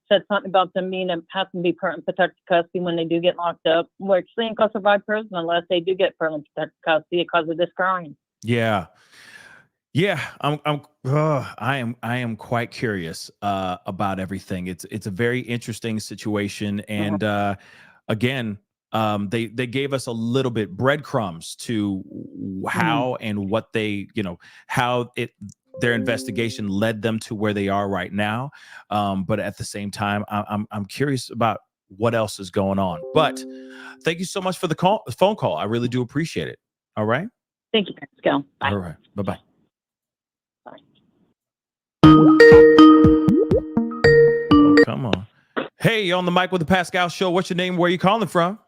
said something about them being have to be permanent protected custody when they do get locked up, which they ain't gonna survive prison unless they do get permanent protected custody because of this crime. Yeah. I am quite curious about everything. It's a very interesting situation, and again, they gave us a little bit breadcrumbs to how and what they, how their investigation led them to where they are right now. But at the same time, I'm curious about what else is going on. But thank you so much for the phone call. I really do appreciate it. All right. Thank you, Pascal. Bye. All right. Bye-bye. Oh, come on. Hey, you're on the mic with the Pascal Show. What's your name? Where are you calling from?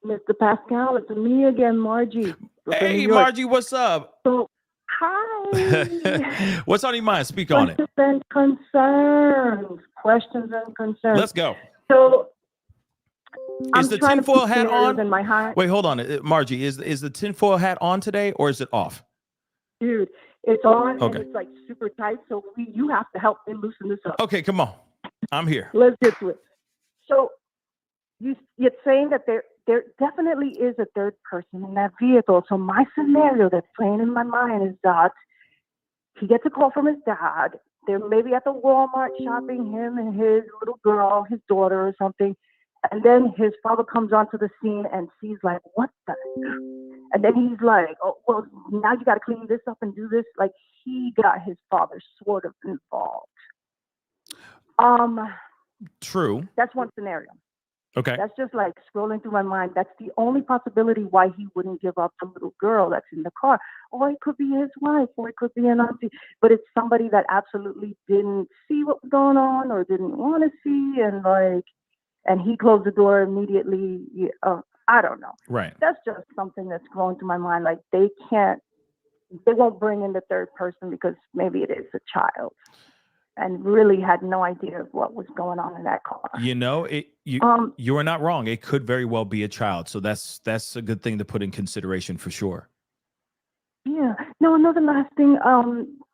Mr. Pascal, it's me again, Margie. Hey, Margie, what's up? So, hi. What's on your mind? Speak on it. Questions and concerns. Let's go. So, is the tinfoil hat on? In my heart. Wait, hold on. Margie, is the tinfoil hat on today or is it off? Dude, it's on okay. And it's like super tight, so you have to help me loosen this up. Okay, come on. I'm here. Let's get to it. So, you're saying that there definitely is a third person in that vehicle. So my scenario that's playing in my mind is that he gets a call from his dad. They're maybe at the Walmart shopping, him and his little girl, his daughter or something. And then his father comes onto the scene and sees like, what the? And then he's like, oh, well, now you got to clean this up and do this. Like he got his father sort of involved. True. That's one scenario. Okay. That's just like scrolling through my mind. That's the only possibility why he wouldn't give up the little girl that's in the car. Or it could be his wife, or it could be an auntie. But it's somebody that absolutely didn't see what was going on or didn't want to see, and he closed the door immediately. I don't know. Right. That's just something that's going through my mind. Like they won't bring in the third person because maybe it is a child. And really had no idea of what was going on in that car. You are not wrong. It could very well be a child. So that's a good thing to put in consideration for sure. Yeah. No, another last thing.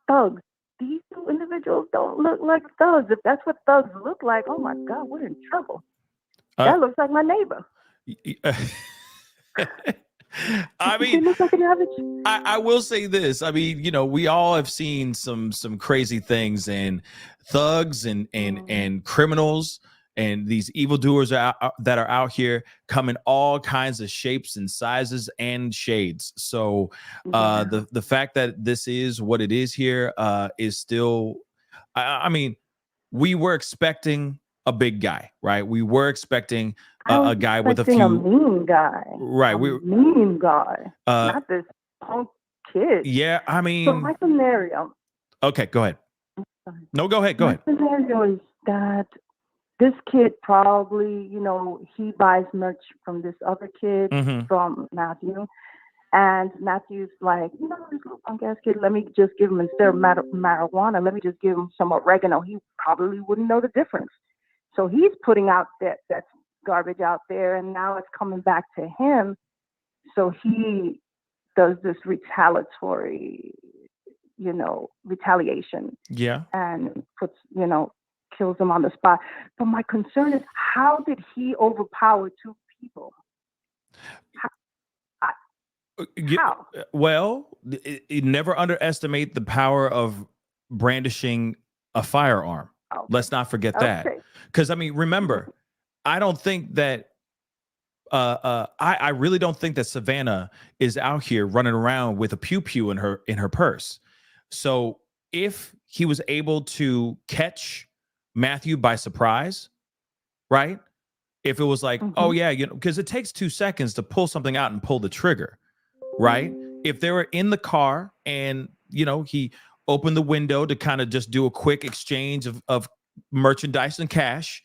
Thugs. These two individuals don't look like thugs. If that's what thugs look like, oh my God, we're in trouble. That looks like my neighbor. I mean, I will say this. I mean, we all have seen some crazy things, and thugs and criminals and these evildoers that are out here come in all kinds of shapes and sizes and shades. So the fact that this is what it is here is still, I mean, we were expecting a big guy, right? We were expecting a guy with a few. A mean guy. Right. Mean guy. Not this punk kid. Yeah, I mean. So my scenario. Okay, go ahead. No, go ahead. Go ahead. My scenario is that this kid probably, he buys merch from this other kid, from Matthew. And Matthew's like, this little punk ass kid, let me just give him, instead of marijuana, let me just give him some oregano. He probably wouldn't know the difference. So he's putting out that's garbage out there, and now it's coming back to him. So he does this retaliatory, retaliation. Yeah. And puts, kills him on the spot. But my concern is, how did he overpower two people? How? Well, never underestimate the power of brandishing a firearm. Okay. Let's not forget that. Because, I mean, remember, I don't think that I really don't think that Savannah is out here running around with a pew-pew in her purse. So if he was able to catch Matthew by surprise, right? If it was like, oh yeah, because it takes 2 seconds to pull something out and pull the trigger, right? if they were in the car and, you know, he opened the window to kind of just do a quick exchange of merchandise and cash,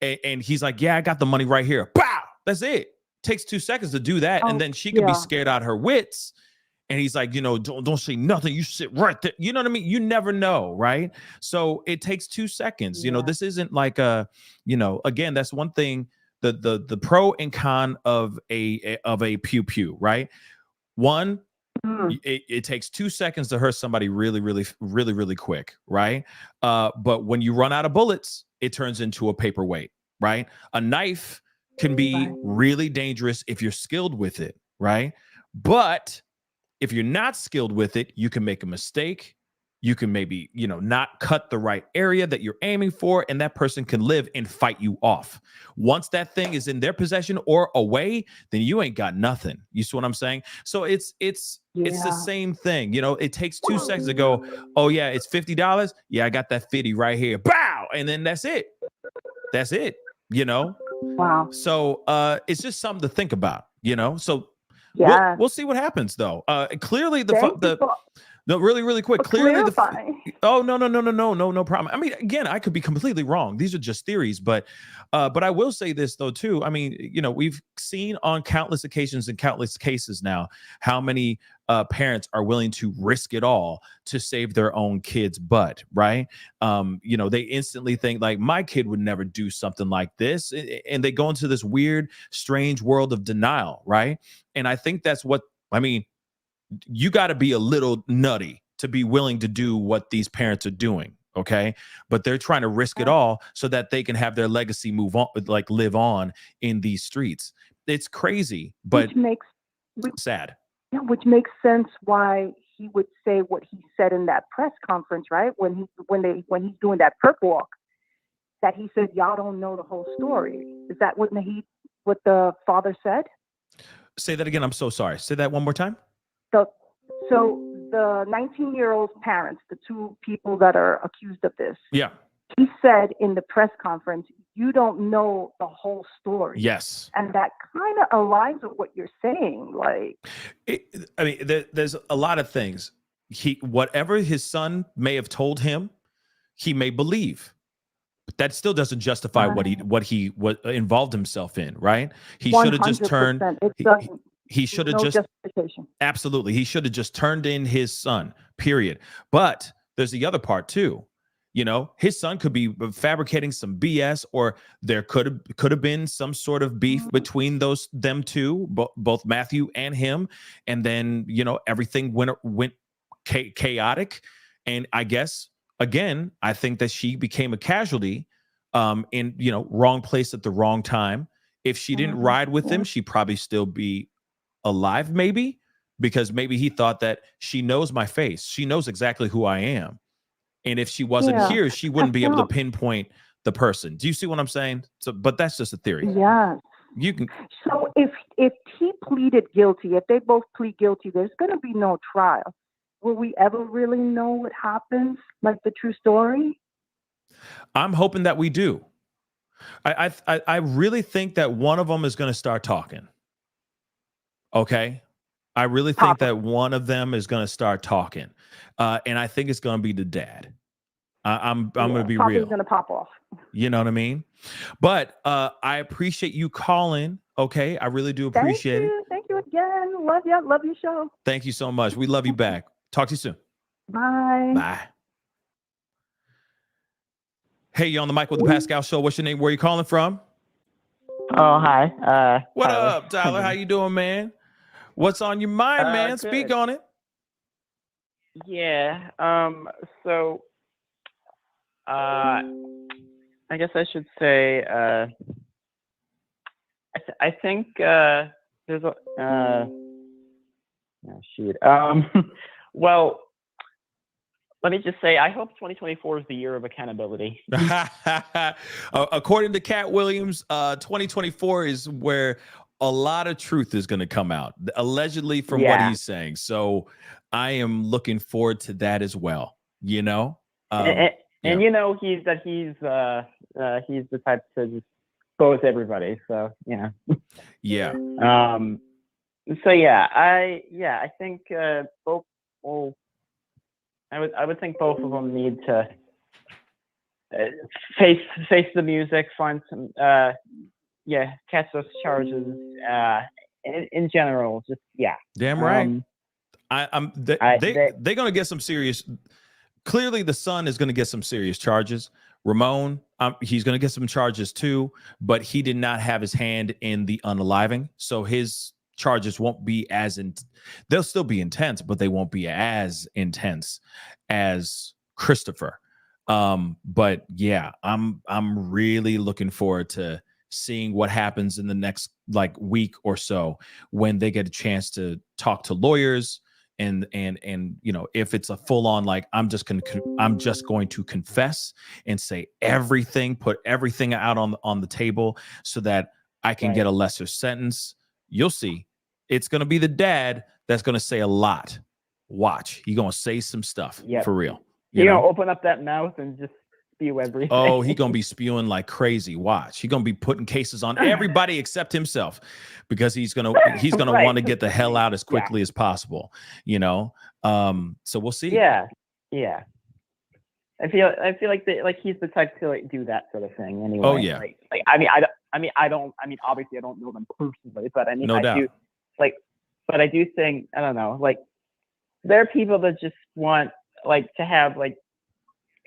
and he's like, yeah, I got the money right here. Pow! That's it. Takes 2 seconds to do that. And then she could be scared out of her wits. And he's like, you know, don't say nothing. You sit right there. You know what I mean? You never know, right? So it takes 2 seconds. You know, this isn't like a, you know, again, that's one thing. The pro and con of a pew pew, right? One, it takes 2 seconds to hurt somebody really quick, right? But when you run out of bullets, it turns into a paperweight, right? A knife can be really dangerous if you're skilled with it, right? But if you're not skilled with it, you can make a mistake. You can maybe, you know, not cut the right area that you're aiming for, and that person can live and fight you off. Once that thing is in their possession or away, then you ain't got nothing. You see what I'm saying? So it's the same thing. You know, it takes 2 seconds to go, oh yeah, it's $50. Yeah, I got that 50 right here. Bow! And then that's it. That's it. You know? Wow. So it's just something to think about, you know? So we'll see what happens though. Clearly no, really quick. Clearly no problem. I mean, again, I could be completely wrong. These are just theories, but I will say this though too. I mean, you know, we've seen on countless occasions and countless cases now how many parents are willing to risk it all to save their own kid's butt, right? You know, they instantly think like my kid would never do something like this, and they go into this weird, strange world of denial, right? And I think that's what I mean. You got to be a little nutty to be willing to do what these parents are doing. Okay. But they're trying to risk it all so that they can have their legacy move on, like live on in these streets. It's crazy, but sad. Yeah, which makes sense why he would say what he said in that press conference, right? When he's doing that perp walk, that he said, y'all don't know the whole story. Is that what the father said? Say that again. I'm so sorry. Say that one more time. So the 19-year-old parents, the two people that are accused of this, he said in the press conference, you don't know the whole story. Yes. And that kind of aligns with what you're saying. Like, I mean, there's a lot of things. Whatever his son may have told him, he may believe. But that still doesn't justify what he involved himself in, right? He should have just turned. He should have just absolutely. He should have just turned in his son. Period. But there's the other part too. You know, his son could be fabricating some BS, or there could have been some sort of beef between them two, both Matthew and him, and then you know everything went chaotic. And I guess again, I think that she became a casualty in you know wrong place at the wrong time. If she didn't ride with him, she'd probably still be alive, maybe, because maybe he thought that she knows my face. She knows exactly who I am. And if she wasn't here, she wouldn't be able to pinpoint the person. Do you see what I'm saying? So, but that's just a theory. Yeah. You can. So if he pleaded guilty, if they both plead guilty, there's going to be no trial. Will we ever really know what happens, like the true story? I'm hoping that we do. I really think that one of them is going to start talking. Okay. I really think that one of them is going to start talking. And I think it's going to be the dad. I'm going to be real. Going to pop off. You know what I mean? But I appreciate you calling. Okay. I really do appreciate it. Thank you again. Love you. Love your show. Thank you so much. We love you back. Talk to you soon. Bye. Bye. Hey, you on the mic with the Pascal Show. What's your name? Where are you calling from? Oh, hi. What Tyler. up, Tyler? How you doing, man? What's on your mind, man? Good. Speak on it. Yeah. So, I guess I should say, I think there's a. Well, let me just say, I hope 2024 is the year of accountability. According to Cat Williams, 2024 is where a lot of truth is going to come out, allegedly, from what he's saying. So I am looking forward to that as well. You know, and you know he's the type to just go with everybody. So you know. Yeah. So I think both. Well, I would think both of them need to face the music, find some catch those charges. In general, just Damn right. They're gonna get some serious. Clearly, the son is gonna get some serious charges. Ramon, he's gonna get some charges too, but he did not have his hand in the unaliving, so his charges won't be as they'll still be intense, but they won't be as intense as Christopher. But yeah, I'm really looking forward to seeing what happens in the next like week or so when they get a chance to talk to lawyers and you know, if it's a full on like I'm just going to confess and say everything, put everything out on the table so that I can get a lesser sentence. You'll see. It's going to be the dad that's going to say a lot. Watch. He's going to say some stuff for real. You know, open up that mouth and just spew everything. Oh, he's going to be spewing like crazy. Watch. He's going to be putting cases on everybody except himself because he's going to want to get the hell out as quickly as possible, you know? So we'll see. Yeah. I feel like he's the type to like do that sort of thing anyway. Oh yeah. Obviously I don't know them personally, but no doubt. But I do think, I don't know, like there are people that just want like to have like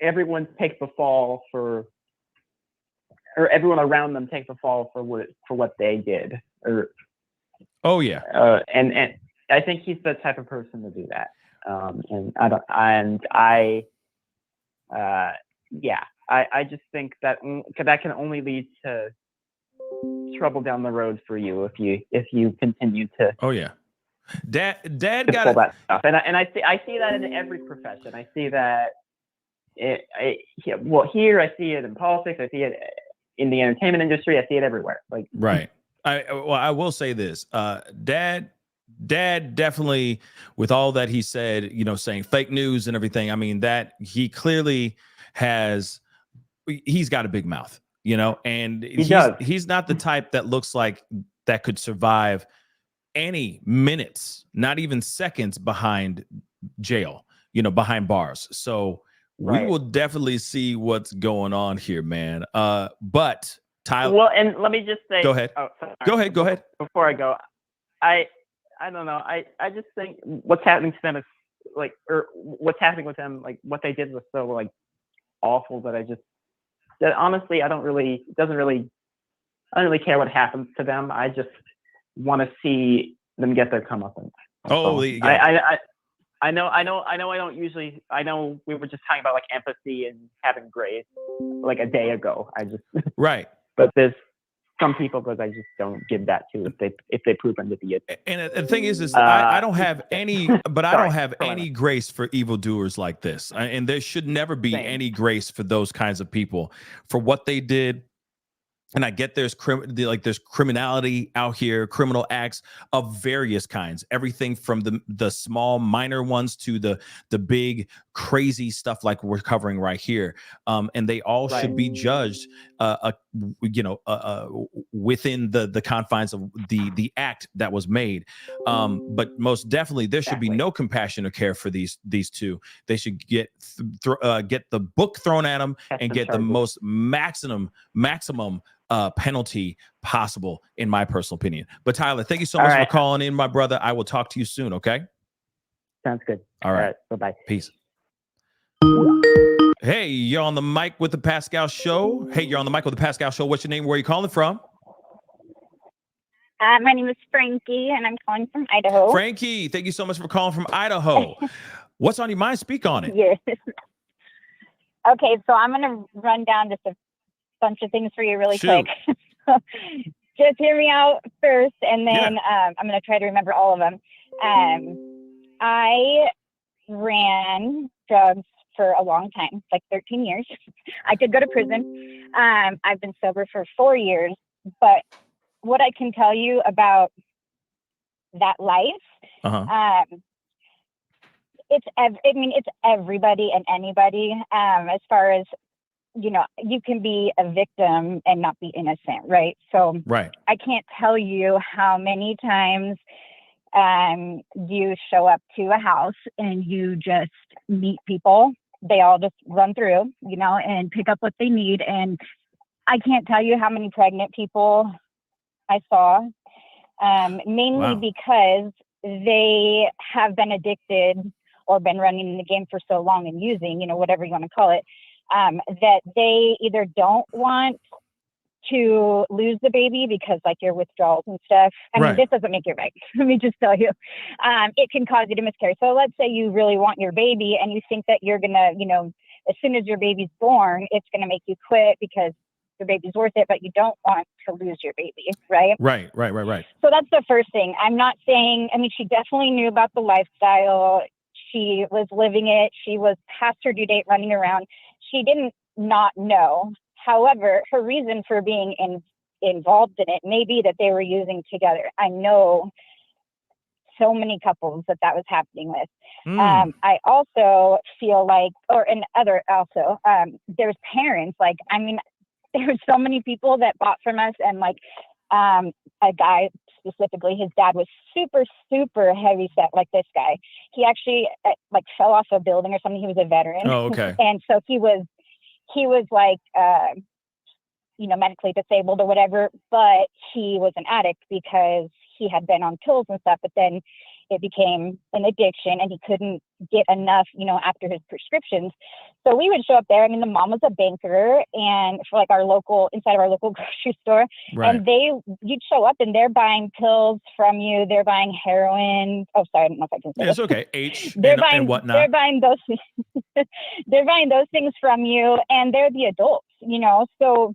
everyone take the fall or everyone around them take the fall for what they did. And I think he's the type of person to do that. I just think that can only lead to trouble down the road for you if you continue to. Oh yeah. Dad got all that stuff, and I see that in every profession. I see that. Here I see it in politics. I see it in the entertainment industry. I see it everywhere. Like right. I will say this. Dad definitely, with all that he said, you know, saying fake news and everything. I mean, that he clearly he's got a big mouth, you know, and he's not the type that looks like that could survive any minutes, not even seconds behind jail, you know, behind bars. So we will definitely see what's going on here, man. But Tyler. Well, and let me just say. Go ahead. Oh, sorry. Go ahead. Before I go, I don't know. I just think what's happening to them is like, or what's happening with them, like what they did was so like awful that honestly I don't really care what happens to them. I just want to see them get their comeuppance. Oh, I know I don't usually. I know we were just talking about like empathy and having grace like a day ago. Right. But there's some people that I just don't give that to if they prove them to be it. And the thing is I don't have any, but I don't have any grace for evildoers like this, and there should never be any grace for those kinds of people for what they did. And I get there's criminality out here, criminal acts of various kinds, everything from the small minor ones to the big crazy stuff like we're covering right here. And they all should be judged, within the confines of the act that was made. But most definitely there should be no compassion or care for these two. They should get the book thrown at them and get the most maximum penalty possible, in my personal opinion. But Tyler, thank you so much for calling in, my brother. I will talk to you soon. Okay. Sounds good. All right. Bye-bye. Peace. Hey, you're on the mic with the Pascal Show. What's your name? Where are you calling from? My name is Frankie, and I'm calling from Idaho. Frankie, thank you so much for calling from Idaho. What's on your mind? Speak on it. Yes. Okay, so I'm going to run down just a bunch of things for you really quick. Just hear me out first, and then I'm going to try to remember all of them. I ran drugs for a long time, like 13 years. I could go to prison. I've been sober for 4 years, but what I can tell you about that life, it's everybody and anybody. As far as, you know, you can be a victim and not be innocent, right? So I can't tell you how many times, You show up to a house and you just meet people. They all just run through, you know, and pick up what they need. And I can't tell you how many pregnant people I saw, mainly because they have been addicted or been running the game for so long and using, you know, whatever you want to call it, that they either don't want to lose the baby because like your withdrawals and stuff. I mean, this doesn't make it right. Let me just tell you, it can cause you to miscarry. So let's say you really want your baby and you think that you're going to, you know, as soon as your baby's born, it's going to make you quit because your baby's worth it, but you don't want to lose your baby, right? Right. So that's the first thing. I'm not saying, I mean, she definitely knew about the lifestyle. She was living it. She was past her due date running around. She didn't not know. However, her reason for being involved in it may be that they were using together. I know so many couples that was happening with. I also feel like, there's parents, like, I mean, there were so many people that bought from us, and like a guy specifically, his dad was super, super heavy set, like this guy. He actually like fell off a building or something. He was a veteran. Oh, okay. And so he was like, you know, medically disabled or whatever, but he was an addict because he had been on pills and stuff, but then it became an addiction and he couldn't get enough, you know, after his prescriptions. So we would show up there. I mean, the mom was a banker and for like inside of our local grocery store. Right. And you'd show up and they're buying pills from you. They're buying heroin. Oh, sorry. I don't know if I can say It's this. okay. H and whatnot. They're buying those they're buying those things from you, and they're the adults, you know, so,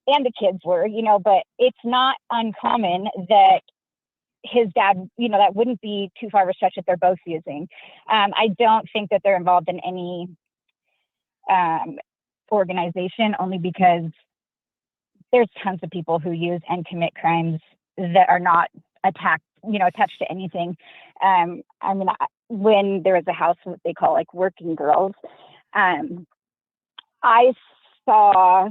and the kids were, you know, but it's not uncommon that his dad, you know, that wouldn't be too far of a stretch that they're both using. I don't think that they're involved in any organization, only because there's tons of people who use and commit crimes that are not attached to anything. I mean, when there was a house, what they call like working girls, I saw,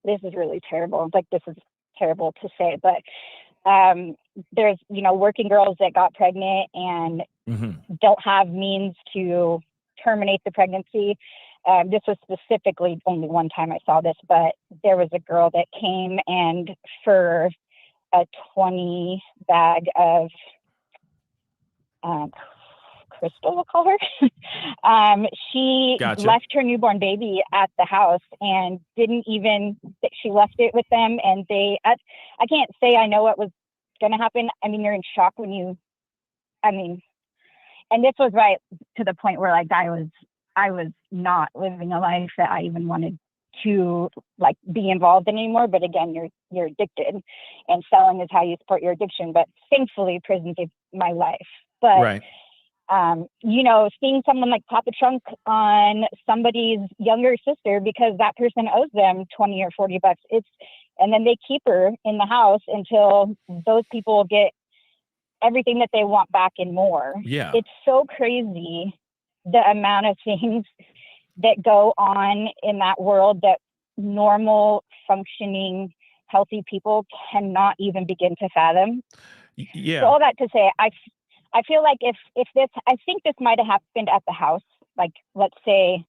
this is really terrible. Like, this is terrible to say, but there's, you know, working girls that got pregnant and don't have means to terminate the pregnancy. This was specifically only one time I saw this, but there was a girl that came and for a 20 bag of Crystal, we'll call her. She left her newborn baby at the house and she left it with them. And I can't say I know what was going to happen. I mean, you're in shock and this was right to the point where like I was not living a life that I even wanted to like be involved in anymore. But again, you're addicted, and selling is how you support your addiction. But thankfully prison saved my life. But you know, seeing someone like pop a trunk on somebody's younger sister because that person owes them 20 or 40 bucks, and then they keep her in the house until those people get everything that they want back and more. Yeah. It's so crazy the amount of things that go on in that world that normal, functioning, healthy people cannot even begin to fathom. Yeah. So all that to say, I feel like if this, I think this might have happened at the house. Like, let's say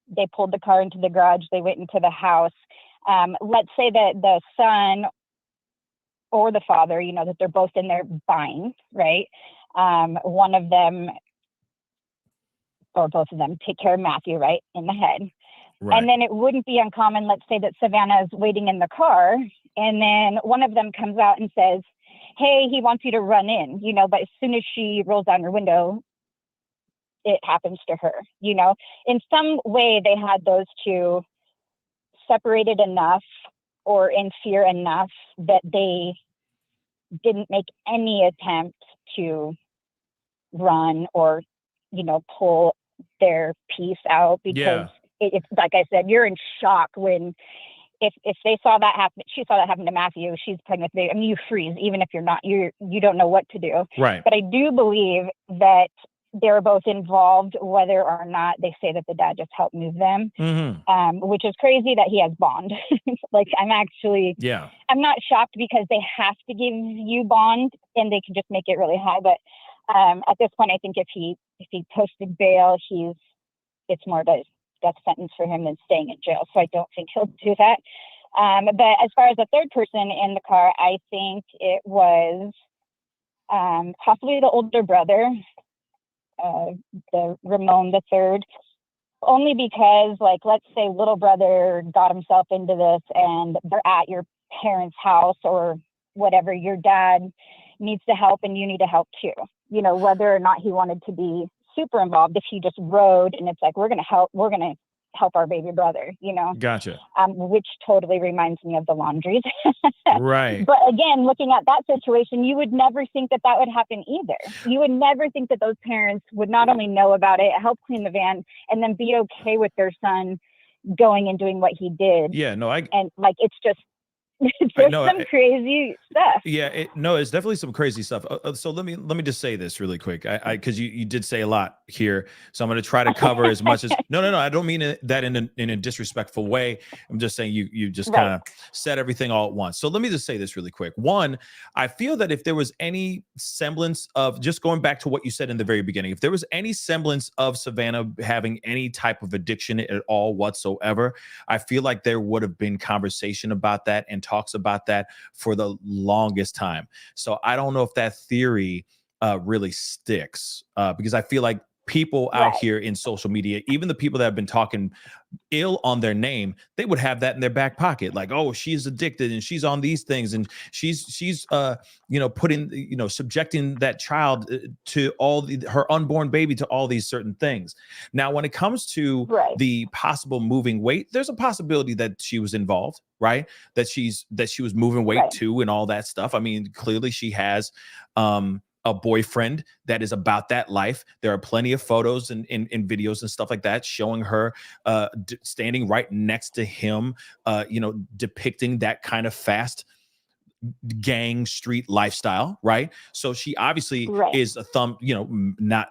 they pulled the car into the garage, they went into the house. Let's say that the son or the father, you know, that they're both in there buying, right? One of them or both of them take care of Matthew, right, in the head. Right. And then it wouldn't be uncommon, let's say that Savannah is waiting in the car, and then one of them comes out and says, hey, he wants you to run in, you know, but as soon as she rolls down her window, it happens to her, you know. In some way, they had those two separated enough or in fear enough that they didn't make any attempt to run or, you know, pull their piece out, because it's like I said, you're in shock when if they saw that happen. She saw that happen to Matthew. She's pregnant with baby. I mean, you freeze even if you're not, you don't know what to do. Right. But I do believe that they were both involved, whether or not they say that the dad just helped move them, which is crazy that he has bond. Like, I'm not shocked because they have to give you bond and they can just make it really high. But at this point, I think if he posted bail, it's more of a death sentence for him than staying in jail. So I don't think he'll do that. But as far as the third person in the car, I think it was possibly the older brother, the Ramon the third, only because, like, let's say little brother got himself into this and they're at your parents' house or whatever, your dad needs to help and you need to help too. You know, whether or not he wanted to be super involved, if he just rode and it's like, we're going to help our baby brother, you know? Gotcha. Which totally reminds me of the laundries. Right. But again, looking at that situation, you would never think that would happen either. You would never think that those parents would not only know about it, help clean the van, and then be okay with their son going and doing what he did. Yeah, no, and like, it's just, there's some crazy stuff. Yeah, it's definitely some crazy stuff. So let me just say this really quick, because you did say a lot here, so I'm going to try to cover as much as. No, I don't mean that in a disrespectful way. I'm just saying you just kind of said everything all at once. So let me just say this really quick. One, I feel that if there was any semblance of, just going back to what you said in the very beginning, if there was any semblance of Savannah having any type of addiction at all whatsoever, I feel like there would have been conversation about that and talks about that for the longest time. So I don't know if that theory really sticks, because I feel like people out here in social media, even the people that have been talking ill on their name, they would have that in their back pocket. Like, oh, she's addicted and she's on these things and she's putting, subjecting that child to all her unborn baby to all these certain things. Now, when it comes to the possible moving weight, there's a possibility that she was involved, right? That she was moving weight too and all that stuff. I mean, clearly she has a boyfriend that is about that life. There are plenty of photos and videos and stuff like that showing her standing right next to him, depicting that kind of fast gang street lifestyle, right? So she obviously is a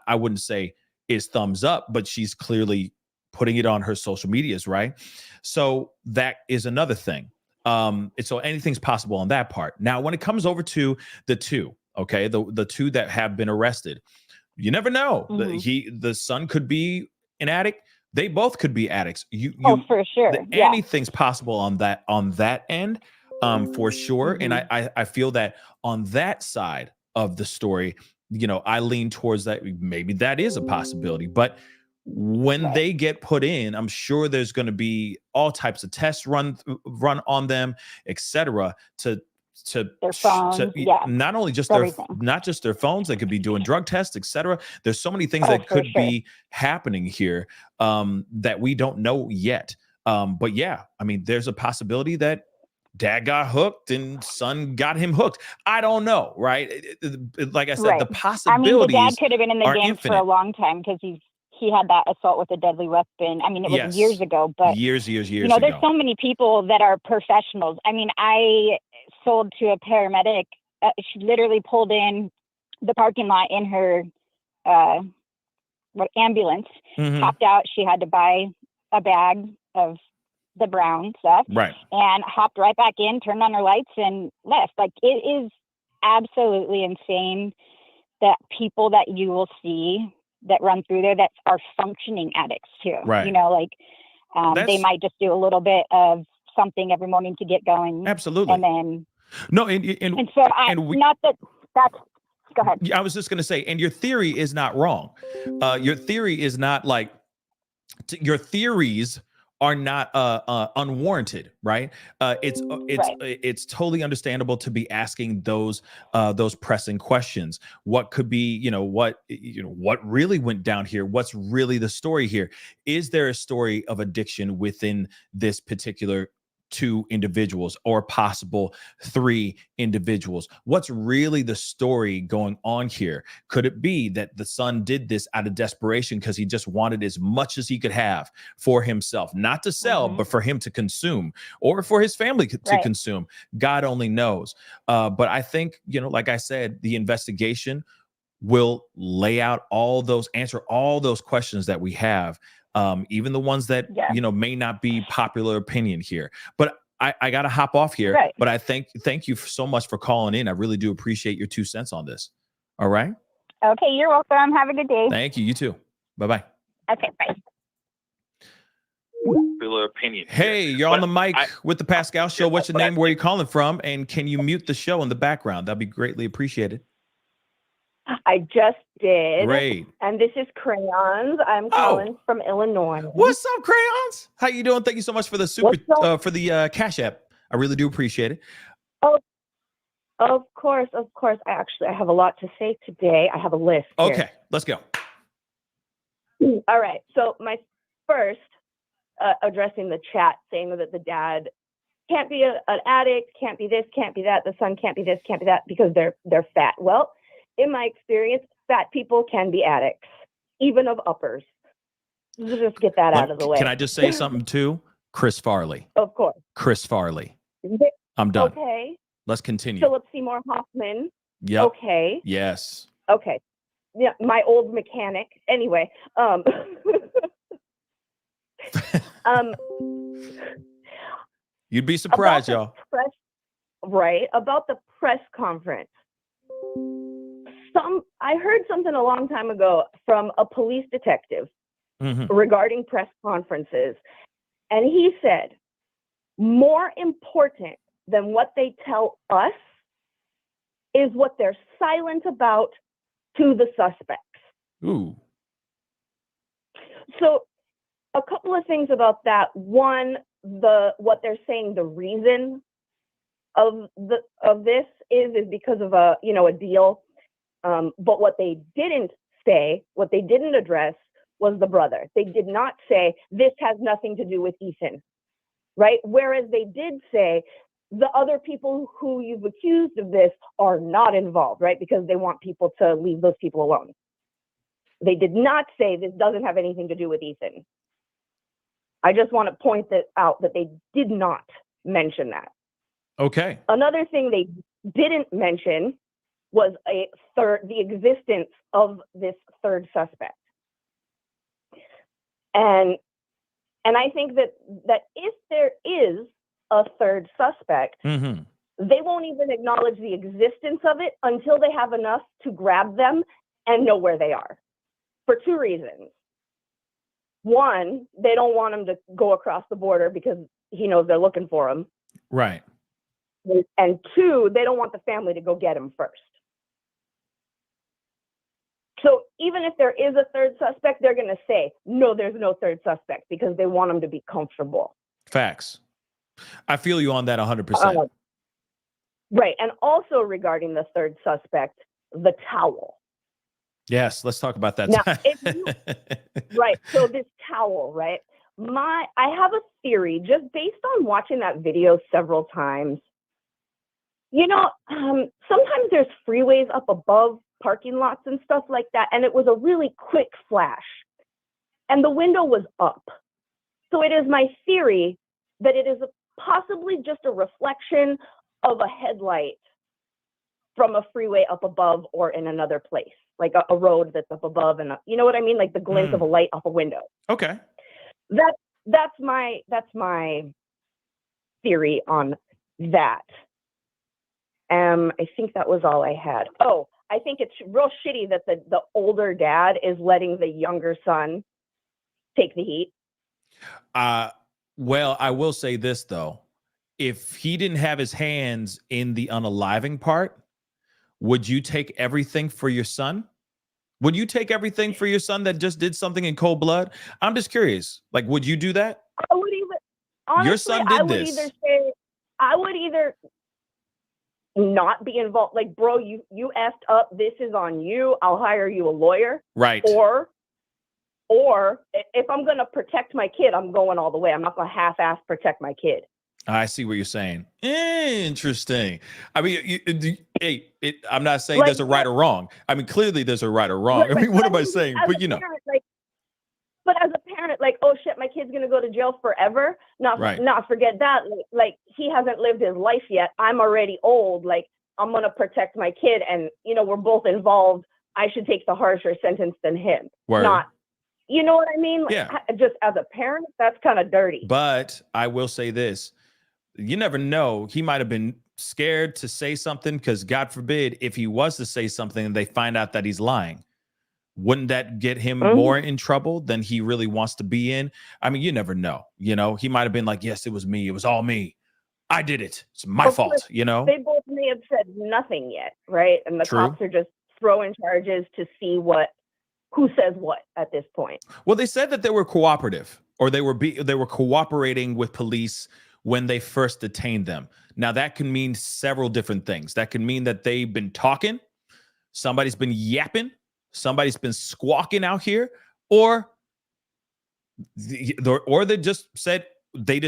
I wouldn't say is thumbs up, but she's clearly putting it on her social medias, right? So that is another thing. So anything's possible on that part. Now, when it comes over to the two, okay, the two that have been arrested, you never know. The son could be an addict. They both could be addicts. For sure. Anything's possible on that end, for sure. And I feel that on that side of the story, I lean towards that. Maybe that is a possibility, but when they get put in, I'm sure there's going to be all types of tests run on them, etc. To their phones, not only just not just their phones, they could be doing drug tests, etc. There's so many things that could be happening here that we don't know yet. But yeah, I mean, there's a possibility that dad got hooked and son got him hooked. I don't know, right? Like I said, the possibilities. I mean, the dad could have been in the game infinite. for a long time because he had that assault with a deadly weapon. I mean, it was years ago, but years there's ago. so many people that are professionals. I mean, I sold to a paramedic. She literally pulled in the parking lot in her ambulance, hopped out. She had to buy a bag of the brown stuff, and hopped right back in, turned on her lights, and left. Like, it is absolutely insane that people that you will see that run through there that are functioning addicts too. Right. They might just do a little bit of something every morning to get going. Absolutely. And then no, go ahead. I was just going to say, and your theory is not wrong. Your theory is not like your theories are not unwarranted, right? It's totally understandable to be asking those pressing questions. What could be, what really went down here? What's really the story here? Is there a story of addiction within this particular 2 individuals or possible 3 individuals? What's really the story going on here? Could it be that the son did this out of desperation because he just wanted as much as he could have for himself, not to sell, but for him to consume, or for his family to consume? God only knows. But I think, like I said, the investigation will lay out answer all those questions that we have, even the ones that may not be popular opinion here. But I got to hop off here. Right. But I thank you so much for calling in. I really do appreciate your 2 cents on this. All right. Okay, you're welcome. Have a good day. Thank you. You too. Bye-bye. Okay, bye. Popular opinion. Hey, you're on the mic with the Pascal Show. What's your name? Where are you calling from? And can you mute the show in the background? That'd be greatly appreciated. I just did. Great. And this is Crayons. I'm calling from Illinois. What's up, Crayons? How you doing? Thank you so much for the Cash App. I really do appreciate it. Oh, of course. I have a lot to say today. I have a list here. Okay, let's go. All right. So my first addressing the chat, saying that the dad can't be an addict, can't be this, can't be that. The son can't be this, can't be that because they're fat. Well, in my experience, fat people can be addicts, even of uppers. Just get that out of the way. Can I just say something too? Chris Farley. Of course. Chris Farley. I'm done. Okay. Let's continue. Philip Seymour Hoffman. Yep. Okay. Yes. Okay. Yeah, my old mechanic. Anyway, you'd be surprised, y'all. About the press conference. I heard something a long time ago from a police detective regarding press conferences. And he said, more important than what they tell us is what they're silent about to the suspects. Ooh. So a couple of things about that. One, what they're saying, the reason of this is because of a deal. But what they didn't say, what they didn't address was the brother. They did not say this has nothing to do with Ethan, right? Whereas they did say the other people who you've accused of this are not involved, right? Because they want people to leave those people alone. They did not say this doesn't have anything to do with Ethan. I just want to point that out that they did not mention that. Okay. Another thing they didn't mention was the existence of this third suspect. And I think that if there is a third suspect, they won't even acknowledge the existence of it until they have enough to grab them and know where they are. For two reasons. One, they don't want him to go across the border because he knows they're looking for him. Right. And two, they don't want the family to go get him first. So even if there is a third suspect, they're going to say, no, there's no third suspect because they want him to be comfortable. Facts. I feel you on that 100%. Right. And also regarding the third suspect, the towel. Yes, let's talk about that. Now, right. So this towel, right? I have a theory just based on watching that video several times. Sometimes there's freeways up above parking lots and stuff like that. And it was a really quick flash and the window was up. So it is my theory that it is possibly just a reflection of a headlight from a freeway up above or in another place, like a road that's up above, and you know what I mean? Like the glint of a light off a window. Okay. That's my theory on that. I think that was all I had. Oh, I think it's real shitty that the older dad is letting the younger son take the heat. Well, I will say this though. If he didn't have his hands in the unaliving part, would you take everything for your son? Would you take everything for your son that just did something in cold blood? I'm just curious. Like, would you do that? I would either, honestly, your son did this. I would either not be involved. Like, bro, you effed up. This is on you. I'll hire you a lawyer. Right. Or if I'm going to protect my kid, I'm going all the way. I'm not going to half-ass protect my kid. I see what you're saying. Interesting. I mean, I'm not saying there's a right or wrong. I mean, clearly there's a right or wrong. I mean, what am I saying? But But as a parent, like, oh shit, my kid's gonna go to jail forever. Not forget that. Like he hasn't lived his life yet. I'm already old. Like I'm gonna protect my kid, and we're both involved I should take the harsher sentence than him. Word. Not, you know what I mean? Like, Yeah. just as a parent, that's kind of dirty. But I will say this. You never know. He might have been scared to say something because God forbid if he was to say something and they find out that he's lying. Wouldn't that get him more in trouble than he really wants to be in? I mean, you never know. You know, he might have been like, yes, it was me. It was all me. I did it. It's my fault, you know? They both may have said nothing yet, right? And the True. cops are just throwing charges to see who says what at this point. Well, they said that they were cooperative, or they were cooperating with police when they first detained them. Now, that can mean several different things. That can mean that they've been talking, somebody's been yapping, somebody's been squawking out here, or they just said they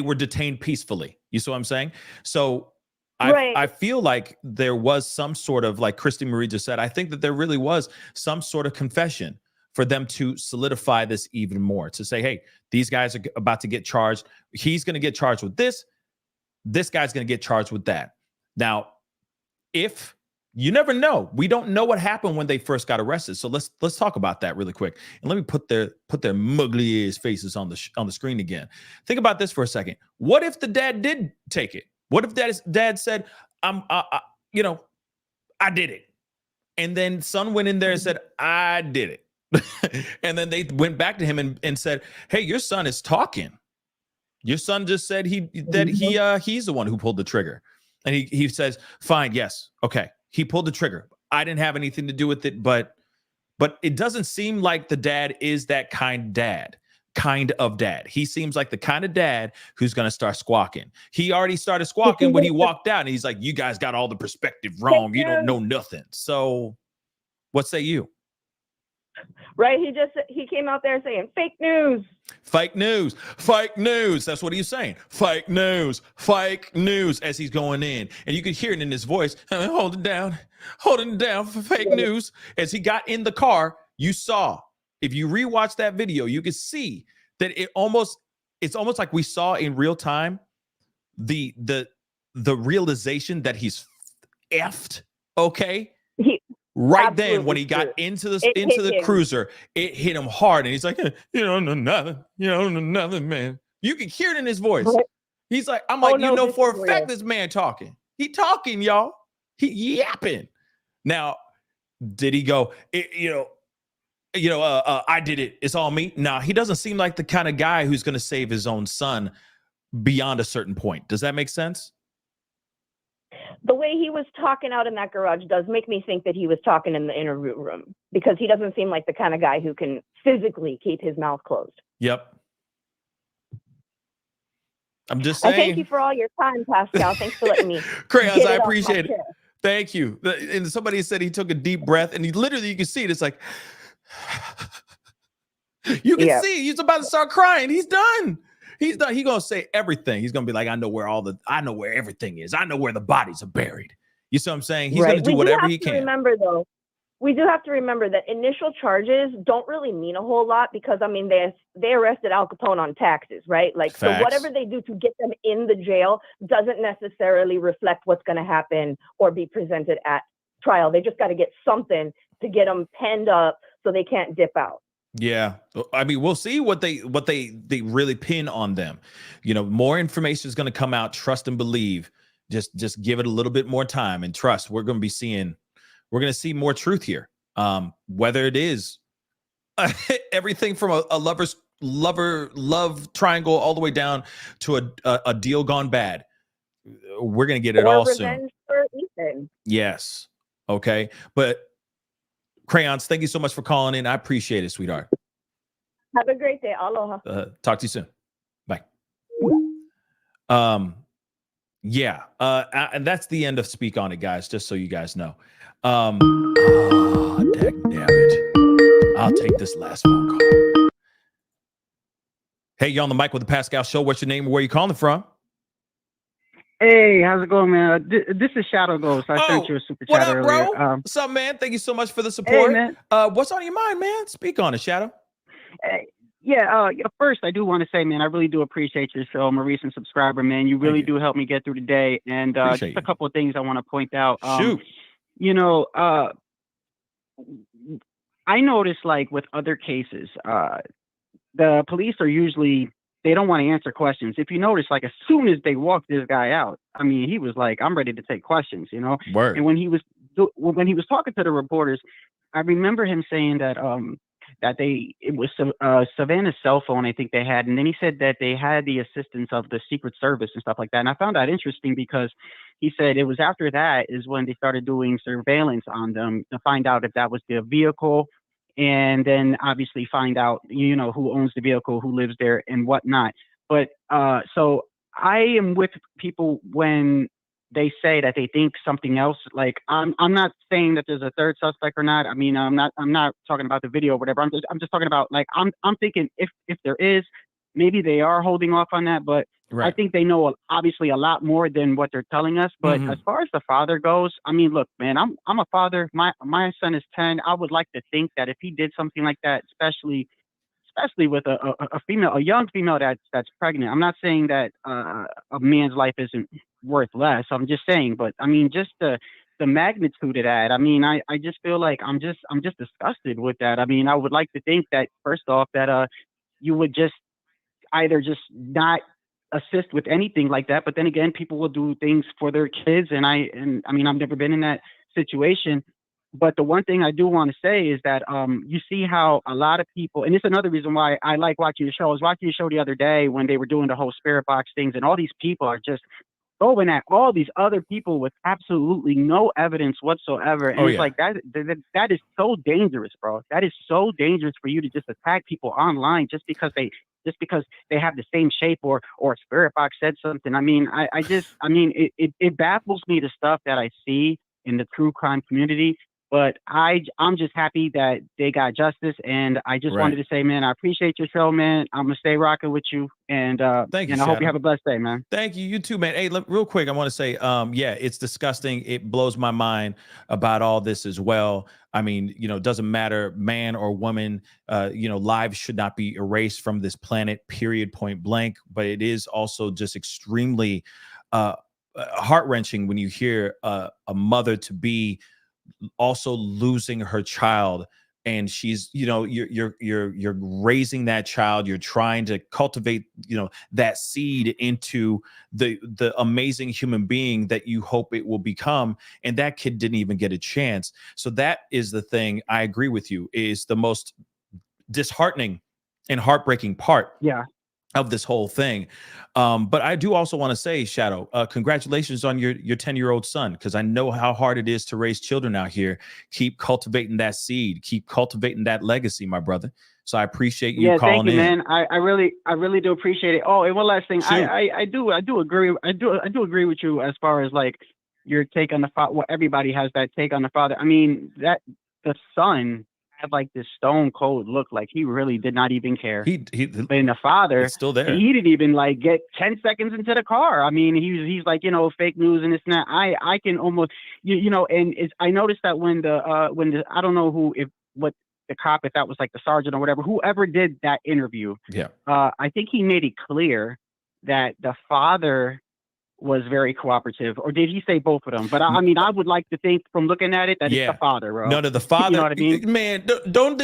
were detained peacefully. You see what I'm saying? So I feel like there was some sort of, like Christy Marie just said, I think that there really was some sort of confession for them to solidify this even more, to say, hey, these guys are about to get charged. He's going to get charged with this. This guy's going to get charged with that. Now, if you never know, we don't know what happened when they first got arrested. So let's talk about that really quick. And let me put their muggly ass faces on the screen again. Think about this for a second. What if the dad did take it? What if dad said, I did it. And then son went in there and said, I did it. And then they went back to him and said, hey, your son is talking. Your son just said he's the one who pulled the trigger. And he says, fine, yes, okay. He pulled the trigger. I didn't have anything to do with it, but it doesn't seem like the dad is that kind of dad. He seems like the kind of dad who's going to start squawking. He already started squawking when he walked out, and he's like, you guys got all the perspective wrong. You don't know nothing. So what say you? Right? He came out there saying fake news. Fake news. Fake news. That's what he's saying. Fake news. Fake news as he's going in. And you could hear it in his voice. Holding it down for fake news. As he got in the car, you saw, if you rewatch that video, you could see that it's almost like we saw in real time the realization that he's effed. Okay. Right then, when he got into the cruiser, it hit him hard, and he's like, "You don't know nothing. You don't know nothing, man." You can hear it in his voice. He's like, "I'm like, for a fact, this man talking. He talking, y'all. He yapping." Now, did he go? I did it. It's all me. Nah, he doesn't seem like the kind of guy who's going to save his own son beyond a certain point. Does that make sense? The way he was talking out in that garage does make me think that he was talking in the interview room, because he doesn't seem like the kind of guy who can physically keep his mouth closed. Yep. I'm just saying. And thank you for all your time, Pascal. Thanks for letting me. Crayons, I appreciate it. Thank you. And somebody said he took a deep breath, and you can see it. It's like, you can see he's about to start crying. He's done. He's done. He's gonna say everything. He's gonna be like, I know where everything is. I know where the bodies are buried. You see what I'm saying? He's gonna do whatever he can. We do have to remember that initial charges don't really mean a whole lot, because I mean they arrested Al Capone on taxes, right? Like, so whatever they do to get them in the jail doesn't necessarily reflect what's going to happen or be presented at trial. They just got to get something to get them penned up so they can't dip out. Yeah, I mean, we'll see what they really pin on them. More information is going to come out. Trust and believe. Just give it a little bit more time and trust. We're going to see more truth here. Whether it is everything from a love triangle all the way down to a deal gone bad. We're going to get it all soon. For Ethan. Yes. Okay. But Crayons, thank you so much for calling in. I appreciate it, sweetheart. Have a great day. Aloha. Talk to you soon. Bye. Yeah. And that's the end of Speak On It, guys, just so you guys know. Damn it. I'll take this last phone call. Hey, you're on the mic with the Pascal Show. What's your name and where you calling from? Hey, how's it going, man? This is Shadow Ghost. I sent you a super chat earlier. What up, bro? What's up, man? Thank you so much for the support. Hey, man. What's on your mind, man? Speak on it, Shadow. First, I do want to say, man, I really do appreciate your show. I'm a recent subscriber, man. You really do help me get through the day. And just a couple of things I want to point out. Shoot. I noticed like with other cases, the police are usually, they don't want to answer questions. If you notice, like as soon as they walked this guy out, I mean, he was like, I'm ready to take questions, you know? Word. And when he was talking to the reporters, I remember him saying that it was Savannah's cell phone, I think they had, and then he said that they had the assistance of the Secret Service and stuff like that. And I found that interesting because he said it was after that is when they started doing surveillance on them to find out if that was their vehicle, and then obviously find out, you know, who owns the vehicle, who lives there, and whatnot. But so I am with people when they say that they think something else. Like I'm not saying that there's a third suspect or not. I mean, I'm not talking about the video or whatever. I'm just talking about like I'm thinking if there is, maybe they are holding off on that, but I think they know obviously a lot more than what they're telling us. But as far as the father goes, I mean, look, man, I'm a father. My son is 10. I would like to think that if he did something like that, especially with a female, a young female that's pregnant. I'm not saying that a man's life isn't worth less. I'm just saying, but I mean, just the magnitude of that. I mean, I just feel like I'm just disgusted with that. I mean, I would like to think that first off that you would just either just not assist with anything like that, but then again, people will do things for their kids, and I mean, I've never been in that situation. But the one thing I do want to say is that you see how a lot of people, and it's another reason why I like watching your show. I was watching your show the other day when they were doing the whole spirit box things, and all these people are just going at all these other people with absolutely no evidence whatsoever. And it's like that is so dangerous, bro. That is so dangerous for you to just attack people online just because they have the same shape or spirit box said something. I mean, it baffles me, the stuff that I see in the true crime community. But I'm just happy that they got justice, and I just wanted to say, man, I appreciate your show, man. I'm gonna stay rocking with you, and thank you. And I hope you have a blessed day, man. Thank you. You too, man. Hey, real quick, I want to say, yeah, it's disgusting. It blows my mind about all this as well. I mean, you know, it doesn't matter, man or woman. You know, lives should not be erased from this planet. Period. Point blank. But it is also just extremely heart-wrenching when you hear a mother to be also losing her child, and she's, you know, you're raising that child, you're trying to cultivate, you know, that seed into the amazing human being that you hope it will become, and that kid didn't even get a chance. So that is the thing, I agree with you, is the most disheartening and heartbreaking part of this whole thing. But I do also want to say, Shadow, congratulations on your 10-year-old son, because I know how hard it is to raise children out here. Keep cultivating that seed, keep cultivating that legacy, my brother. So I appreciate you calling thank you, in. man. I really do appreciate it. Oh, and one last thing, I do agree. I do agree with you as far as like your take on the father. Well, everybody has that take on the father. I mean, that the son had like this stone cold look, like he really did not even care. And the father, it's still there. He didn't even like get 10 seconds into the car. I mean, he's like, you know, fake news and this and that. I can almost, you know, and I noticed that when the I don't know what the cop, if that was like the sergeant or whatever, whoever did that interview. Yeah. I think he made it clear that the father was very cooperative, or did he say both of them? But I mean, I would like to think from looking at it that it's the father, bro. No, the father. You know what I mean? Man, doesn't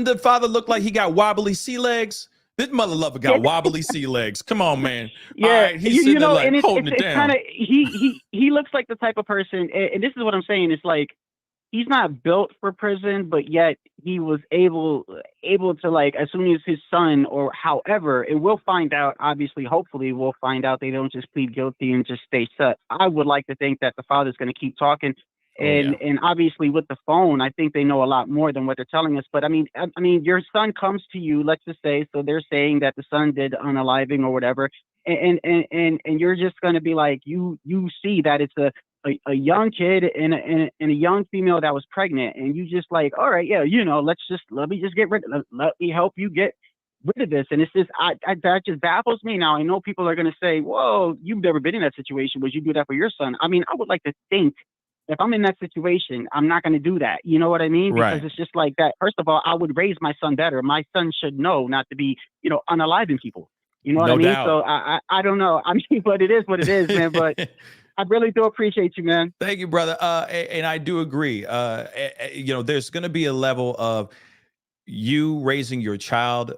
the father look like he got wobbly sea legs? This mother lover got wobbly sea legs. Come on, man. Yeah, all right, he's sitting there like holding it down. Kinda, he looks like the type of person, and this is what I'm saying. It's like he's not built for prison, but yet he was able to, like, as soon as his son, or however, and we'll find out, obviously, hopefully we'll find out they don't just plead guilty and just stay shut. I would like to think that the father's going to keep talking. And obviously with the phone, I think they know a lot more than what they're telling us. But I mean, your son comes to you, let's just say, so they're saying that the son did unaliving or whatever. And you're just going to be like, you see that it's a young kid and a young female that was pregnant, and you just like, all right, yeah, you know, let me help you get rid of this. And it's just, that just baffles me. Now I know people are going to say, whoa, you've never been in that situation, would you do that for your son? I mean, I would like to think if I'm in that situation, I'm not going to do that. You know what I mean? Because it's just like that. First of all, I would raise my son better. My son should know not to be, you know, unaliving people. You know what I mean? Doubt. So I don't know. I mean, but it is what it is, man. But I really do appreciate you, man. Thank you, brother. And I do agree. You know, there's going to be a level of you raising your child,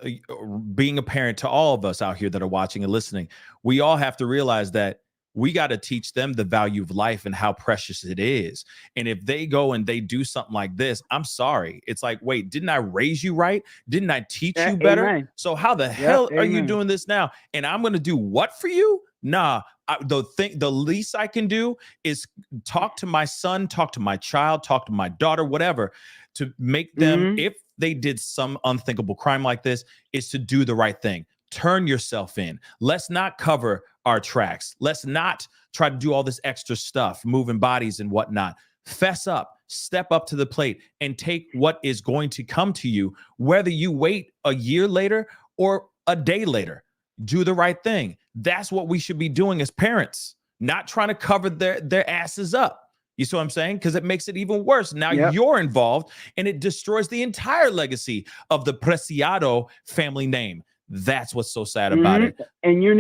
being a parent to all of us out here that are watching and listening. We all have to realize that we got to teach them the value of life and how precious it is. And if they go and they do something like this, I'm sorry. It's like, wait, didn't I raise you right? Didn't I teach you better? Amen. So how the hell are you amen. doing this now? And I'm going to do what for you? Nah, the least I can do is talk to my son, talk to my child, talk to my daughter, whatever, to make them, if they did some unthinkable crime like this, is to do the right thing. Turn yourself in. Let's not cover our tracks. Let's not try to do all this extra stuff, moving bodies and whatnot. Fess up, step up to the plate, and take what is going to come to you, whether you wait a year later or a day later. Do the right thing. That's what we should be doing as parents, not trying to cover their asses up. You see what I'm saying? Because it makes it even worse. Now you're involved, and it destroys the entire legacy of the Preciado family name. That's what's so sad about it. And you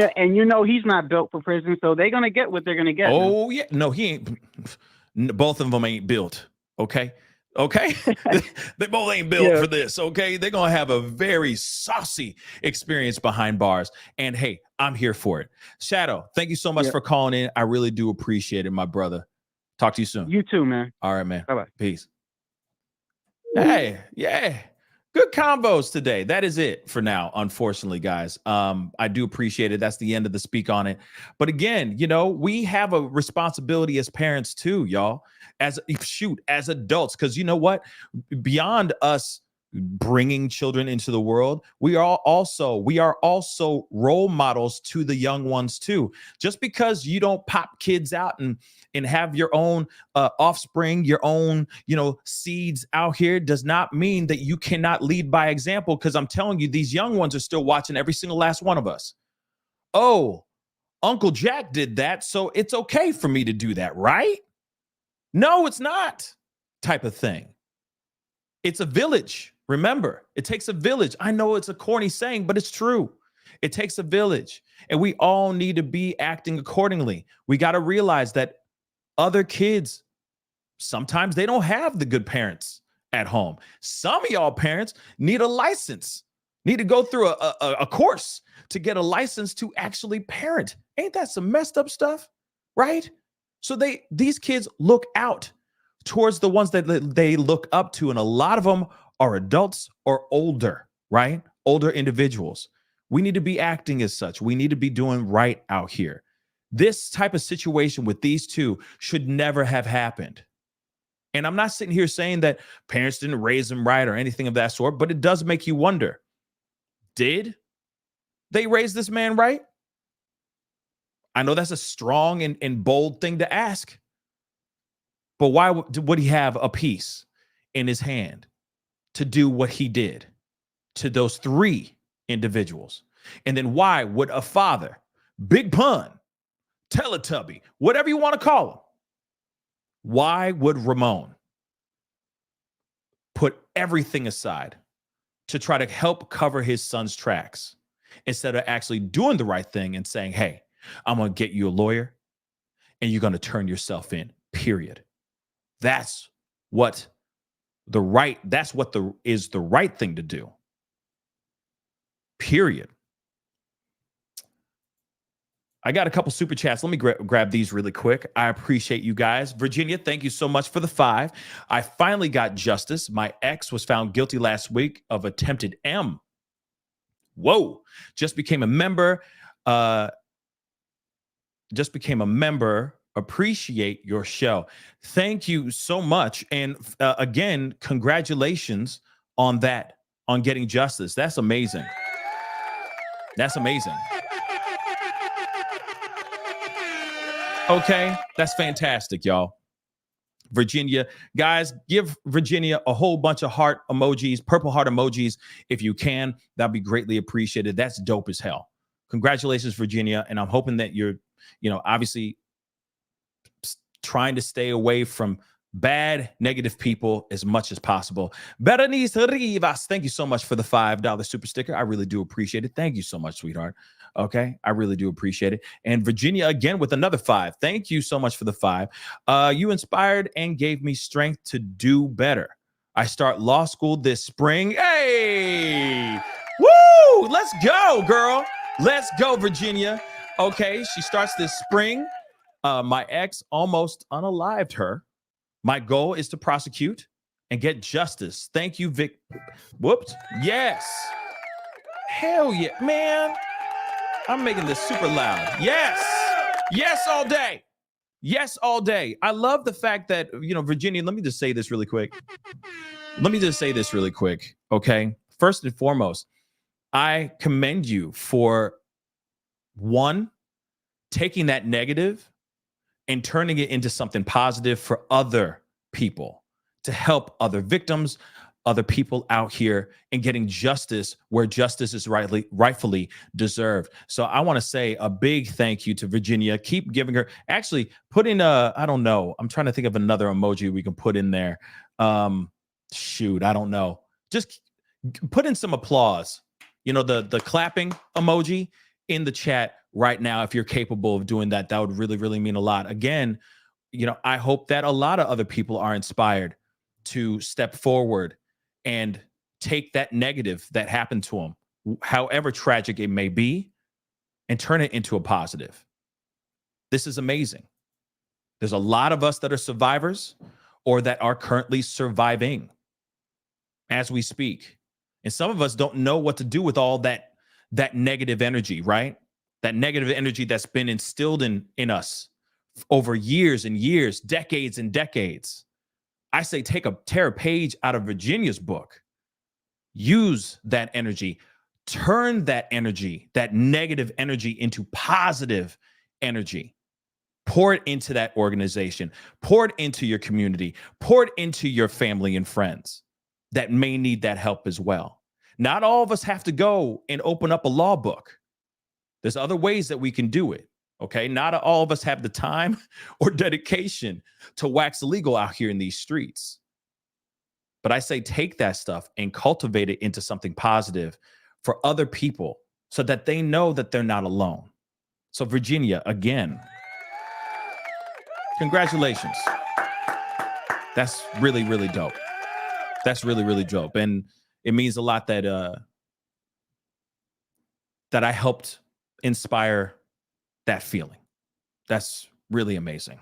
know he's not built for prison, so they're gonna get what they're gonna get. Oh yeah, no, he ain't. Both of them ain't built. Okay. They both ain't built for this. Okay, they're gonna have a very saucy experience behind bars. And hey, I'm here for it. Shadow, thank you so much for calling in. I really do appreciate it, my brother. Talk to you soon. You too, man. All right, man. Bye-bye. Peace. Hey, yeah. Good combos today. That is it for now, unfortunately, guys. I do appreciate it. That's the end of the speak on it. But again, you know, we have a responsibility as parents too, y'all, as adults, because you know what? Beyond us bringing children into the world, we are also role models to the young ones too. Just because you don't pop kids out and have your own offspring, your own, seeds out here, does not mean that you cannot lead by example. Because I'm telling you, these young ones are still watching every single last one of us. Oh, Uncle Jack did that, so it's okay for me to do that, right? No, it's not. Type of thing. It's a village. Remember, it takes a village. I know it's a corny saying, but it's true. It takes a village, and we all need to be acting accordingly. We got to realize that other kids, sometimes they don't have the good parents at home. Some of y'all parents need a license, need to go through a course to get a license to actually parent. Ain't that some messed up stuff, right? So these kids look out towards the ones that they look up to, and a lot of them are adults or older, right? Older individuals. We need to be acting as such. We need to be doing right out here. This type of situation with these two should never have happened. And I'm not sitting here saying that parents didn't raise them right or anything of that sort, but it does make you wonder, did they raise this man right? I know that's a strong and bold thing to ask, but why would he have a piece in his hand to do what he did to those three individuals? And then why would a father, Big Pun, Teletubby, whatever you want to call him, why would Ramon put everything aside to try to help cover his son's tracks instead of actually doing the right thing and saying, hey, I'm going to get you a lawyer and you're going to turn yourself in, period. That's what the right thing to do, period. I got a couple super chats. Let me grab these really quick. I appreciate you guys. Virginia, thank you so much for the 5. I finally got justice. My ex was found guilty last week of attempted M. Whoa. Just became a member. Appreciate your show. Thank you so much. And again, congratulations on that, on getting justice. That's amazing. That's amazing. Okay, that's fantastic, y'all. Virginia, guys, give Virginia a whole bunch of heart emojis, purple heart emojis, if you can. That'd be greatly appreciated. That's dope as hell. Congratulations, Virginia. And I'm hoping that you're, obviously trying to stay away from bad, negative people as much as possible. Berenice Rivas, thank you so much for the $5 super sticker. I really do appreciate it. Thank you so much, sweetheart. Okay, I really do appreciate it. And Virginia again with another 5. Thank you so much for the 5. You inspired and gave me strength to do better. I start law school this spring. Hey, woo! Let's go, girl. Let's go, Virginia. Okay, she starts this spring. My ex almost unalived her. My goal is to prosecute and get justice. Thank you, Vic. Whoops. Yes. Hell yeah, man. I'm making this super loud. Yes. Yes, all day. Yes, all day. I love the fact that, Virginia, let me just say this really quick. Okay? First and foremost, I commend you for, one, taking that negative and turning it into something positive for other people, to help other victims, other people out here, and getting justice where justice is rightfully deserved. So I want to say a big thank you to Virginia. Keep giving her. Actually, put in I don't know. I'm trying to think of another emoji we can put in there. Shoot, I don't know. Just put in some applause. The clapping emoji in the chat right now. If you're capable of doing that, that would really, really mean a lot. Again, I hope that a lot of other people are inspired to step forward and take that negative that happened to them, however tragic it may be, and turn it into a positive. This is amazing. There's a lot of us that are survivors or that are currently surviving as we speak. And some of us don't know what to do with all that negative energy, right? That negative energy that's been instilled in us over years and years, decades and decades. I say tear a page out of Virginia's book. Use that energy. Turn that energy, that negative energy, into positive energy. Pour it into that organization. Pour it into your community. Pour it into your family and friends that may need that help as well. Not all of us have to go and open up a law book. There's other ways that we can do it. Okay, not all of us have the time or dedication to wax legal out here in these streets. But I say take that stuff and cultivate it into something positive for other people so that they know that they're not alone. So Virginia, again, congratulations. That's really, really dope. That's really, really dope. And it means a lot that that I helped inspire that feeling. That's really amazing.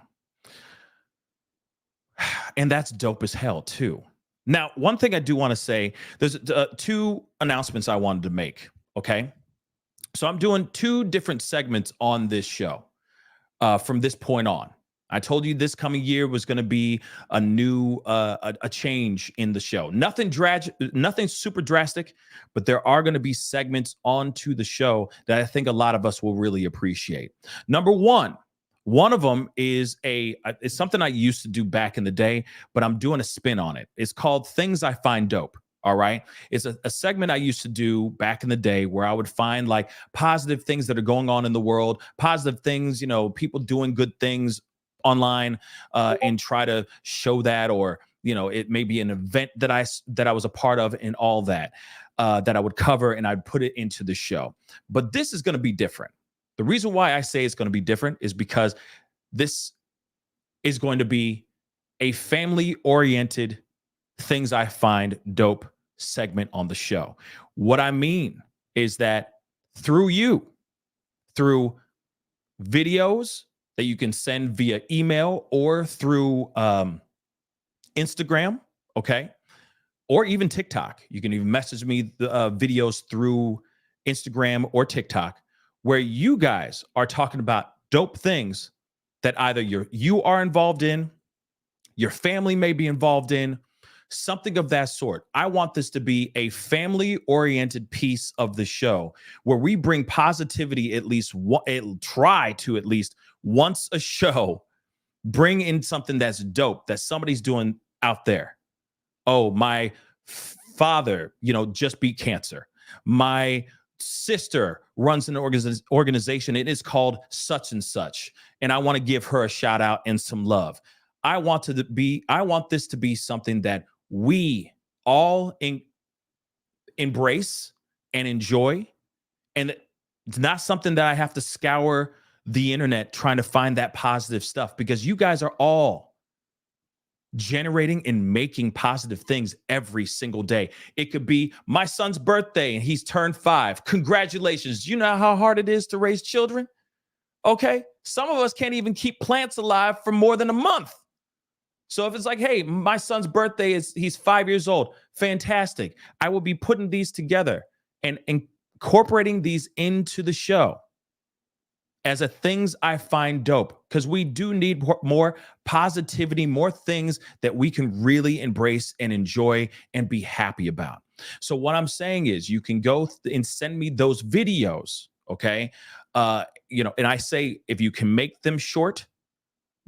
And that's dope as hell too. Now, one thing I do want to say, there's 2 announcements I wanted to make, okay? So I'm doing 2 different segments on this show from this point on. I told you this coming year was going to be a new a change in the show. Nothing super drastic, but there are going to be segments onto the show that I think a lot of us will really appreciate. Number one of them is it's something I used to do back in the day, but I'm doing a spin on it. It's called Things I Find Dope. All right. It's a segment I used to do back in the day where I would find like positive things that are going on in the world, positive things, people doing good things online, and try to show that, or it may be an event that I was a part of, and all that I would cover, and I'd put it into the show. But this is going to be different. The reason why I say it's going to be different is because this is going to be a family-oriented Things I Find Dope segment on the show. What I mean is that through videos that you can send via email or through Instagram, okay, or even TikTok. You can even message me the videos through Instagram or TikTok, where you guys are talking about dope things that either you are involved in, your family may be involved in, something of that sort. I want this to be a family-oriented piece of the show where we bring positivity, try to at least once a show, bring in something that's dope that somebody's doing out there. Oh, my father, just beat cancer. My sister runs an organization. It is called such and such, and I want to give her a shout out and some love. I want this to be something that we all embrace and enjoy, and It's not something that I have to scour the internet trying to find that positive stuff, because you guys are all generating and making positive things every single day. It could be my son's birthday and he's turned 5. Congratulations. You know how hard it is to raise children? Okay. Some of us can't even keep plants alive for more than a month. So if it's like, hey, my son's birthday he's 5 years old. Fantastic. I will be putting these together and incorporating these into the show as a things I find dope, because we do need more positivity, more things that we can really embrace and enjoy and be happy about. So what I'm saying is, you can go and send me those videos, okay? And I say, if you can make them short,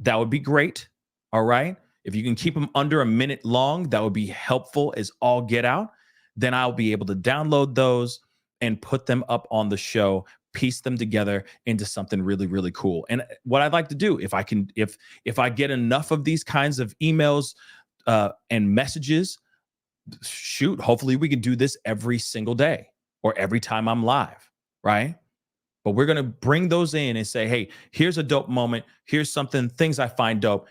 that would be great. All right. If you can keep them under a minute long, that would be helpful as all get out. Then I'll be able to download those and put them up on the show, piece them together into something really, really cool. And what I'd like to do, if I get enough of these kinds of emails and messages, shoot, hopefully we can do this every single day or every time I'm live, right? But we're going to bring those in and say, hey, here's a dope moment. Here's things I find dope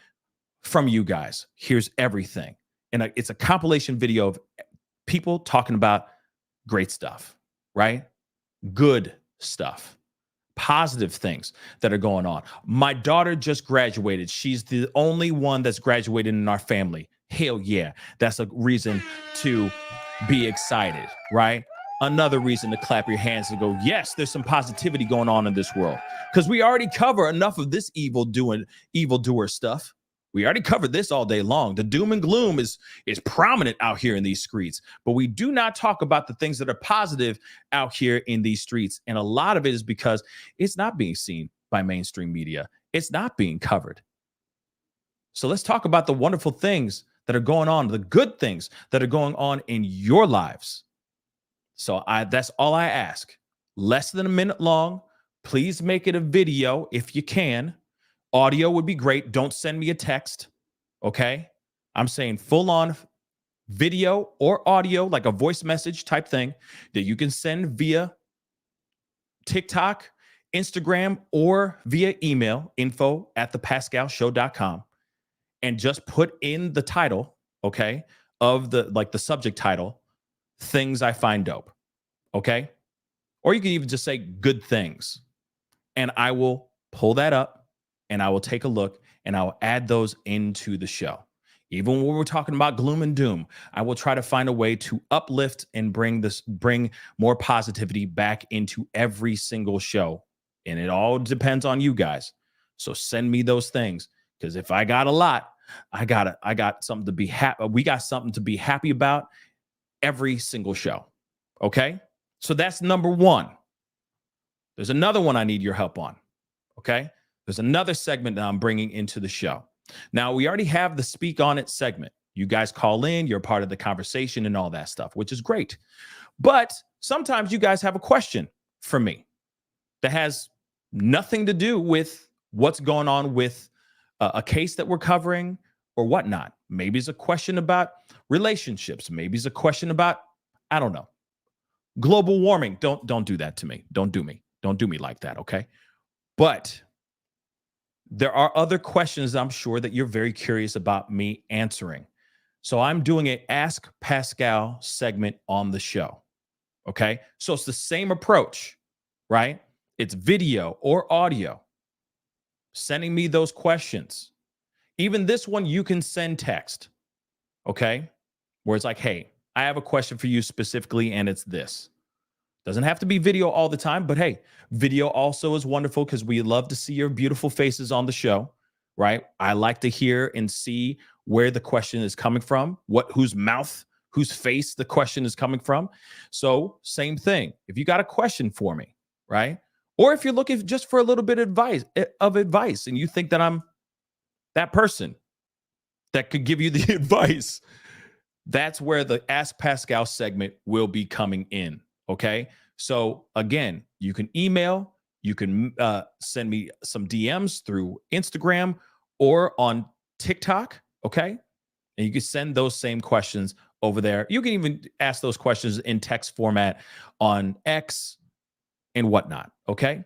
from you guys. Here's everything. And it's a compilation video of people talking about great stuff, right? Good stuff, positive things that are going on. My daughter just graduated. She's the only one that's graduated in our family. Hell yeah. That's a reason to be excited, right? Another reason to clap your hands and go, yes, there's some positivity going on in this world. Because we already cover enough of this evildoer stuff. We already covered this all day long. The doom and gloom is prominent out here in these streets, but we do not talk about the things that are positive out here in these streets. And a lot of it is because it's not being seen by mainstream media. It's not being covered. So let's talk about the wonderful things that are going on, the good things that are going on in your lives. So that's all I ask. Less than a minute long. Please make it a video if you can. Audio would be great. Don't send me a text. Okay. I'm saying full on video or audio, like a voice message type thing that you can send via TikTok, Instagram, or via email, info@thepascalshow.com, and just put in the title, okay, of the subject title, things I find dope. Okay. Or you can even just say good things, and I will pull that up and I will take a look and I will add those into the show. Even when we're talking about gloom and doom, I will try to find a way to uplift and bring more positivity back into every single show. And it all depends on you guys. So send me those things, because if I got a lot, I got something to be happy. We got something to be happy about every single show. Okay. So that's number one. There's another one I need your help on. Okay. There's another segment that I'm bringing into the show. Now, we already have the Speak On It segment. You guys call in, you're part of the conversation and all that stuff, which is great. But sometimes you guys have a question for me that has nothing to do with what's going on with a case that we're covering or whatnot. Maybe it's a question about relationships. Maybe it's a question about, I don't know, global warming. Don't do that to me. Don't do me like that, okay? But there are other questions I'm sure that you're very curious about me answering. So I'm doing an Ask Pascal segment on the show. Okay. So it's the same approach, right? It's video or audio. Sending me those questions. Even this one, you can send text. Okay. Where it's like, hey, I have a question for you specifically, and it's this. Doesn't have to be video all the time, but hey, video also is wonderful because we love to see your beautiful faces on the show, right? I like to hear and see where the question is coming from, whose face the question is coming from. So same thing. If you got a question for me, right? Or if you're looking just for a little bit of advice and you think that I'm that person that could give you the advice, that's where the Ask Pascal segment will be coming in. Okay. So again, you can email, you can send me some DMs through Instagram or on TikTok. Okay. And you can send those same questions over there. You can even ask those questions in text format on X, and whatnot. Okay.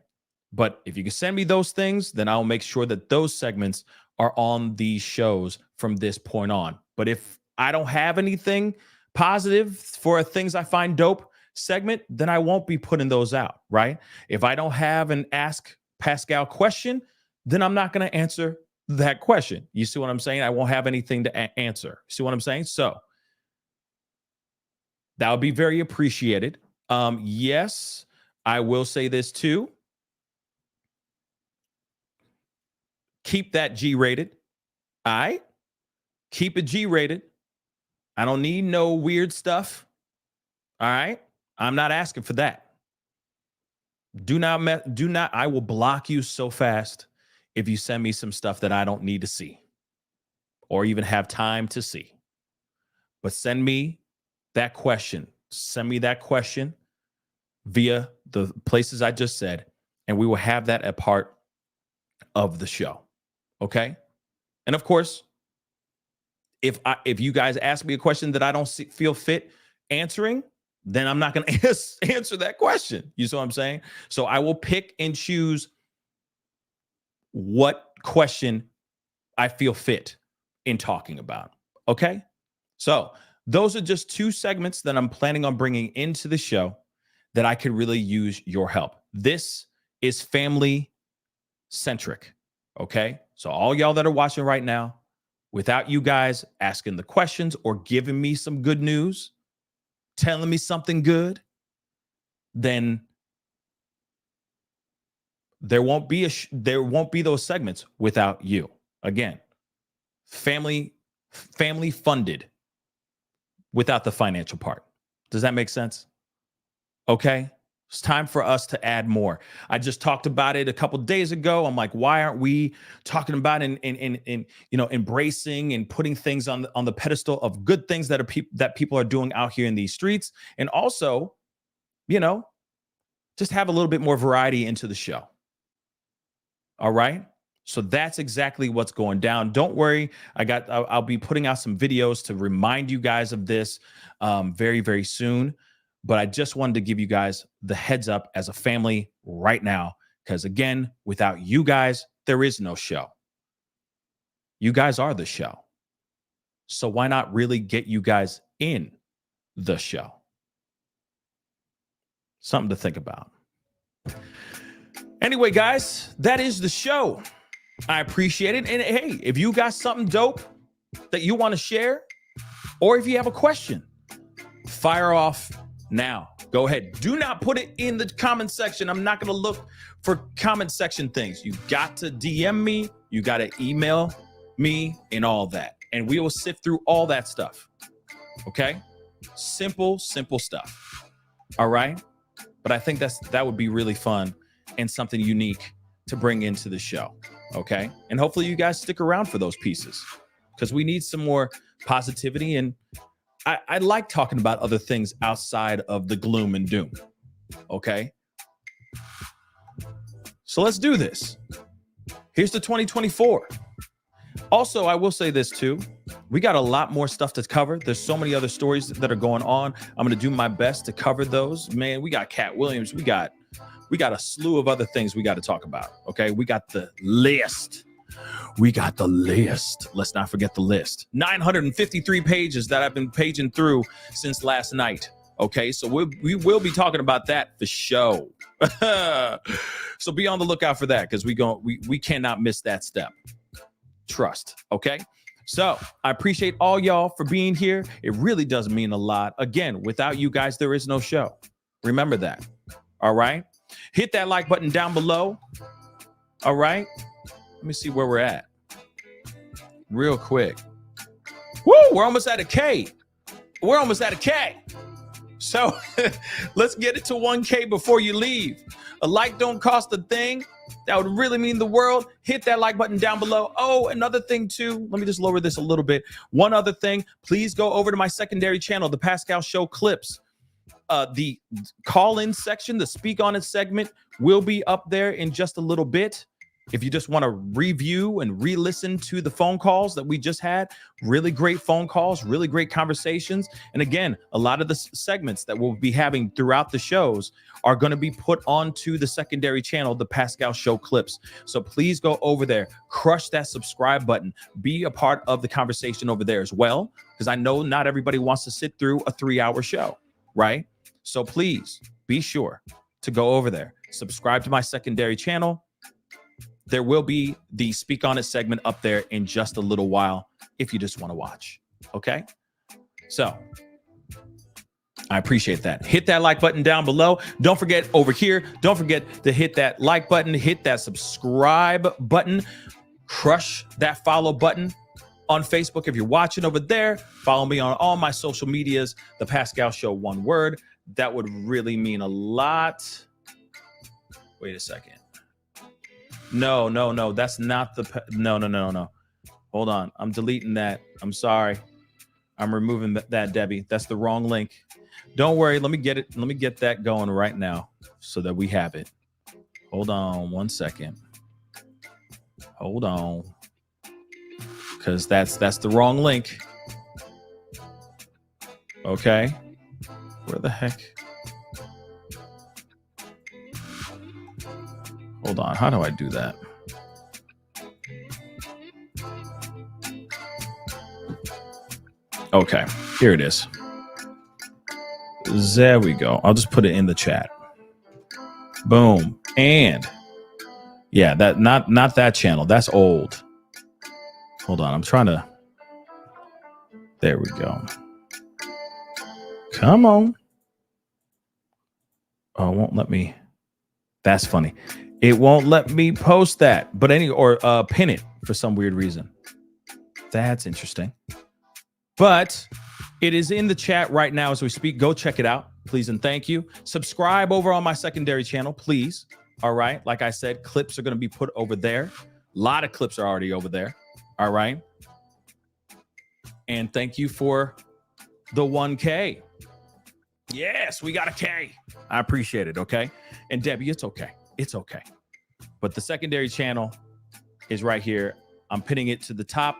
But if you can send me those things, then I'll make sure that those segments are on these shows from this point on. But if I don't have anything positive for things I find dope segment, then I won't be putting those out, right? If I don't have an Ask Pascal question, then I'm not going to answer that question. You see what I'm saying? I won't have anything to answer. See what I'm saying? So that would be very appreciated. Yes, I will say this too. Keep that G-rated. All right? Keep it G-rated. I don't need no weird stuff. All right? I'm not asking for that. Do not, I will block you so fast if you send me some stuff that I don't need to see or even have time to see. But send me that question. Send me that question via the places I just said, and we will have that a part of the show. Okay? And of course, if you guys ask me a question that I don't feel fit answering, then I'm not going to answer that question. You see what I'm saying? So I will pick and choose what question I feel fit in talking about. Okay? So those are just 2 segments that I'm planning on bringing into the show that I could really use your help. This is family centric. Okay? So all y'all that are watching right now, without you guys asking the questions or giving me some good news, telling me something good, then there won't be those segments without you. Again, family funded without the financial part. Does that make sense? Okay. It's time for us to add more. I just talked about it a couple of days ago. I'm like, why aren't we talking about embracing and putting things on the pedestal of good things that people are doing out here in these streets, and also, just have a little bit more variety into the show. All right. So that's exactly what's going down. Don't worry. I'll be putting out some videos to remind you guys of this very, very soon. But I just wanted to give you guys the heads up as a family right now, because again, without you guys, there is no show. You guys are the show. So why not really get you guys in the show? Something to think about. Anyway, guys, that is the show. I appreciate it. And hey, if you got something dope that you want to share, or if you have a question, fire off now. Go ahead. Do not put it in the comment section. I'm not going to look for comment section things. You got to DM me. You got to email me and all that. And we will sift through all that stuff. Okay? Simple stuff. All right? But I think that would be really fun and something unique to bring into the show. Okay? And hopefully you guys stick around for those pieces, because we need some more positivity, and I like talking about other things outside of the gloom and doom. Okay? So let's do this. Here's the 2024. Also, I will say this too. We got a lot more stuff to cover. There's so many other stories that are going on. I'm going to do my best to cover those. Man, we got Cat Williams. We got a slew of other things we got to talk about. Okay? We got the list. Let's not forget the list. 953 pages that I've been paging through since last night. Okay, so we will be talking about that for show. So be on the lookout for that, because we cannot miss that step. Trust. Okay. So I appreciate all y'all for being here. It really does mean a lot. Again, without you guys, there is no show. Remember that. All right. Hit that like button down below. All right. Let me see where we're at real quick. Woo, we're almost at a K. So let's get it to 1K before you leave. A like don't cost a thing. That would really mean the world. Hit that like button down below. Oh, another thing too. Let me just lower this a little bit. One other thing, please go over to my secondary channel, the Pascal Show Clips. The call-in section, the Speak On It segment will be up there in just a little bit. If you just want to review and re-listen to the phone calls that we just had, really great phone calls, really great conversations. And again, a lot of the segments that we'll be having throughout the shows are going to be put onto the secondary channel, the Pascal Show clips. So please go over there, crush that subscribe button, be a part of the conversation over there as well, because I know not everybody wants to sit through a 3-hour show, right? So please be sure to go over there, subscribe to my secondary channel. There will be the Speak On It segment up there in just a little while if you just want to watch. Okay? So I appreciate that. Hit that like button down below. Don't forget over here, don't forget to hit that like button, hit that subscribe button, crush that follow button on Facebook. If you're watching over there, follow me on all my social medias, The Pascal Show, one word. That would really mean a lot. Wait a second. No. That's not the. No. Hold on. I'm deleting that. I'm sorry. I'm removing that, Debbie. That's the wrong link. Don't worry. Let me get it. Let me get that going right now so that we have it. Hold on 1 second. Hold on. Because that's the wrong link. Okay. Where the heck? Hold on. How do I do that? Okay. Here it is. There we go. I'll just put it in the chat. Boom. And yeah, that not that channel. That's old. Hold on. I'm trying to. There we go. Come on. Oh, it won't let me. That's funny. It won't let me post that, but pin it for some weird reason. That's interesting. But it is in the chat right now as we speak. Go check it out, please, and thank you. Subscribe over on my secondary channel, please. All right. Like I said, clips are going to be put over there. A lot of clips are already over there. All right. And thank you for the 1K. Yes, we got a K. I appreciate it. Okay. And Debbie, it's okay. It's okay. But the secondary channel is right here. I'm pinning it to the top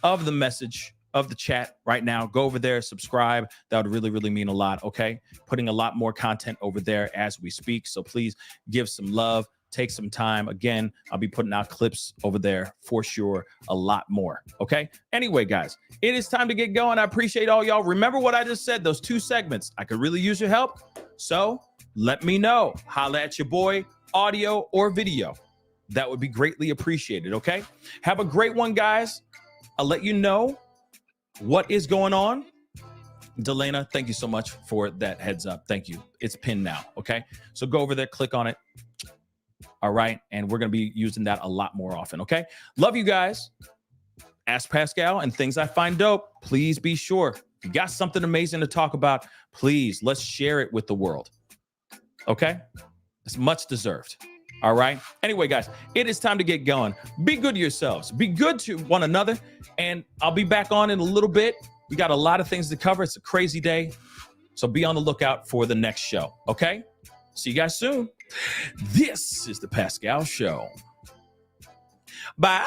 of the message of the chat right now. Go over there, subscribe. That would really, really mean a lot. Okay. Putting a lot more content over there as we speak. So please give some love. Take some time. Again, I'll be putting out clips over there for sure. A lot more. Okay. Anyway, guys, it is time to get going. I appreciate all y'all. Remember what I just said, those 2 segments. I could really use your help. So let me know. Holla at your boy, audio or video. That would be greatly appreciated. Okay. Have a great one, guys. I'll let you know what is going on. Delana, thank you so much for that heads up. Thank you. It's pinned now. Okay. So go over there, click on it. All right. And we're going to be using that a lot more often. Okay. Love you guys. Ask Pascal and things I find dope. Please be sure. If you got something amazing to talk about, please let's share it with the world. Okay. It's much deserved. All right. Anyway, guys, it is time to get going. Be good to yourselves. Be good to one another. And I'll be back on in a little bit. We got a lot of things to cover. It's a crazy day. So be on the lookout for the next show. Okay. See you guys soon. This is the Pascal Show. Bye.